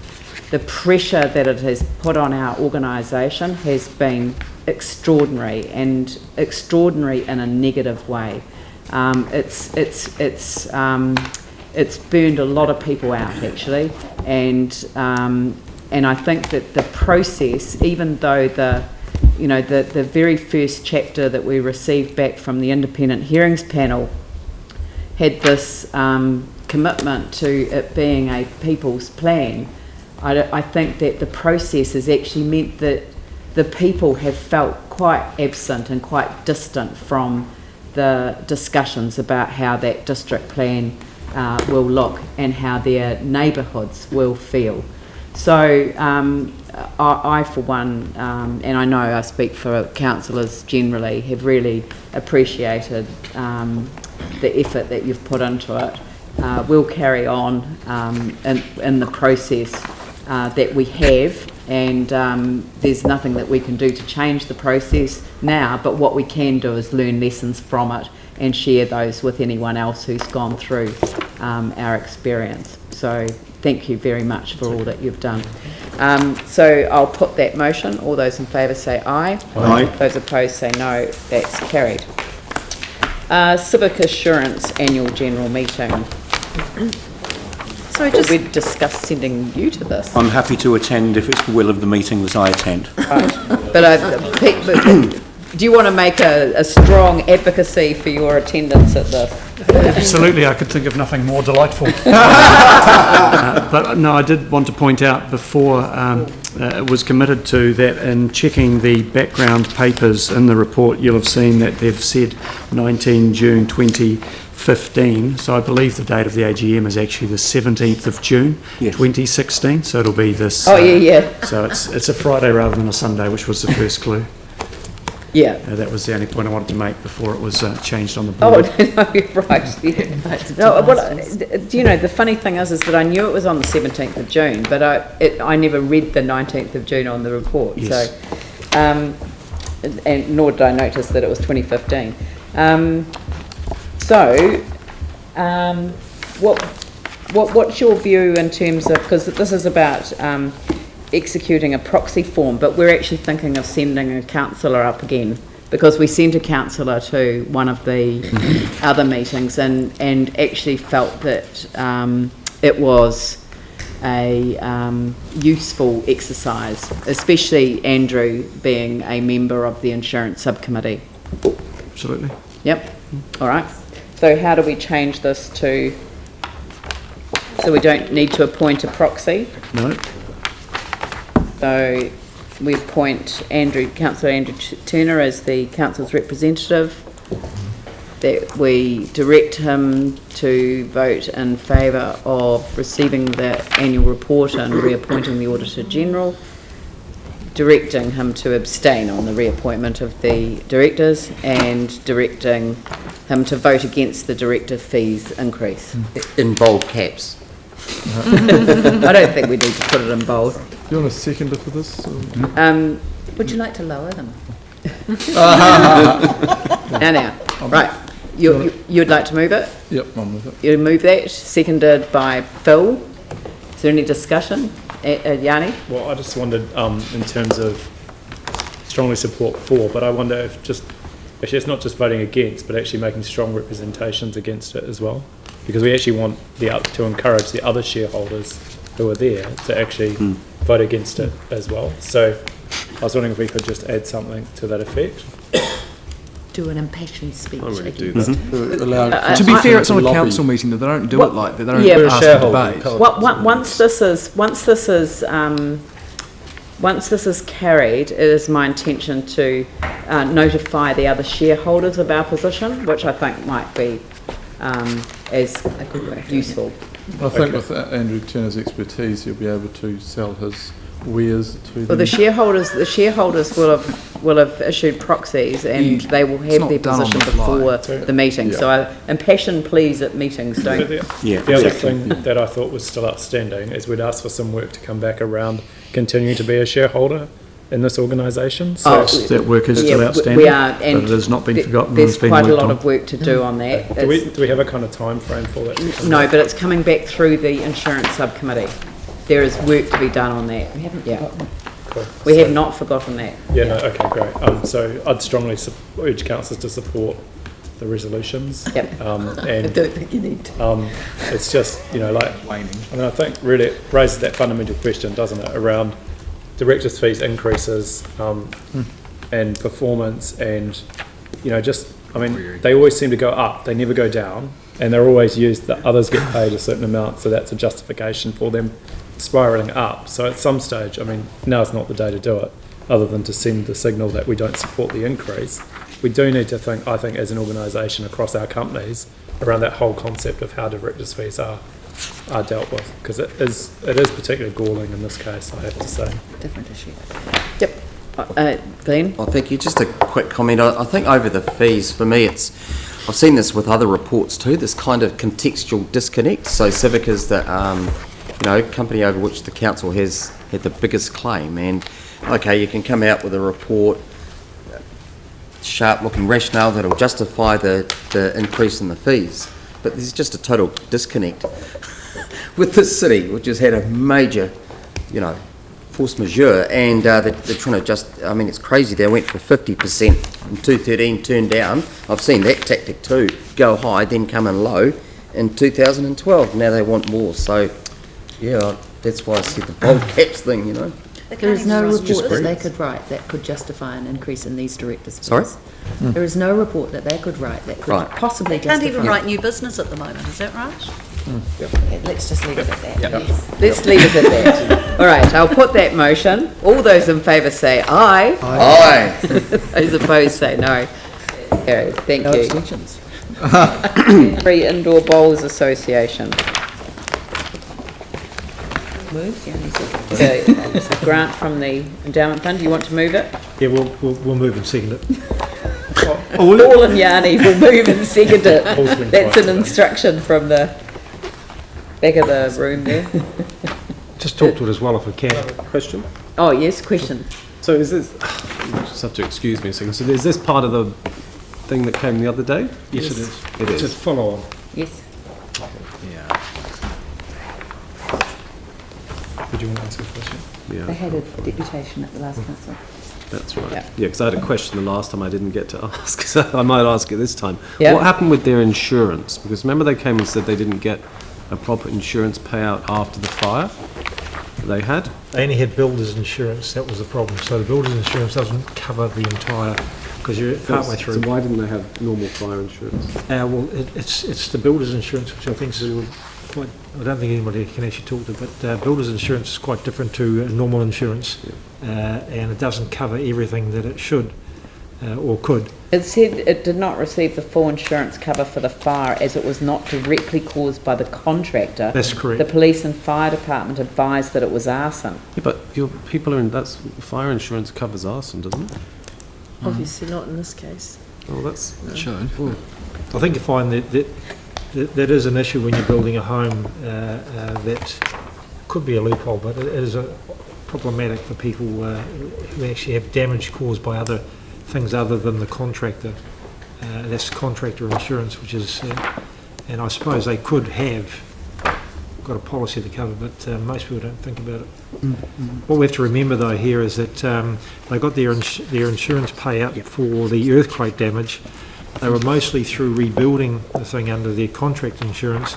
The pressure that it has put on our organisation has been extraordinary, and extraordinary in a negative way. It's burned a lot of people out actually, and I think that the process, even though the very first chapter that we received back from the independent hearings panel had this commitment to it being a people's plan, I think that the process has actually meant that the people have felt quite absent and quite distant from the discussions about how that district plan will look and how their neighbourhoods will feel. So I for one, and I know I speak for councillors generally, have really appreciated the effort that you've put into it. We'll carry on in the process that we have, and there's nothing that we can do to change the process now, but what we can do is learn lessons from it and share those with anyone else who's gone through our experience. So thank you very much for all that you've done. So I'll put that motion. All those in favour say aye. Aye. Those opposed say no. That's carried. Civic Assurance Annual General Meeting. So we discussed sending you to this. I'm happy to attend if it's the will of the meeting that I attend. Right. But do you want to make a strong advocacy for your attendance at this? Absolutely, I could think of nothing more delightful. But no, I did want to point out before it was committed to that in checking the background papers in the report, you'll have seen that they've said 19 June 2015. So I believe the date of the AGM is actually the 17th of June 2016. So it'll be this. Oh, yeah. So it's a Friday rather than a Sunday, which was the first clue. Yeah. That was the only point I wanted to make before it was changed on the board. Oh, no, you're right. Yeah. No, do you know, the funny thing is that I knew it was on the 17th of June, but I never read the 19th of June on the report. Yes. So, and nor did I notice that it was 2015. What's your view in terms of, because this is about executing a proxy form, but we're actually thinking of sending a councillor up again, because we sent a councillor to one of the other meetings and actually felt that it was a useful exercise, especially Andrew being a member of the insurance subcommittee. Absolutely. Yep. All right. So how do we change this to, so we don't need to appoint a proxy? No. So we appoint Councillor Andrew Turner as the council's representative, that we direct him to vote in favour of receiving the annual report and reappointing the Auditor General, directing him to abstain on the reappointment of the directors, and directing him to vote against the director fees increase. In bold caps. I don't think we need to put it in bold. Do you want a seconder for this? Would you like to lower them? Now, right. You'd like to move it? Yep, I'm with it. You move that, seconded by Phil. Is there any discussion? Yanni? Well, I just wondered, in terms of strongly support for, but I wonder if actually it's not just voting against, but actually making strong representations against it as well. Because we actually want to encourage the other shareholders who are there to actually vote against it as well. So I was wondering if we could just add something to that effect. Do an impassioned speech. To be fair, it's not a council meeting. They don't do it like that. They don't ask for debate. Once this is carried, it is my intention to notify the other shareholders of our position, which I think might be as useful. I think with Andrew Turner's expertise, he'll be able to sell his wares to them. Well, the shareholders will have issued proxies, and they will have their position before the meeting. Yeah. So impassioned pleas at meetings don't. The other thing that I thought was still outstanding is we'd asked for some work to come back around continuing to be a shareholder in this organisation. So that work is still outstanding. We are, and but it has not been forgotten. There's It's been quite a worked lot on. of work to do on that. Do we have a kind of time frame for that? No, but it's coming back through the insurance subcommittee. There is work to be done on that. We haven't forgotten. Cool. We have not forgotten that. Okay, great. So I'd strongly urge councillors to support the resolutions. Yep. And I don't think you need to. It's just, I think really it raises that fundamental question, doesn't it, around directors' fees increases and performance and, they always seem to go up, they never go down, and they're always used that others get paid a certain amount, so that's a justification for them spiralling up. So at some stage, now's not the day to do it, other than to send the signal that we don't support the increase. We do need to think, I think, as an organisation across our companies, around that whole concept of how directors' fees are dealt with, because it is particularly galling in this case, I have to say. Different issue. Yep. Glenn? Well, thank you. Just a quick comment. I think over the fees, for me, I've seen this with other reports too, this kind of contextual disconnect. So Civic is the company over which the council has had the biggest claim, and okay, you can come out with a report, sharp-looking rationale that'll justify the increase in the fees, but there's just a total disconnect with this city, which has had a major, force majeure, and they're trying to it's crazy. They went for 50% in 2013, turned down. I've seen that tactic too, go high, then come in low in 2012. Now they want more, so yeah, that's why I said the bold caps thing, There is no report that they could write that could justify an increase in these directors' fees. Sorry? There is no report that they could write that could possibly justify. Can't even write new business at the moment, is that right? Let's just leave it at that. Yes. Let's leave it at that. All right, I'll put that motion. All those in favour say aye. Aye. Those opposed say no. Carried. Thank No you. abstentions. Free Indoor Bowls Association. Move, yeah, It's a grant from the endowment fund. Do you want to move it? Yeah, we'll move and second it. Paul and Yanni will move and second it. That's an instruction from the back of the room there. Just talk to it as well if we can. Question? Oh, yes, question. So is this, you just have to excuse me a second, so is this part of the thing that came the other day? Yes, it is. It It's is. a follow on. Yes. Yeah. Did you want to ask a question? They Yeah, had a deputation at the last council. that's right. Yeah. Yeah, because I had a question the last time I didn't get to ask, so I might ask it this time. Yeah. What happened with their insurance? Because remember they came and said they didn't get a proper insurance payout after the fire they had? They only had builder's insurance, that was the problem. So the builder's insurance doesn't cover the entire, because you're partway through. So why didn't they have normal fire insurance? It's the builder's insurance, which I think is quite, I don't think anybody can actually talk to, but builder's insurance is quite different to normal insurance, and it doesn't cover everything that it should or could. It said it did not receive the full insurance cover for the fire as it was not directly caused by the contractor. That's correct. The police and fire department advised that it was arson. Yeah, but your people are in, fire insurance covers arson, doesn't it? Obviously not in this case. Well, that's... I think you find that that is an issue when you're building a home. That could be a loophole, but it is problematic for people who actually have damage caused by other things other than the contractor. That's contractor insurance, which is, and I suppose they could have got a policy to cover, but most people don't think about it. What we have to remember though here is that they got their insurance payout for the earthquake damage. They were mostly through rebuilding the thing under their contract insurance,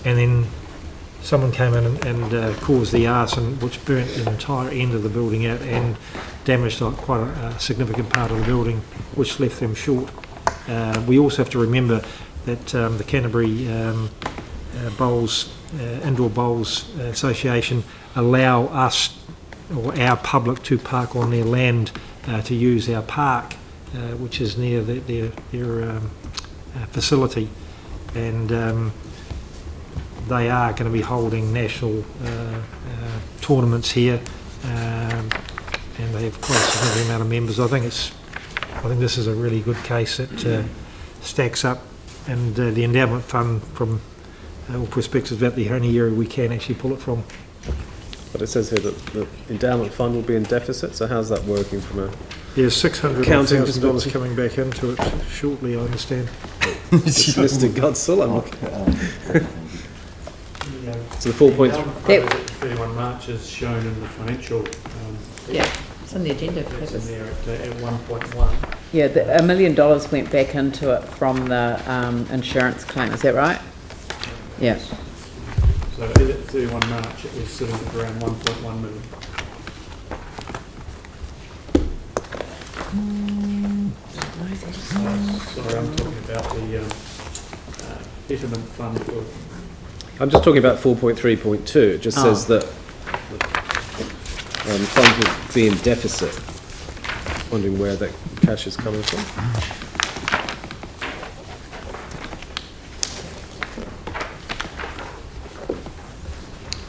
and then someone came in and caused the arson, which burnt the entire end of the building out and damaged quite a significant part of the building, which left them short. We also have to remember that the Canterbury Bowls, Indoor Bowls Association allow us or our public to park on their land to use our park, which is near their facility, and they are going to be holding national tournaments here, and they have quite a significant amount of members. I think this is a really good case that stacks up, and the endowment fund, from all perspectives, about the only area we can actually pull it from. But it says here that the endowment fund will be in deficit, so how's that working from a There's $600,000 coming back into it shortly, I understand. It's Mr. Godsall, I'm looking. So the 4.3... 31 March is shown in the financial... yeah, it's on the agenda. It's in there at 1.1. Yeah, $1 million went back into it from the insurance claim, is that right? Yeah. So at 31 March it was sitting at around 1.1 million. Sorry, I'm talking about the betterment fund for... I'm just talking about 4.3.2. It just says that funds will be in deficit. Wondering where that cash is coming from.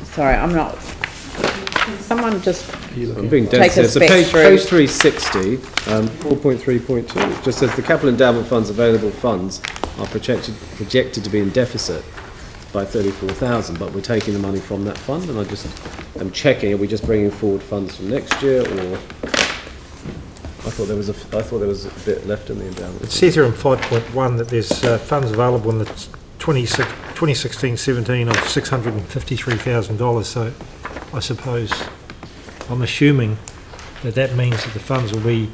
Sorry, I'm not... Can someone just I'm being take dead us so back page through... 360, 4.3.2, it just says the capital endowment fund's available funds are projected to be in deficit by 34,000, but we're taking the money from that fund, and I just am checking, are we just bringing forward funds from next year, or I thought there was a bit left in the endowment. It says here in 5.1 that there's funds available in the 2016-17 of $653,000, so I suppose I'm assuming that means that the funds will be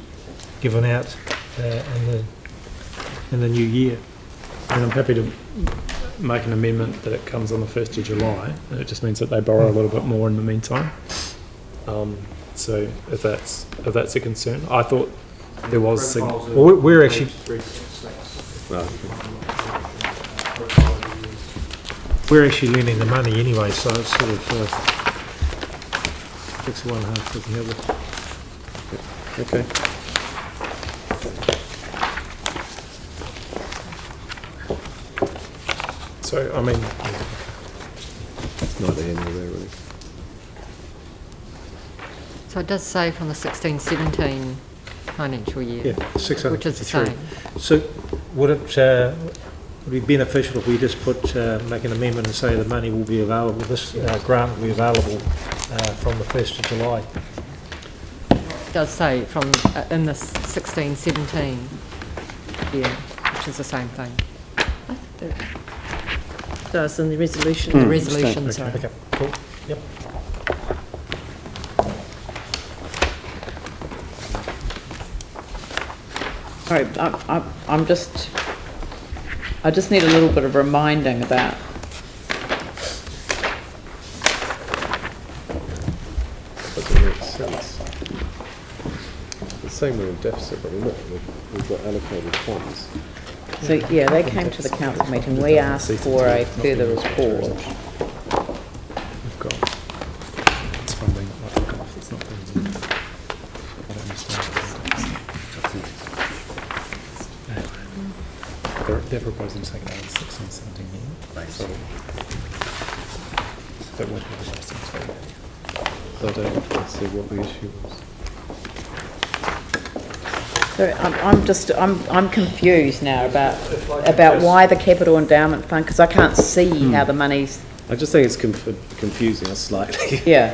given out in the new year. And I'm happy to make an amendment that it comes on the 1st of July, and it just means that they borrow a little bit more in the meantime. So if that's a concern, I thought there was... Well, we're actually... We're actually lending the money anyway, so it's sort of... fix one half with the other. Okay. So, I mean... It's not the end of there, really. So it does say from the 16-17 financial year, Yeah, 653. which is the same. So would it be beneficial if we just make an amendment and say the money will be available, this grant will be available from the 1st of July? It does say from in the 16-17 year, which is the same thing. Does in the resolution. The resolution, sorry. Okay, cool. Yep. Sorry, I just need a little bit of reminding about... Doesn't make sense. The same we're in deficit, but we're not. We've got allocated funds. So, yeah, they came to the council meeting. We asked for a further report. We've got it's funding. I forgot if it's not being used. I don't understand. They're proposing to take it out of the 16-17 year. So that would be the last thing. So I don't see what the issue was. So I'm confused now about why the Capital Endowment Fund, because I can't see how the money's... I just think it's confusing us slightly. Yeah.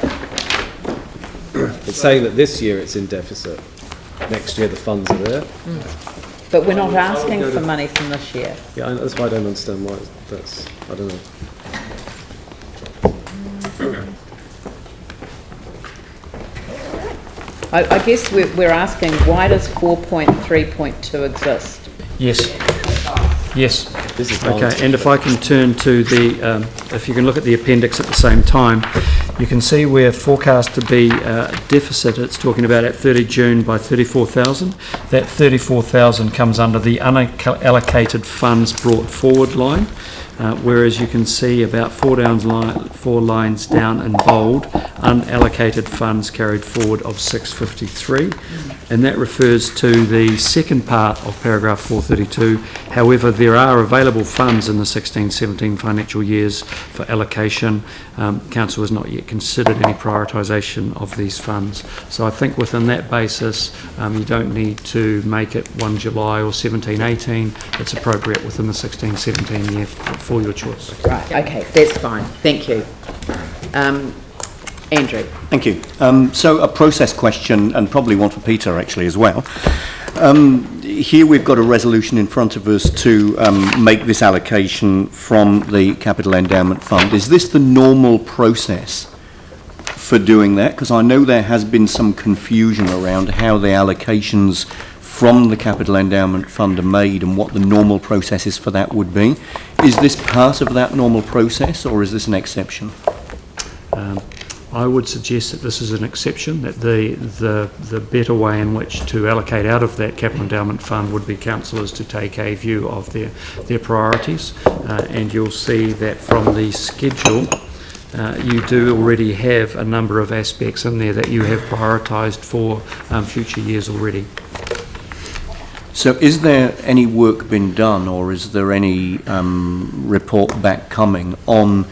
It's saying that this year it's in deficit. Next year the funds are there. But we're not asking for money from this year. Yeah, that's why I don't understand why that's, I don't know. I guess we're asking, why does 4.3.2 exist? Yes. Yes. This is okay, and if I can turn to the, if you can look at the appendix at the same time, you can see we're forecast to be deficit. It's talking about at 30 June by 34,000. That 34,000 comes under the unallocated funds brought forward line, whereas you can see about four lines down in bold, unallocated funds carried forward of 653, and that refers to the second part of paragraph 432. However, there are available funds in the 16-17 financial years for allocation. Council has not yet considered any prioritisation of these funds. So I think within that basis, you don't need to make it 1 July or 17-18. It's appropriate within the 16-17 year for your choice. Right, okay, that's fine. Thank you. Andrew. Thank you. So a process question, and probably one for Peter actually as well. Here we've got a resolution in front of us to make this allocation from the Capital Endowment Fund. Is this the normal process for doing that? Because I know there has been some confusion around how the allocations from the Capital Endowment Fund are made and what the normal processes for that would be. Is this part of that normal process, or is this an exception? I would suggest that this is an exception, that the better way in which to allocate out of that Capital Endowment Fund would be councillors to take a view of their priorities, and you'll see that from the schedule you do already have a number of aspects in there that you have prioritised for future years already. So is there any work been done, or is there any report back coming on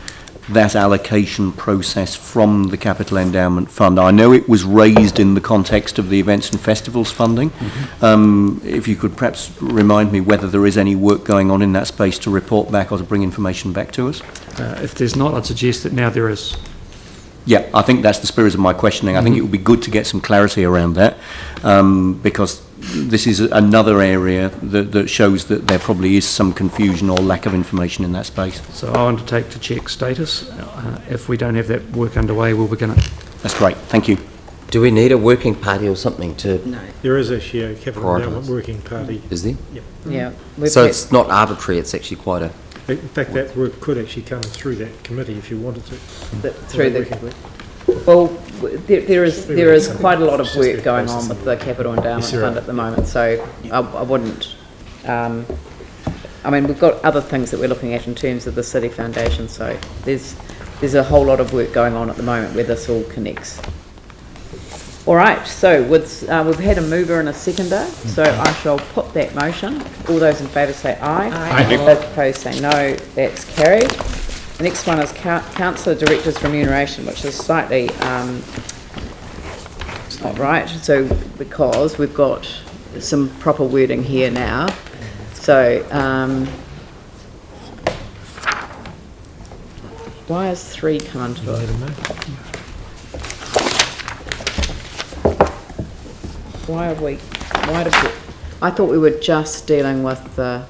that allocation process from the Capital Endowment Fund? I know it was raised in the context of the events and festivals funding. If you could perhaps remind me whether there is any work going on in that space to report back or to bring information back to us. If there's not, I'd suggest that now there is. Yeah, I think that's the spirit of my questioning. I think it would be good to get some clarity around that, because this is another area that shows that there probably is some confusion or lack of information in that space. So I'll undertake to check status. If we don't have that work underway, we'll begin it. That's great, thank you. Do we need a working party or something to... No. There is actually a Capital Endowment working party. Is there? Yep. Yeah. So it's not arbitrary, it's actually quite a... In fact, that work could actually come through that committee if you wanted to. Through the... Well, there is quite a lot of work going on with the Capital Endowment Fund at the moment, so I wouldn't... I mean, we've got other things that we're looking at in terms of the City Foundation, so there's a whole lot of work going on at the moment where this all connects. All right, so we've had a mover and a seconder, so I shall put that motion. All those in favour say aye. Aye. Those opposed say no. That's carried. The next one is Councillor Director's Remuneration, which is slightly not right, so because we've got some proper wording here now. So why has 3 come into it? Why did we, I thought we were just dealing with the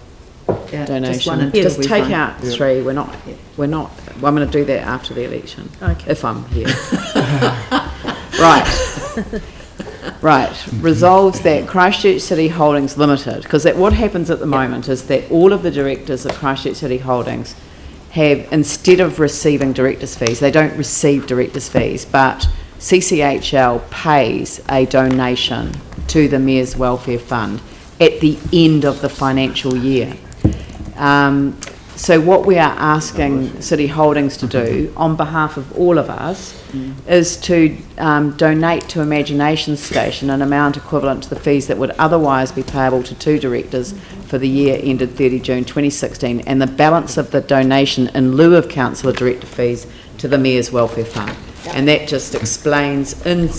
donation. Just take out 3. We're not, well, I'm going to do that after the election. Okay. If I'm here. Right. Resolves that Christchurch City Holdings Limited, because what happens at the moment is that all of the directors of Christchurch City Holdings have, instead of receiving directors' fees, they don't receive directors' fees, but CCHL pays a donation to the Mayor's Welfare Fund at the end of the financial year. So what we are asking City Holdings to do on behalf of all of us is to donate to Imagination Station an amount equivalent to the fees that would otherwise be payable to 2 directors for the year ended 30 June 2016, and the balance of the donation in lieu of councillor director fees to the Mayor's Welfare Fund. And that just explains in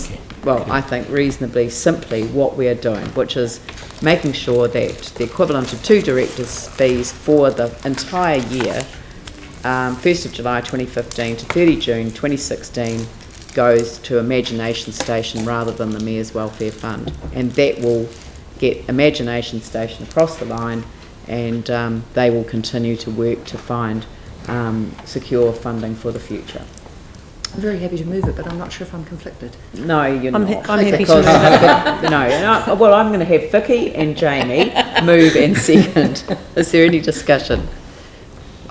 well, I think reasonably simply what we are doing, which is making sure that the equivalent of 2 directors' fees for the entire year, 1st of July 2015 to 30 June 2016, goes to Imagination Station rather than the Mayor's Welfare Fund. And that will get Imagination Station across the line, and they will continue to work to find secure funding for the future. I'm very happy to move it, but I'm not sure if I'm conflicted. No, you're not. I'm happy because, to move no, well, I'm going to have Vicky and Jamie move and second. Is there any discussion?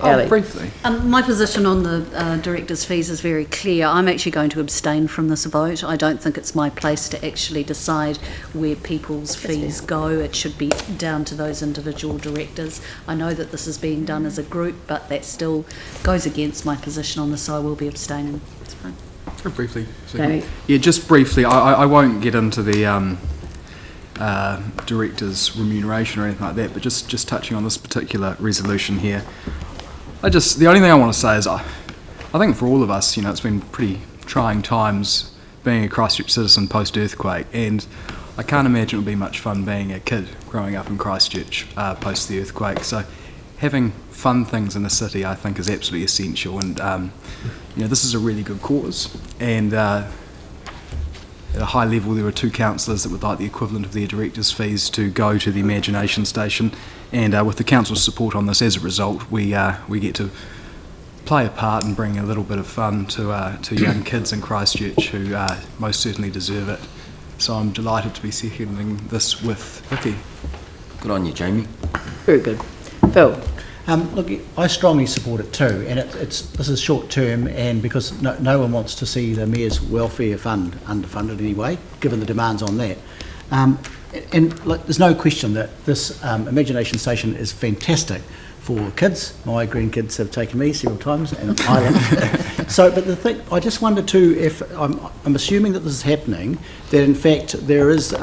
Ali? Briefly. My position on the director's fees is very clear. I'm actually going to abstain from this vote. I don't think it's my place to actually decide where people's fees go. It should be down to those individual directors. I know that this is being done as a group, but that still goes against my position on this, so I will be abstaining. It's fine. Very briefly. Okay. Yeah, just briefly. I won't get into the director's remuneration or anything like that, but just touching on this particular resolution here. The only thing I want to say is I think for all of us, it's been pretty trying times being a Christchurch citizen post-earthquake, and I can't imagine it would be much fun being a kid growing up in Christchurch post the earthquake. So having fun things in the city, I think, is absolutely essential, and this is a really good cause, and at a high level there are 2 councillors that would like the equivalent of their directors' fees to go to the Imagination Station, and with the council's support on this, as a result, we get to play a part and bring a little bit of fun to young kids in Christchurch who most certainly deserve it. So I'm delighted to be seconding this with Vicky. Good on you, Jamie. Very good. Phil? Look, I strongly support it too, and this is short term, and because no one wants to see the Mayor's Welfare Fund underfunded anyway, given the demands on that. And look, there's no question that this Imagination Station is fantastic for kids. My grandkids have taken me several times, and I have. So, but the thing, I just wonder too, if I'm assuming that this is happening, that in fact there is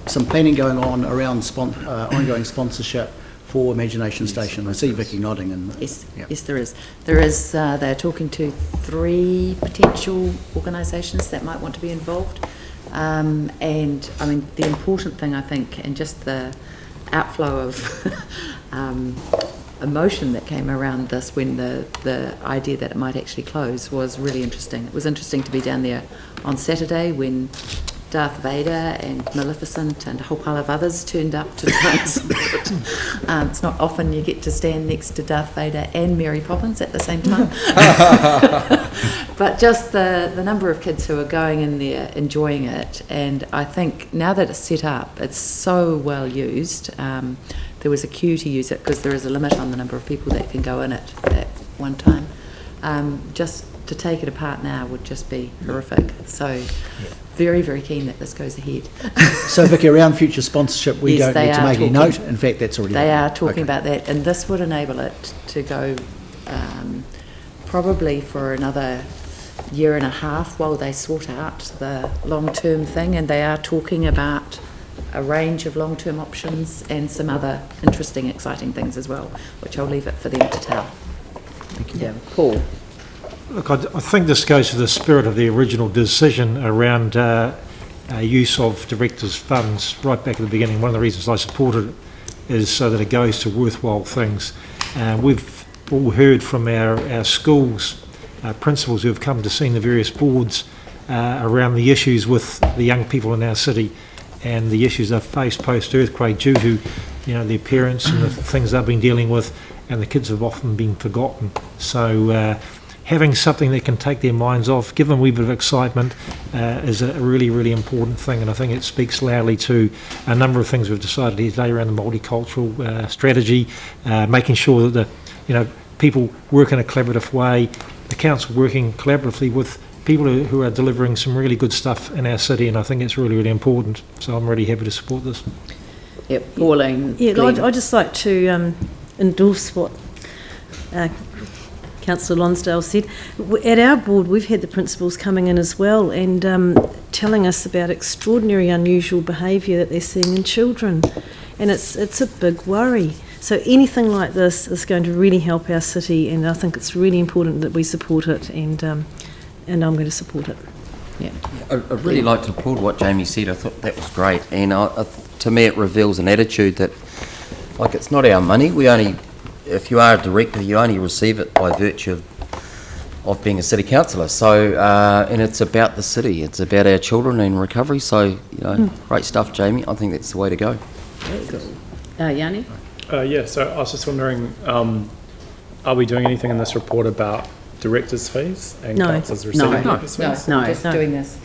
some planning going on around ongoing sponsorship for Imagination Station. I see Vicky nodding. And yes, there is. They're talking to 3 potential organisations that might want to be involved. And I mean, the important thing, I think, and just the outflow of emotion that came around this when the idea that it might actually close was really interesting. It was interesting to be down there on Saturday when Darth Vader and Maleficent and a whole pile of others turned up to try and support. It's not often you get to stand next to Darth Vader and Mary Poppins at the same time. But just the number of kids who are going in there enjoying it, and I think now that it's set up, it's so well used. There was a queue to use it because there is a limit on the number of people that can go in it at one time. Just to take it apart now would just be horrific. So very, very keen that this goes ahead. So Vicky, around future sponsorship, we don't need to make any note. In fact, that's already They are talking about that, and this would enable it to go probably for another year and a half while they sort out the long-term thing, and they are talking about a range of long-term options and some other interesting, exciting things as well, which I'll leave it for them to tell. Thank you. Yeah, Paul? Look, I think this goes to the spirit of the original decision around use of directors' funds right back at the beginning. One of the reasons I supported it is so that it goes to worthwhile things. We've all heard from our schools, principals who have come to see the various boards around the issues with the young people in our city and the issues they've faced post-earthquake due to their parents and the things they've been dealing with, and the kids have often been forgotten. So having something that can take their minds off, give them a wee bit of excitement, is a really, really important thing, and I think it speaks loudly to a number of things we've decided here today around the multicultural strategy, making sure that the people work in a collaborative way, the council working collaboratively with people who are delivering some really good stuff in our city, and I think it's really, really important. So I'm really happy to support this. Yep, Pauline. Yeah, I'd just like to endorse what Councillor Lonsdale said. At our board, we've had the principals coming in as well and telling us about extraordinary, unusual behaviour that they're seeing in children, and it's a big worry. So anything like this is going to really help our city, and I think it's really important that we support it, and I'm going to support it. Yeah. I'd really like to applaud what Jamie said. I thought that was great, and to me it reveals an attitude that, like, it's not our money. We only, if you are a director, you only receive it by virtue of being a city councillor. So, and it's about the city. It's about our children and recovery. So, great stuff, Jamie. I think that's the way to go. Very good. Yanni? Yeah, so I was just wondering, are we doing anything in this report about directors' fees and councillors receiving directors' fees? No, Just doing this.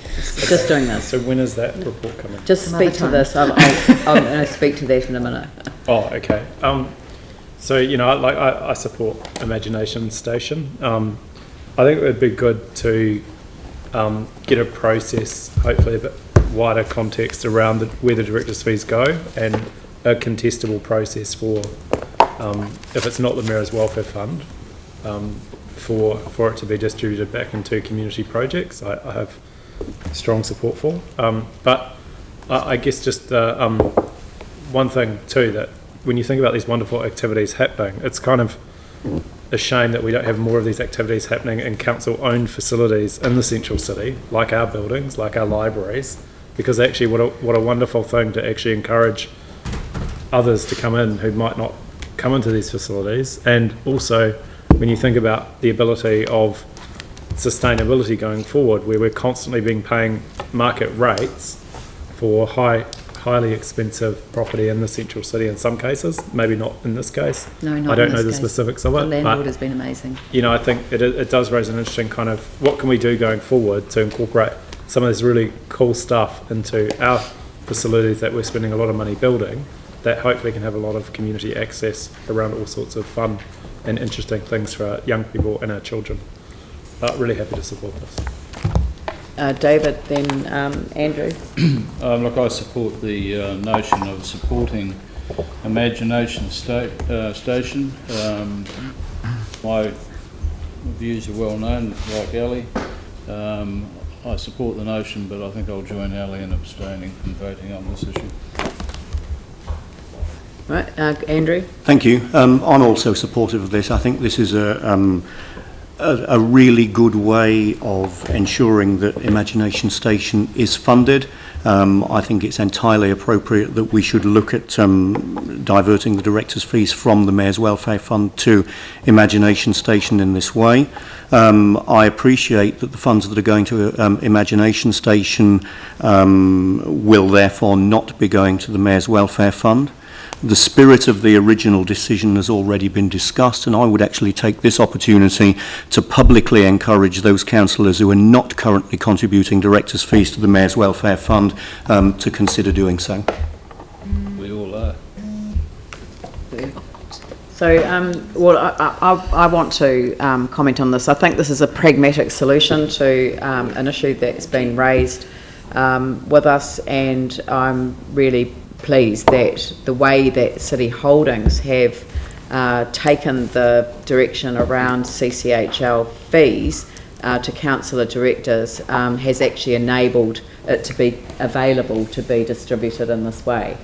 Just doing this. So when is that report coming? Just speak to this. I'll speak to that in a minute. Oh, okay. So, I support Imagination Station. I think it would be good to get a process, hopefully a bit wider context around where the directors' fees go, and a contestable process for, if it's not the Mayor's Welfare Fund, for it to be distributed back into community projects. I have strong support for. But I guess just one thing too, that when you think about these wonderful activities happening, it's kind of a shame that we don't have more of these activities happening in council-owned facilities in the central city, like our buildings, like our libraries, because actually what a wonderful thing to actually encourage others to come in who might not come into these facilities. And also when you think about the ability of sustainability going forward, where we're constantly paying market rates for highly expensive property in the central city in some cases, maybe not in this case. No, not I don't in know this the case. specifics of it. The landlord but, has been amazing. I think it does raise an interesting kind of, what can we do going forward to incorporate some of this really cool stuff into our facilities that we're spending a lot of money building, that hopefully can have a lot of community access around all sorts of fun and interesting things for our young people and our children. Really happy to support this. David, then Andrew. Look, I support the notion of supporting Imagination Station. My views are well known, like Ali. I support the notion, but I think I'll join Ali in abstaining from voting on this issue. Right, Andrew. Thank you. I'm also supportive of this. I think this is a really good way of ensuring that Imagination Station is funded. I think it's entirely appropriate that we should look at diverting the director's fees from the Mayor's Welfare Fund to Imagination Station in this way. I appreciate that the funds that are going to Imagination Station will therefore not be going to the Mayor's Welfare Fund. The spirit of the original decision has already been discussed, and I would actually take this opportunity to publicly encourage those councillors who are not currently contributing directors' fees to the Mayor's Welfare Fund to consider doing so. We all are. So, I want to comment on this. I think this is a pragmatic solution to an issue that's been raised with us, and I'm really pleased that the way that City Holdings have taken the direction around CCHL fees to councillor directors has actually enabled it to be available to be distributed in this way.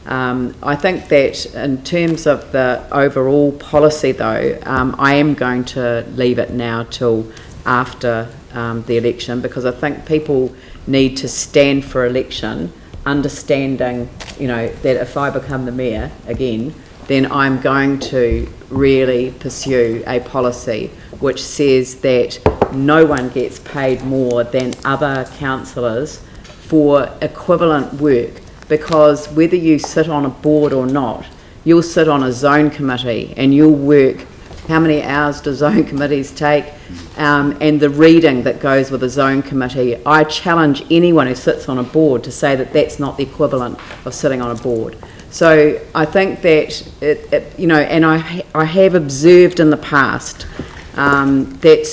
I think that in terms of the overall policy though, I am going to leave it now till after the election, because I think people need to stand for election understanding, that if I become the mayor again, then I'm going to really pursue a policy which says that no one gets paid more than other councillors for equivalent work, because whether you sit on a board or not, you'll sit on a zone committee and you'll work. How many hours do zone committees take? And the reading that goes with a zone committee, I challenge anyone who sits on a board to say that that's not the equivalent of sitting on a board. So I think that, and I have observed in the past that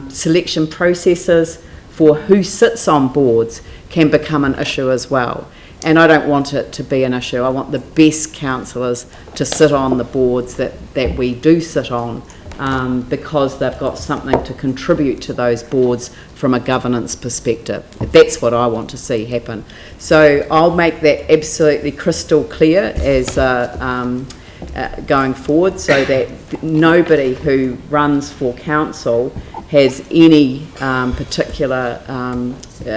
selection processes for who sits on boards can become an issue as well. And I don't want it to be an issue. I want the best councillors to sit on the boards that we do sit on, because they've got something to contribute to those boards from a governance perspective. That's what I want to see happen. So I'll make that absolutely crystal clear as going forward, so that nobody who runs for council has any particular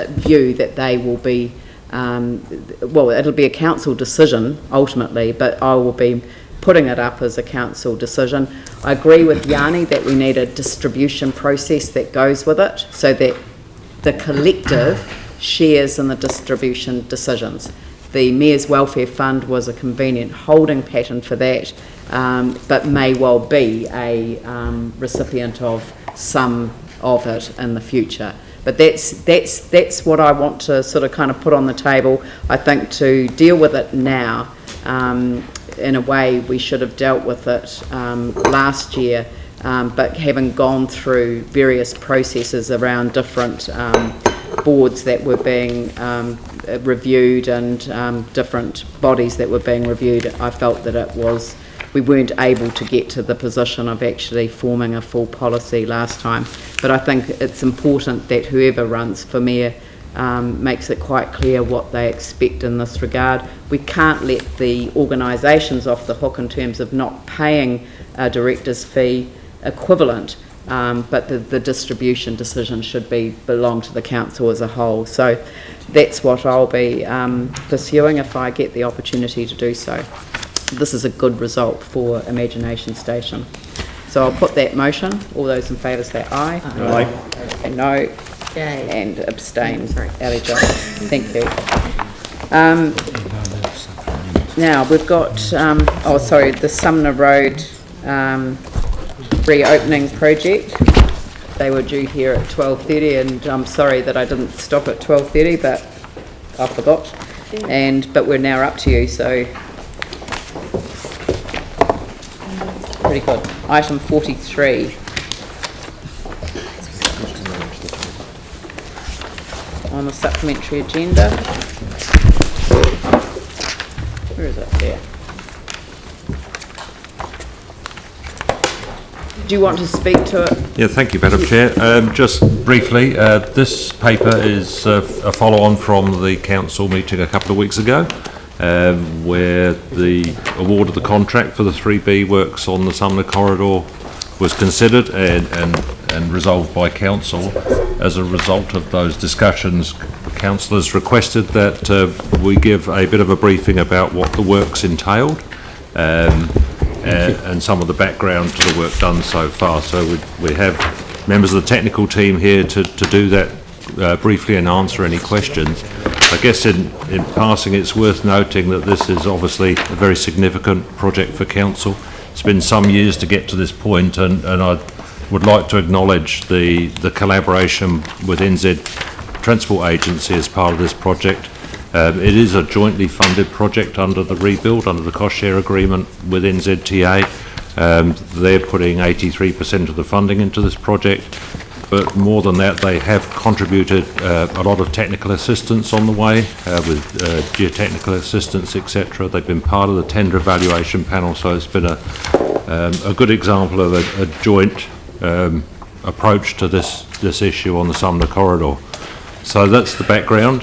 view that they will be, well, it'll be a council decision ultimately, but I will be putting it up as a council decision. I agree with Yanni that we need a distribution process that goes with it so that the collective shares in the distribution decisions. The Mayor's Welfare Fund was a convenient holding pattern for that, but may well be a recipient of some of it in the future. But that's what I want to sort of kind of put on the table. I think to deal with it now, in a way we should have dealt with it last year, but having gone through various processes around different boards that were being reviewed and different bodies that were being reviewed, I felt that we weren't able to get to the position of actually forming a full policy last time. But I think it's important that whoever runs for mayor makes it quite clear what they expect in this regard. We can't let the organisations off the hook in terms of not paying a director's fee equivalent, but the distribution decision should belong to the council as a whole. So that's what I'll be pursuing if I get the opportunity to do so. This is a good result for Imagination Station. So I'll put that motion. All those in favour say aye. Aye. No. And abstain. Ali John. Thank you. Now we've got, the Sumner Road reopening project. They were due here at 12:30, and I'm sorry that I didn't stop at 12:30, but I forgot. But we're now up to you, so pretty good. Item 43. On the supplementary agenda. Where is it? There. Do you want to speak to it? Yeah, thank you, Madam Chair. Just briefly, this paper is a follow-on from the council meeting a couple of weeks ago, where the award of the contract for the 3B works on the Sumner Corridor was considered and resolved by council. As a result of those discussions, councillors requested that we give a bit of a briefing about what the works entailed and some of the background to the work done so far. So we have members of the technical team here to do that briefly and answer any questions. I guess in passing, it's worth noting that this is obviously a very significant project for council. It's been some years to get to this point, and I would like to acknowledge the collaboration with NZ Transport Agency as part of this project. It is a jointly funded project under the rebuild, under the cost share agreement with NZTA. They're putting 83% of the funding into this project, but more than that, they have contributed a lot of technical assistance on the way, with geotechnical assistance, etc. They've been part of the tender evaluation panel, so it's been a good example of a joint approach to this issue on the Sumner Corridor. So that's the background.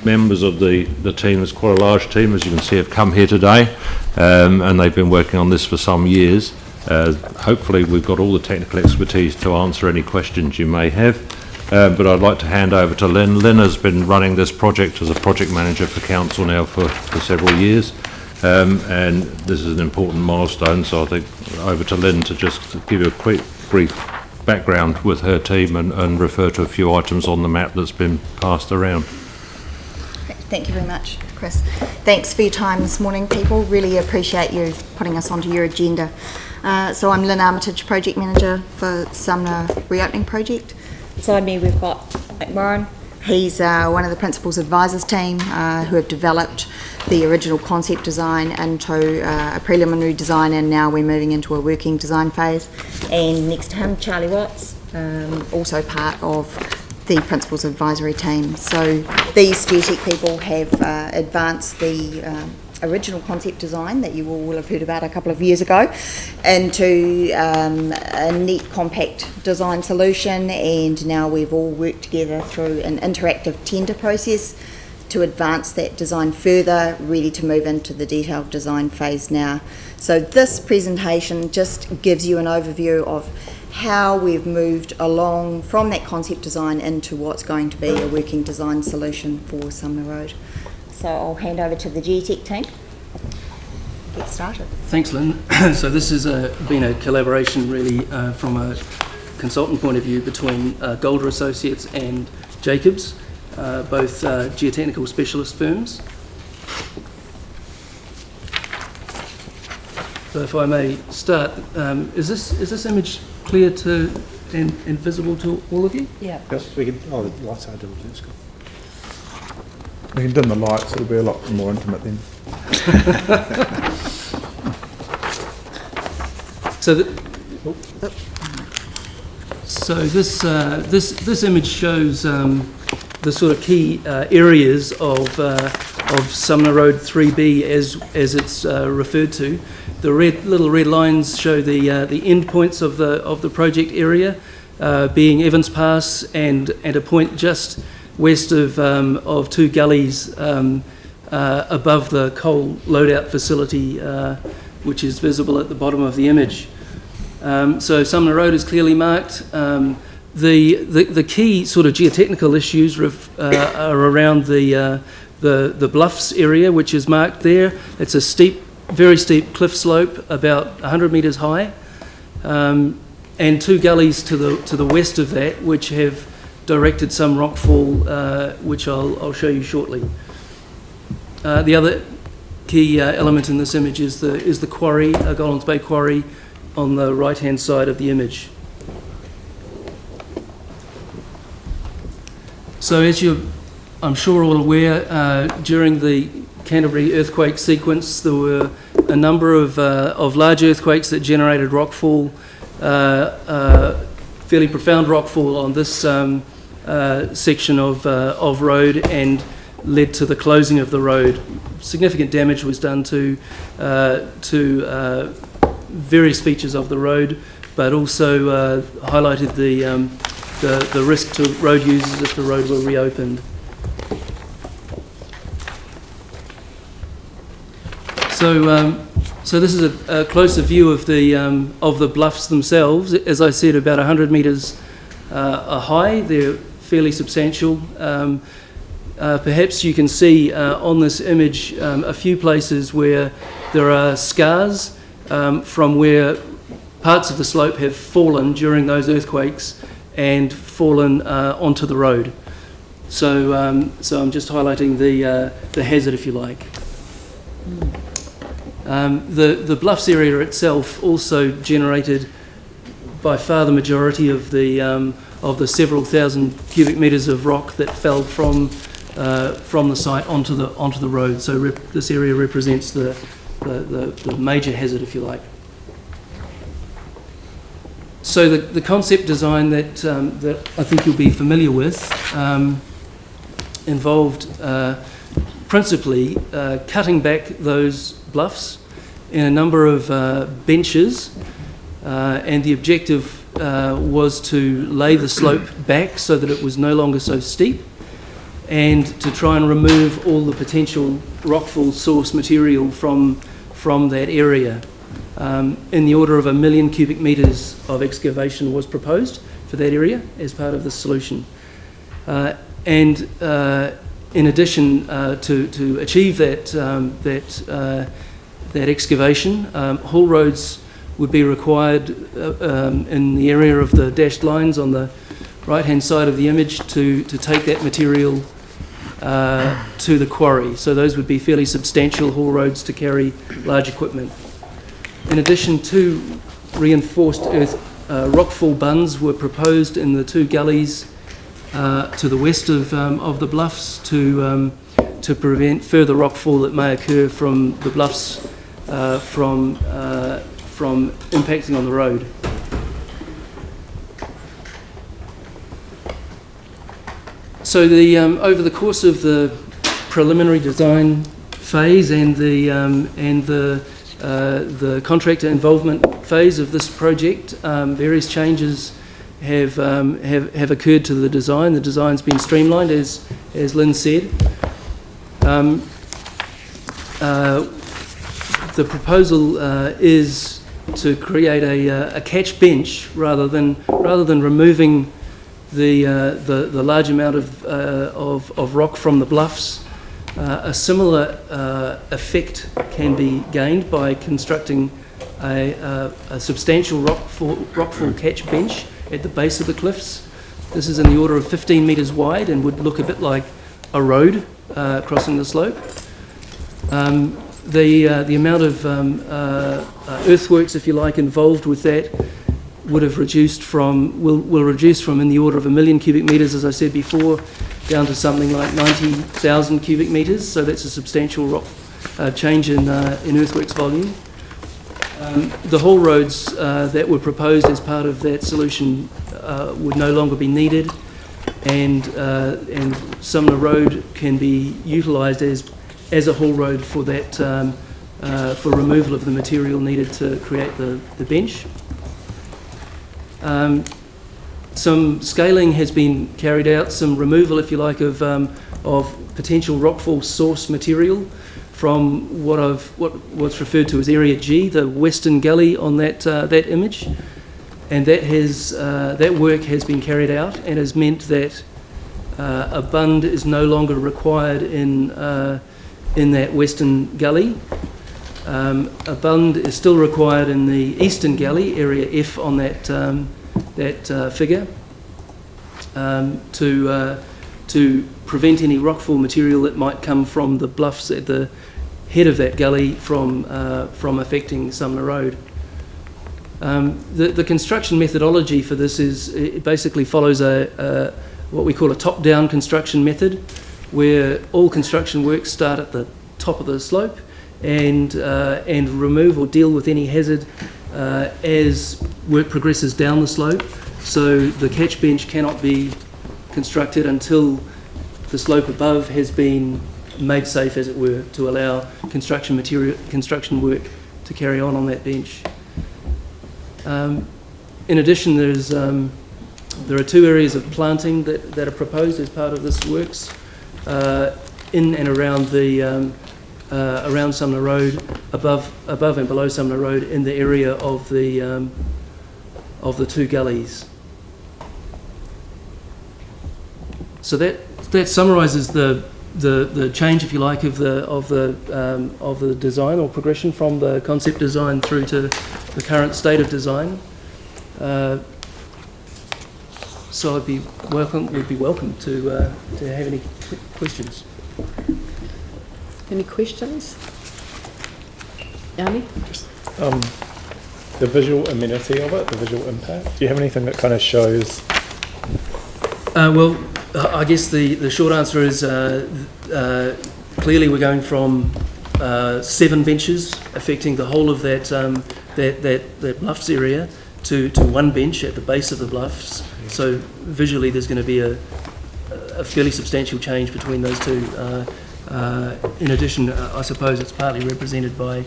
Members of the team, it's quite a large team, as you can see, have come here today, and they've been working on this for some years. Hopefully we've got all the technical expertise to answer any questions you may have, but I'd like to hand over to Lynn. Lynn has been running this project as a project manager for council now for several years, and this is an important milestone, so I think over to Lynn to just give you a quick brief background with her team and refer to a few items on the map that's been passed around. Thank you very much, Chris. Thanks for your time this morning, people. Really appreciate you putting us onto your agenda. So I'm Lynn Armitage, Project Manager for Sumner Reopening Project. Beside me we've got Nick Moran. He's one of the Principals Advisors team who have developed the original concept design into a preliminary design, and now we're moving into a working design phase. And next to him, Charlie Watts, also part of the Principals Advisory team. So these geotech people have advanced the original concept design that you all will have heard about a couple of years ago into a neat compact design solution, and now we've all worked together through an interactive tender process to advance that design further, ready to move into the detailed design phase now. So this presentation just gives you an overview of how we've moved along from that concept design into what's going to be a working design solution for Sumner Road. So I'll hand over to the Geotech team. Get started. Thanks, Lynn. So this has been a collaboration really from a consultant point of view between Golder Associates and Jacobs, both geotechnical specialist firms. So if I may start, is this image clear to and visible to all of you? Yeah. Yes, we can. Oh, the lights are dimmed. That's good. We can dim the lights. It'll be a lot more intimate then. So this image shows the sort of key areas of Sumner Road 3B as it's referred to. The little red lines show the end points of the project area, being Evans Pass and a point just west of two gullies above the coal loadout facility, which is visible at the bottom of the image. So Sumner Road is clearly marked. The key sort of geotechnical issues are around the bluffs area, which is marked there. It's a very steep cliff slope, about 100 metres high, and two gullies to the west of that, which have directed some rockfall, which I'll show you shortly. The other key element in this image is the quarry, Gollans Bay Quarry, on the right-hand side of the image. So as I'm sure all aware, during the Canterbury earthquake sequence, there were a number of large earthquakes that generated rockfall, fairly profound rockfall on this section of road, and led to the closing of the road. Significant damage was done to various features of the road, but also highlighted the risk to road users if the road were reopened. So this is a closer view of the bluffs themselves. As I said, about 100 metres high. They're fairly substantial. Perhaps you can see on this image a few places where there are scars from where parts of the slope have fallen during those earthquakes and fallen onto the road. So I'm just highlighting the hazard, if you like. The bluffs area itself also generated by far the majority of the several thousand cubic metres of rock that fell from the site onto the road. So this area represents the major hazard, if you like. So the concept design that I think you'll be familiar with involved principally cutting back those bluffs in a number of benches, and the objective was to lay the slope back so that it was no longer so steep, and to try and remove all the potential rockfall source material from that area. In the order of 1 million cubic metres of excavation was proposed for that area as part of the solution. And in addition to achieve that excavation, haul roads would be required in the area of the dashed lines on the right-hand side of the image to take that material to the quarry. So those would be fairly substantial haul roads to carry large equipment. In addition, two reinforced earth rockfall bunds were proposed in the two gullies to the west of the bluffs to prevent further rockfall that may occur from the bluffs from impacting on the road. So over the course of the preliminary design phase and the contractor involvement phase of this project, various changes have occurred to the design. The design's been streamlined, as Lynn said. The proposal is to create a catch bench rather than removing the large amount of rock from the bluffs. A similar effect can be gained by constructing a substantial rockfall catch bench at the base of the cliffs. This is in the order of 15 metres wide and would look a bit like a road crossing the slope. The amount of earthworks, if you like, involved with that will reduce from in the order of 1 million cubic metres, as I said before, down to something like 90,000 cubic metres. So that's a substantial change in earthworks volume. The haul roads that were proposed as part of that solution would no longer be needed, and Sumner Road can be utilised as a haul road for that for removal of the material needed to create the bench. Some scaling has been carried out, some removal, if you like, of potential rockfall source material from what's referred to as Area G, the western gully on that image, and that work has been carried out and has meant that a bund is no longer required in that western gully. A bund is still required in the eastern gully, Area F, on that figure, to prevent any rockfall material that might come from the bluffs at the head of that gully from affecting Sumner Road. The construction methodology for this it basically follows what we call a top-down construction method, where all construction works start at the top of the slope and remove or deal with any hazard as work progresses down the slope. So the catch bench cannot be constructed until the slope above has been made safe, as it were, to allow construction work to carry on that bench. In addition, there are 2 areas of planting that are proposed as part of this works in and around around Sumner Road, above and below Sumner Road, in the area of the 2 gullies. So that summarises the change, if you like, of the design or progression from the concept design through to the current state of design. So would be welcome to have any questions. Any questions? Yanni? The visual amenity of it, the visual impact. Do you have anything that kind of shows? Well, I guess the short answer is clearly we're going from 7 benches affecting the whole of that bluffs area to 1 bench at the base of the bluffs. So visually there's going to be a fairly substantial change between those 2. In addition, I suppose it's partly represented by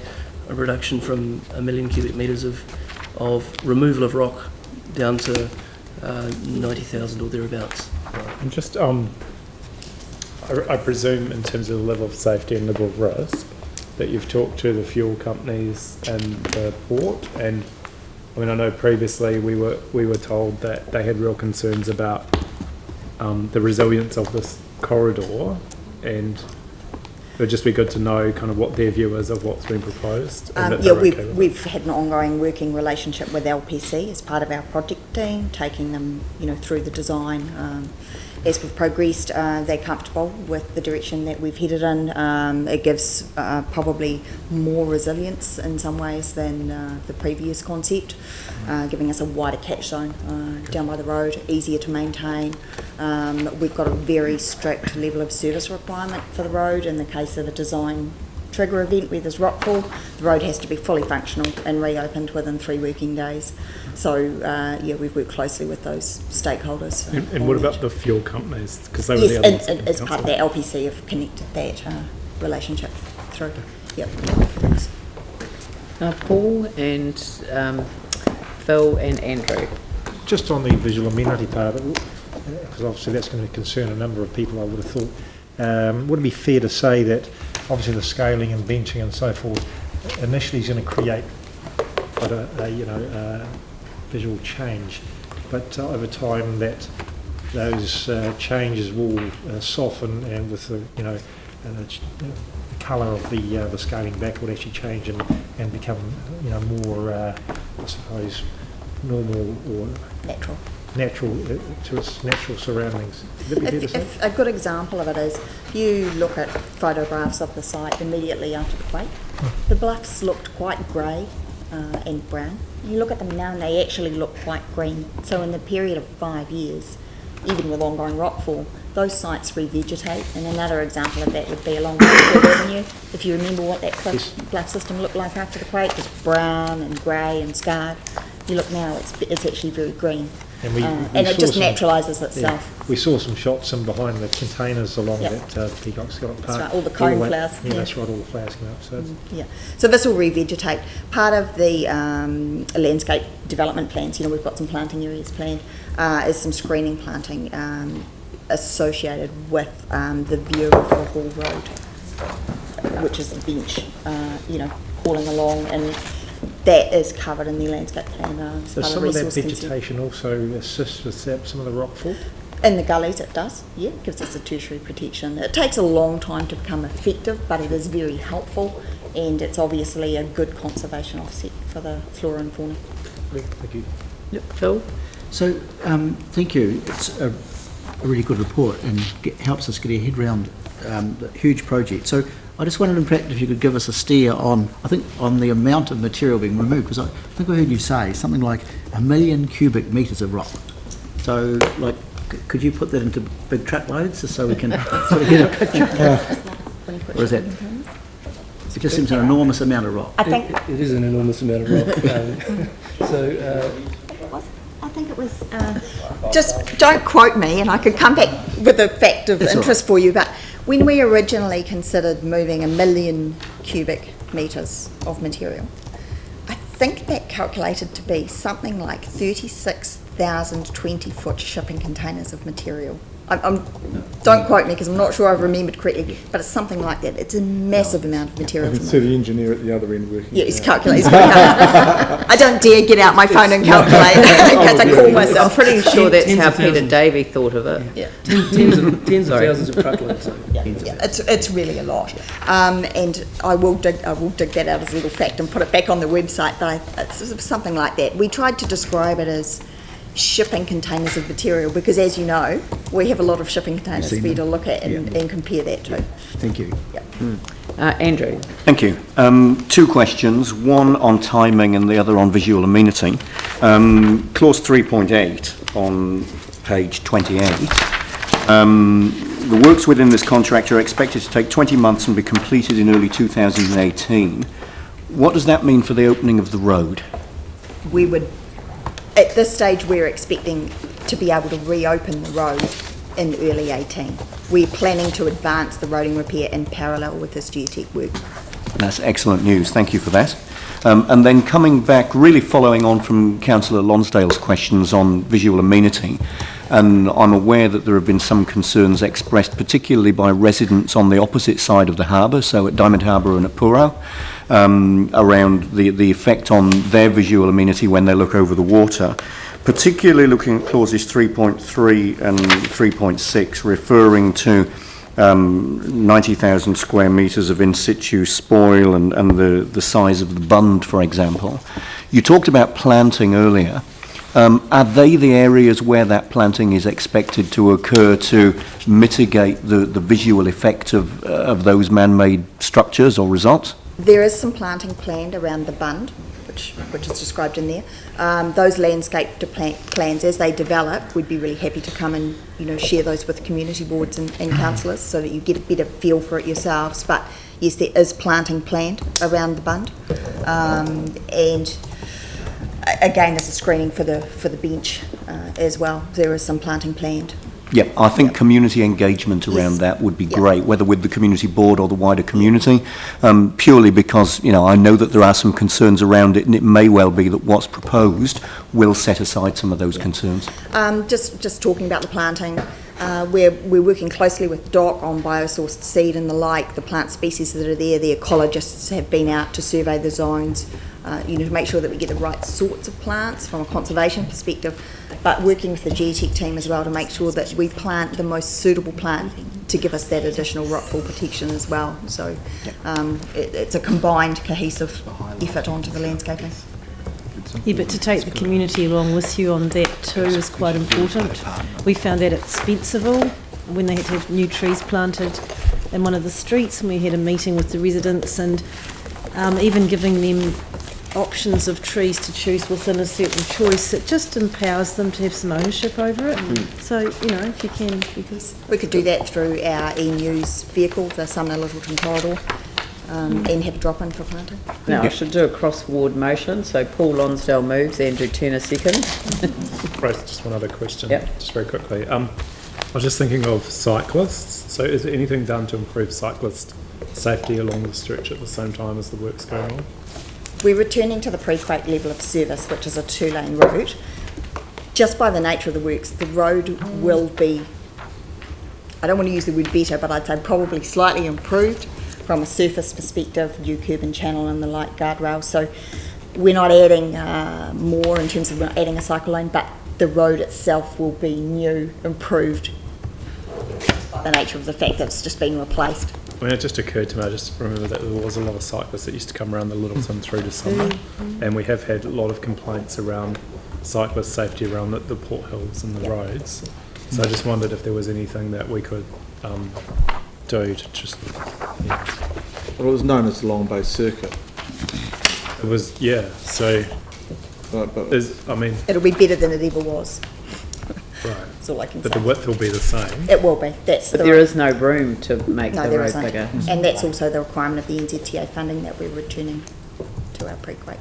a reduction from 1 million cubic metres of removal of rock down to 90,000 or thereabouts. And just, I presume in terms of the level of safety and level of risk, that you've talked to the fuel companies and the port, and I mean, I know previously we were told that they had real concerns about the resilience of this corridor, and it would just be good to know kind of what their view is of what's been proposed. We've had an ongoing working relationship with LPC as part of our project team, taking them, through the design. As we've progressed, they're comfortable with the direction that we've headed in. It gives probably more resilience in some ways than the previous concept, giving us a wider catch zone down by the road, easier to maintain. We've got a very strict level of service requirement for the road. In the case of a design trigger event where there's rockfall, the road has to be fully functional and reopened within 3 working days. So we've worked closely with those stakeholders. And what about the fuel companies? Because they were yes, the others. and as part of the LPC have connected that relationship through. Yep. Paul and Phil and Andrew. Just on the visual amenity part, because obviously that's going to concern a number of people, I would have thought. Would it be fair to say that obviously the scaling and benching and so forth initially is going to create quite a visual change. But over time, those changes will soften, and with the the colour of the scaling back would actually change and become more I suppose normal or natural to its natural surroundings. If a good example of it is, you look at photographs of the site immediately after the quake, the bluffs looked quite grey and brown. You look at them now and they actually look quite green. So in the period of 5 years, even with ongoing rockfall, those sites revegetate. And another example of that would be along Waterford Avenue. If you remember what that bluff system looked like after the quake, it was brown and grey and scarred. You look now, it's actually very green. And, and it just naturalises itself. Yeah, we saw some shots in behind the containers along that Peacock Scallop Park. That's right, all the cone flowers. Yeah, that's right, all the flowers come up. So so this will revegetate. Part of the landscape development plans, we've got some planting areas planned, is some screening planting associated with the view of the Hall Road, which is a bench, crawling along, and that is covered in the landscape plan. So some of that vegetation also assists with some of the rockfall? In the gullies it does, it gives us a tertiary protection. It takes a long time to become effective, but it is very helpful, and it's obviously a good conservation offset for the flora and fauna. Thank you. Yep, Phil? So, thank you. It's a really good report and helps us get our head around the huge project. So I just wondered in practice if you could give us a steer on the amount of material being removed, because I think I heard you say something like 1 million cubic metres of rock. So, could you put that into big truckloads just so we can sort of get a picture? Or is that? It just seems an enormous amount of rock. I think it is an enormous amount of rock. I think it was, just don't quote me, and I could come back with a fact of interest for you, but when we originally considered moving 1 million cubic metres of material, I think that calculated to be something like 36,000 20-foot shipping containers of material. Don't quote me because I'm not sure I've remembered correctly, but it's something like that. It's a massive amount of material. I can see the engineer at the other end working. Yeah, he's calculating. I don't dare get out my phone and calculate because I call myself. I'm pretty sure that's how Peter Davey thought of it. Yeah. Tens of thousands of truckloads. It's really a lot, and I will dig that out as a little fact and put it back on the website. But it's something like that. We tried to describe it as shipping containers of material because, as you know, we have a lot of shipping containers for you to look at and compare that to. Thank you. Andrew. Thank you. 2 questions, one on timing and the other on visual amenity. Clause 3.8 on page 28. The works within this contract are expected to take 20 months and be completed in early 2018. What does that mean for the opening of the road? We would, at this stage, we're expecting to be able to reopen the road in early 18. We're planning to advance the roading repair in parallel with this geotech work. That's excellent news. Thank you for that. And then coming back, really following on from Councillor Lonsdale's questions on visual amenity, and I'm aware that there have been some concerns expressed, particularly by residents on the opposite side of the harbour, so at Diamond Harbour and at Purau, around the effect on their visual amenity when they look over the water, particularly looking at clauses 3.3 and 3.6, referring to 90,000 square metres of in situ spoil and the size of the bund, for example. You talked about planting earlier. Are they the areas where that planting is expected to occur to mitigate the visual effect of those man-made structures or results? There is some planting planned around the bund, which is described in there. Those landscape plans, as they develop, we'd be really happy to come and share those with community boards and councillors so that you get a better feel for it yourselves. But yes, there is planting planned around the bund, and again, there's a screening for the bench as well. There is some planting planned. Yep, I think community engagement around that would be great, whether with the community board or the wider community, purely because, I know that there are some concerns around it, and it may well be that what's proposed will set aside some of those concerns. Just talking about the planting, we're working closely with DOC on biosourced seed and the like, the plant species that are there. The ecologists have been out to survey the zones. to make sure that we get the right sorts of plants from a conservation perspective, but working with the geotech team as well to make sure that we plant the most suitable plant to give us that additional rockfall protection as well. So it's a combined, cohesive effort onto the landscaping. Yeah, but to take the community along with you on that too is quite important. We found that at Spencerville, when they had to have new trees planted in one of the streets, and we had a meeting with the residents, and even giving them options of trees to choose within a certain choice, it just empowers them to have some ownership over it. So, if you can, because we could do that through our e-news vehicle, the Sumner Littleton Corridor, and have a drop-in for planting. Now, I should do a cross-ward motion. So Paul Lonsdale moves, Andrew Turner second. Right, just one other question, Yep. just very quickly. I was just thinking of cyclists. So is there anything done to improve cyclist safety along the stretch at the same time as the work's going on? We're returning to the pre-quake level of service, which is a 2-lane route. Just by the nature of the works, the road will be, I don't want to use the word better, but I'd say probably slightly improved from a surface perspective, new curb and channel and the light guardrail. So we're not adding more in terms of we're not adding a cycle lane, but the road itself will be new, improved by the nature of the fact that it's just been replaced. I mean, it just occurred to me, I just remember that there was a lot of cyclists that used to come around the Littleton through to summer, and we have had a lot of complaints around cyclist safety around the Port Hills and the roads. So I just wondered if there was anything that we could do to just... Yeah. Well, it was known as the Long Bay Circuit. It was, yeah, so... But it'll be better than it ever was. Right. That's all I can But say. the width will be the same? It will be. But there is no room to make the there road isn't. bigger. And that's also the requirement of the NZTA funding that we're returning to our pre-quake.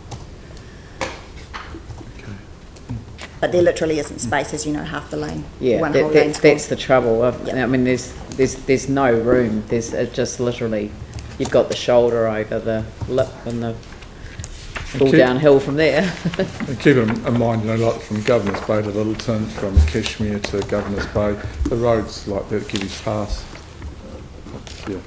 But there literally isn't space, as you know, half the lane. Yeah, one whole lane's that's gone. the trouble. I mean, there's no room. There's just literally, you've got the shoulder over the lip and the all downhill from there. And keep in mind, like from Governor's Bay to Littleton, from Kashmir to Governor's Bay, the roads like that give you pass. Yeah.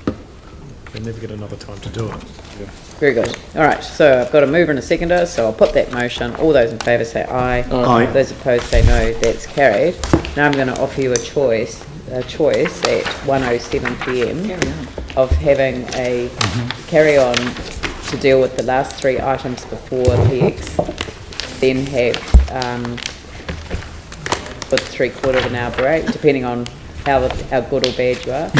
They never get another time to do it. Yeah. Very good. All right, so I've got a mover and a seconder, so I'll put that motion. All those in favour say aye. Aye. Those opposed say no. That's carried. Now I'm going to offer you a choice at 1:07 p.m. of having a carry-on to deal with the last 3 items before PX, then have with 3/4 of an hour break, depending on how good or bad you are.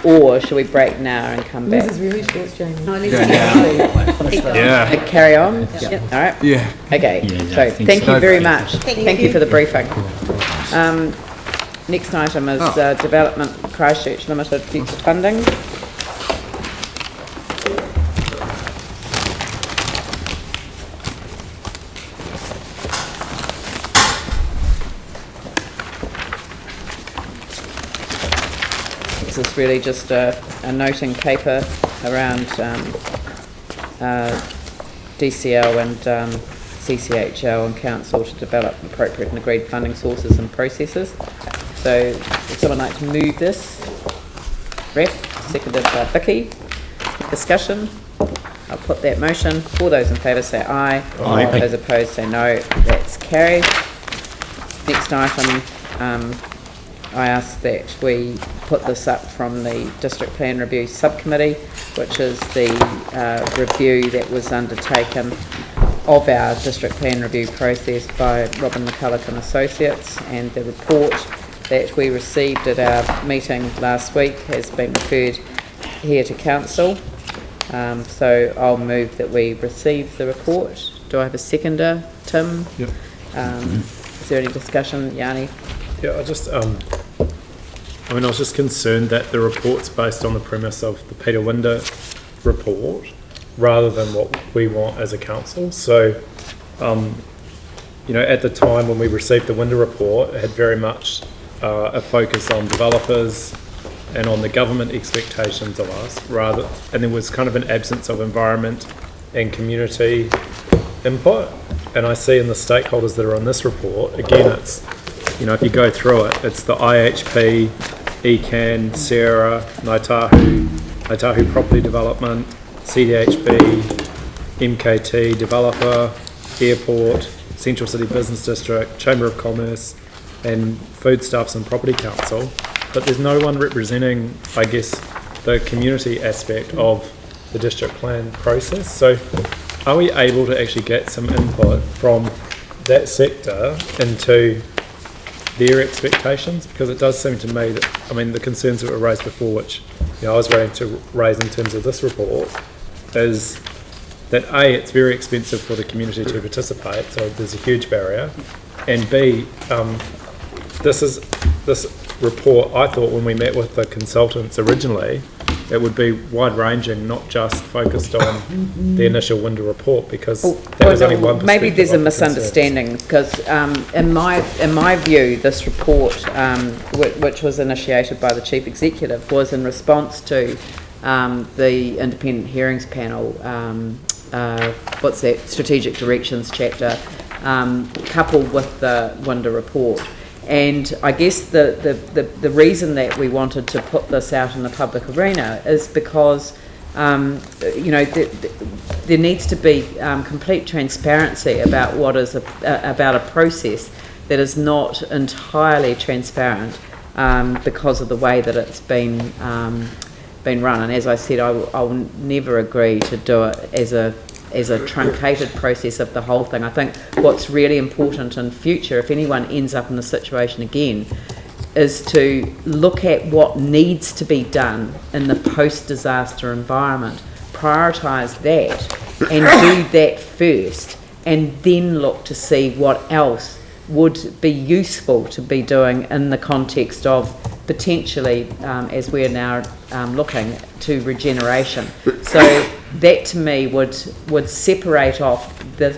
Or should we break now and come back? This is really short, Jamie. Yeah. Carry on? Yep. All right? Yeah. Okay, so thank you very much. Thank you for the briefing. Next item is Development Christchurch Limited future funding. This is really just a noting paper around DCL and CCHL and Council to develop appropriate and agreed funding sources and processes. So would someone like to move this? Ref, seconded by Vicky. Discussion? I'll put that motion. All those in favour say aye. Aye. Those opposed say no. That's carried. Next item, I ask that we put this up from the District Plan Review Subcommittee, which is the review that was undertaken of our District Plan Review process by Robin McCulloch and Associates, and the report that we received at our meeting last week has been referred here to Council. So I'll move that we receive the report. Do I have a seconder? Tim? Yep. Is there any discussion, Yanni? Yeah, I was just concerned that the report's based on the premise of the Peter Winder report rather than what we want as a council. So, at the time when we received the Winder report, it had very much a focus on developers and on the government expectations of us, and there was kind of an absence of environment and community input. And I see in the stakeholders that are on this report, again, it's, if you go through it, it's the IHP, ECAN, Sarah, Ngāi Tahu Property Development, CDHB, MKT, developer, airport, Central City Business District, Chamber of Commerce, and Foodstuffs and Property Council, but there's no one representing, I guess, the community aspect of the district plan process. So are we able to actually get some input from that sector into their expectations? Because it does seem to me that, I mean, the concerns that were raised before, which I was waiting to raise in terms of this report, is that A, it's very expensive for the community to participate, so there's a huge barrier, and B, this report, I thought when we met with the consultants originally, it would be wide-ranging, not just focused on the initial winter report, because that was only one perspective. Maybe there's a of the concerns. misunderstanding, because in my view, this report, which was initiated by the Chief Executive, was in response to the Independent Hearings Panel, what's that, Strategic Directions chapter, coupled with the winter report. And I guess the reason that we wanted to put this out in the public arena is because there needs to be complete transparency about what is about a process that is not entirely transparent because of the way that it's been run. And as I said, I'll never agree to do it as a truncated process of the whole thing. I think what's really important in future, if anyone ends up in the situation again, is to look at what needs to be done in the post-disaster environment, prioritise that and do that first, and then look to see what else would be useful to be doing in the context of potentially, as we are now looking, to regeneration. So that to me would separate off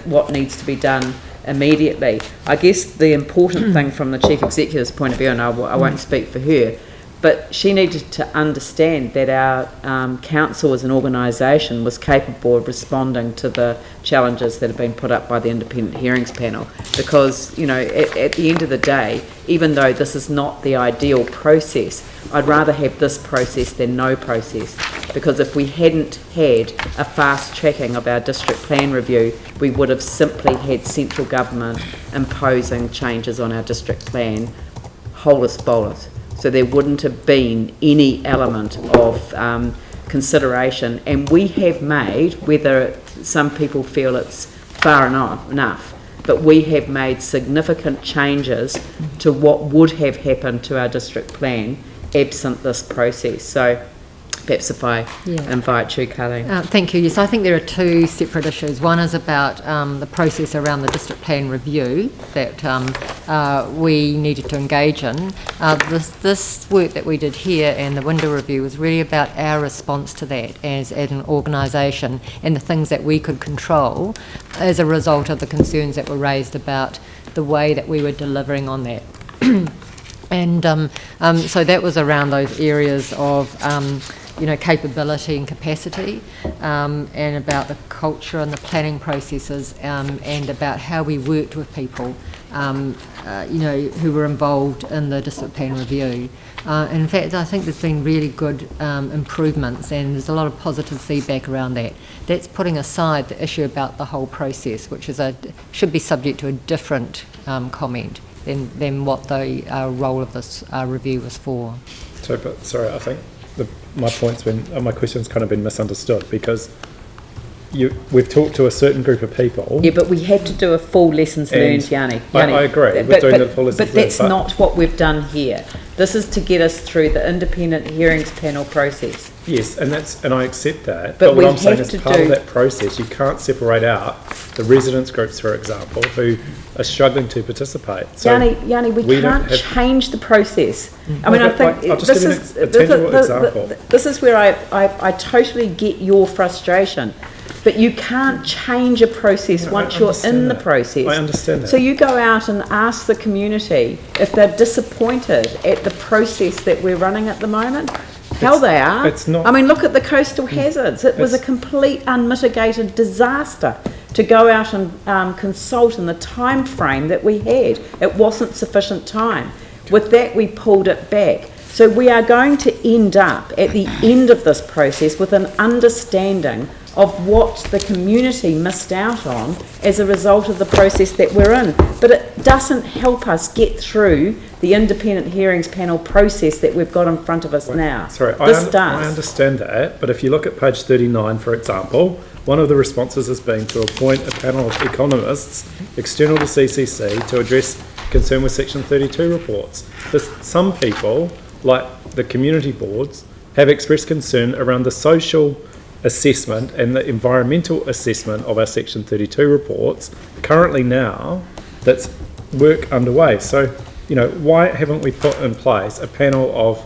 what needs to be done immediately. I guess the important thing from the Chief Executive's point of view, and I won't speak for her, but she needed to understand that our council as an organisation was capable of responding to the challenges that have been put up by the Independent Hearings Panel, because at the end of the day, even though this is not the ideal process, I'd rather have this process than no process, because if we hadn't had a fast tracking of our district plan review, we would have simply had central government imposing changes on our district plan holus bolus. So there wouldn't have been any element of consideration, and we have made, whether some people feel it's far enough, but we have made significant changes to what would have happened to our district plan absent this process. So perhaps if I invite you, Colleen. Thank you. Yes, I think there are two separate issues. One is about the process around the district plan review that we needed to engage in. This work that we did here and the window review was really about our response to that as an organisation and the things that we could control as a result of the concerns that were raised about the way that we were delivering on that. And so that was around those areas of capability and capacity, and about the culture and the planning processes, and about how we worked with people, who were involved in the district plan review. In fact, I think there's been really good improvements, and there's a lot of positive feedback around that. That's putting aside the issue about the whole process, which is should be subject to a different comment than what the role of this review was for. Sorry, I think my question's kind of been misunderstood, because we've talked to a certain group of people. Yeah, but we have to do a full lessons learned, Yanni. I agree, we're doing the full lessons learned. But that's not what we've done here. This is to get us through the Independent Hearings Panel process. Yes, and I accept that. But what I'm saying is, part of that process, you can't separate out the residents groups, for example, who are struggling to participate. So Yanni, we can't change the process. I mean, I think this is a tangible example. This is where I totally get your frustration. But you can't change a process once you're in the process. I understand that. So you go out and ask the community if they're disappointed at the process that we're running at the moment. Hell, they are. It's not. I mean, look at the coastal hazards. It was a complete unmitigated disaster to go out and consult in the time frame that we had. It wasn't sufficient time. With that, we pulled it back. So we are going to end up at the end of this process with an understanding of what the community missed out on as a result of the process that we're in. But it doesn't help us get through the independent hearings panel process that we've got in front of us now. Sorry, This I understand that, but if you look at page 39, for example, one of the responses has been to appoint a panel of economists external to CCC to address concern with Section 32 reports. Some people, like the community boards, have expressed concern around the social assessment and the environmental assessment of our Section 32 reports currently now that's work underway. So, you know, why haven't we put in place a panel of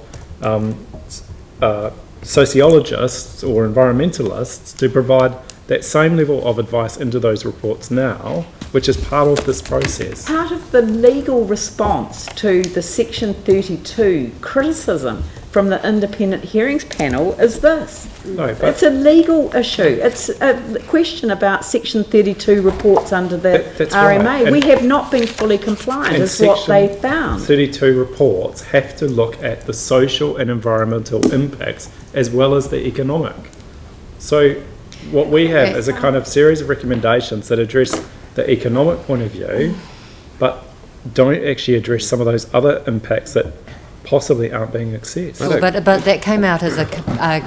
sociologists or environmentalists to provide that same level of advice into those reports now, which is part of this process? Part of the legal response to the Section 32 criticism from the independent hearings panel is this. No, but it's a legal issue. It's a question about Section 32 reports under the that's RMA. right. We have not been fully compliant, is what they found. 32 reports have to look at the social and environmental impacts as well as the economic. So what we have is a kind of series of recommendations that address the economic point of view, but don't actually address some of those other impacts that possibly aren't being accessed. But that came out as a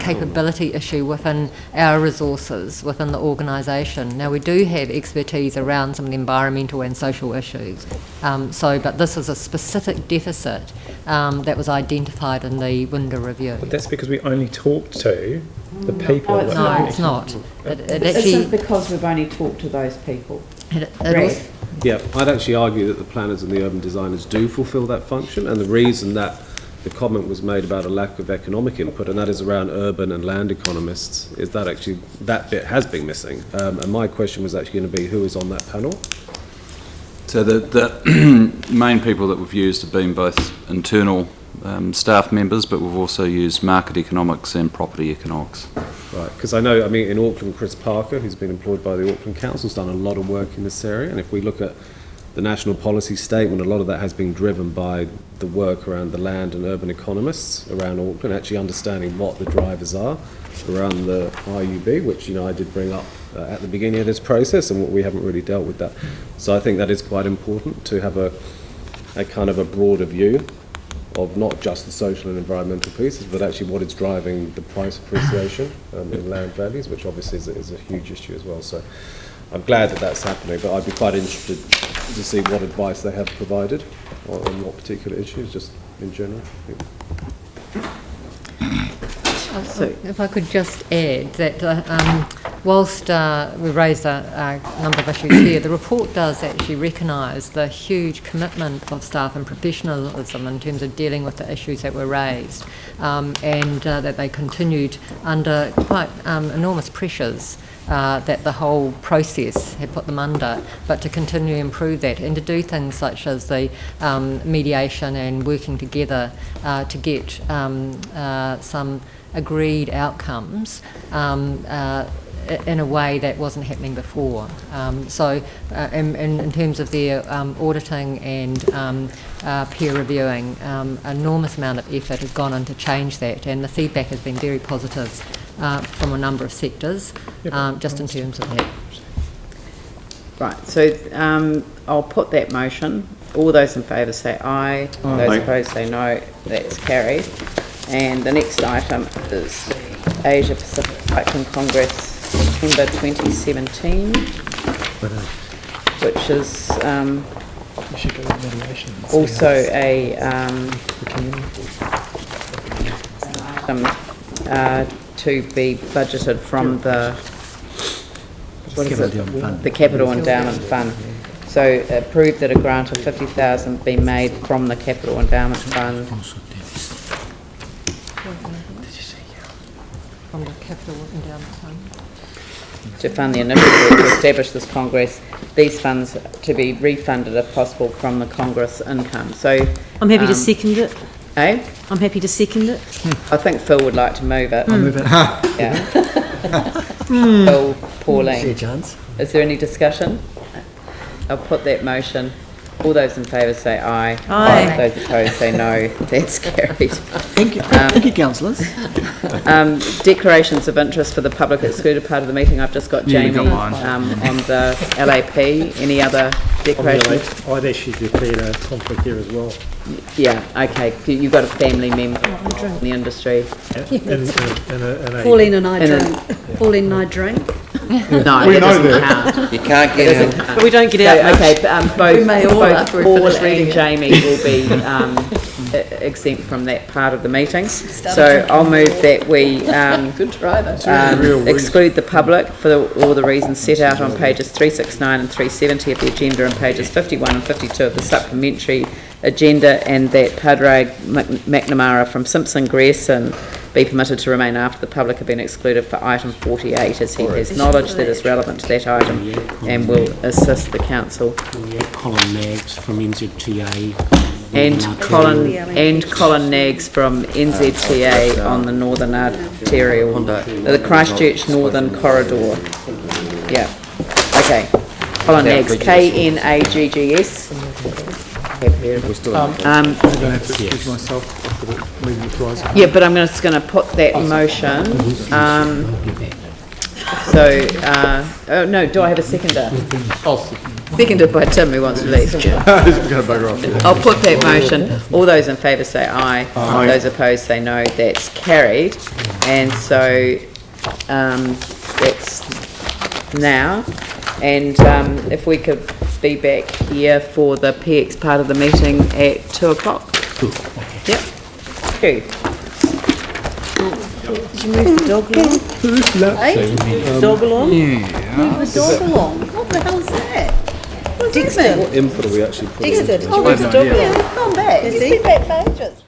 capability issue within our resources, within the organisation. Now, we do have expertise around some of the environmental and social issues. But this is a specific deficit that was identified in the Winder review. But that's because we only talk to the people. No, it's not. It isn't because we've only talked to those people. Yeah, I'd actually argue that the planners and the urban designers do fulfil that function, and the reason that the comment was made about a lack of economic input, and that is around urban and land economists, is that actually that bit has been missing. And my question was actually going to be who is on that panel? So the main people that we've used have been both internal staff members, but we've also used market economics and property economics. Right, because I know, I mean, in Auckland, Chris Parker, who's been employed by the Auckland Council, has done a lot of work in this area, and if we look at the national policy statement, a lot of that has been driven by the work around the land and urban economists around Auckland, actually understanding what the drivers are around the IUB, which, you know, I did bring up at the beginning of this process, and we haven't really dealt with that. So I think that is quite important to have a kind of a broader view of not just the social and environmental pieces, but actually what is driving the price appreciation in land values, which obviously is a huge issue as well. So I'm glad that that's happening, but I'd be quite interested to see what advice they have provided on what particular issues, just in general. So if I could just add that whilst we raised a number of issues here, the report does actually recognise the huge commitment of staff and professionalism in terms of dealing with the issues that were raised, and that they continued under quite enormous pressures that the whole process had put them under, but to continue to improve that and to do things such as the mediation and working together to get some agreed outcomes in a way that wasn't happening before. In terms of their auditing and peer reviewing, enormous amount of effort has gone in to change that, and the feedback has been very positive from a number of sectors, just in terms of that. Right, so I'll put that motion. All those in favour say aye. Those opposed say no. That's carried. And the next item is Asia Pacific Cycling Congress, September 2017, which is also a to be budgeted from the the Capital Endowment Fund. So approve that a grant of 50,000 be made from the Capital Endowment Fund. From the Capital Endowment Fund. To fund the initiative to establish this Congress, these funds to be refunded if possible from the Congress income. So I'm happy to second it. Eh? I'm happy to second it. I think Phil would like to move it. I'll move it. Yeah. Phil, Pauline. See a chance. Is there any discussion? I'll put that motion. All those in favour say aye. Aye. Those opposed say no. That's carried. Thank you, councillors. Declarations of interest for the public excluded part of the meeting. I've just got Yeah, we Jamie got mine. on the LAP. Any other declarations? I'd actually declared a conflict here as well. Yeah, okay. You've got a family member in the industry. Pauline and I In a- drink. Pauline and I drink. No, We it know doesn't that. count. You can't It get doesn't out. count. We don't get out So, much. okay, both, We may all both after we Paul finish and reading it. Jamie will be exempt from that part of the meeting. So I'll move that we Good try, though. exclude the public for all the reasons set out on pages 369 and 370 of the agenda and pages 51 and 52 of the supplementary agenda, and that Padraig McNamara from Simpson Grierson be permitted to remain after the public have been excluded for item 48, as he has knowledge that is relevant to that item and will assist the council. Colin Nags from NZTA. And Colin Nags from NZTA on the Northern Arterial, the Christchurch Northern Corridor. Yeah, okay. Colin Nags, Knaggs. Yeah, but I'm just going to put that in motion. Oh no, do I have a seconder? Seconded by Tim, who wants to leave. I'll put that motion. All those in favour say aye. Aye. Those opposed say no. That's carried. And so that's now. And if we could be back here for the PX part of the meeting at 2 o'clock. Yep. Thank you. Did you move the dog along? Dog along? Move the dog along. What the hell's that? What's Dexter. that mean? What input are we actually putting? Dexter, did I you have move the no dog? idea. Yeah, it's gone back. It's been back for ages.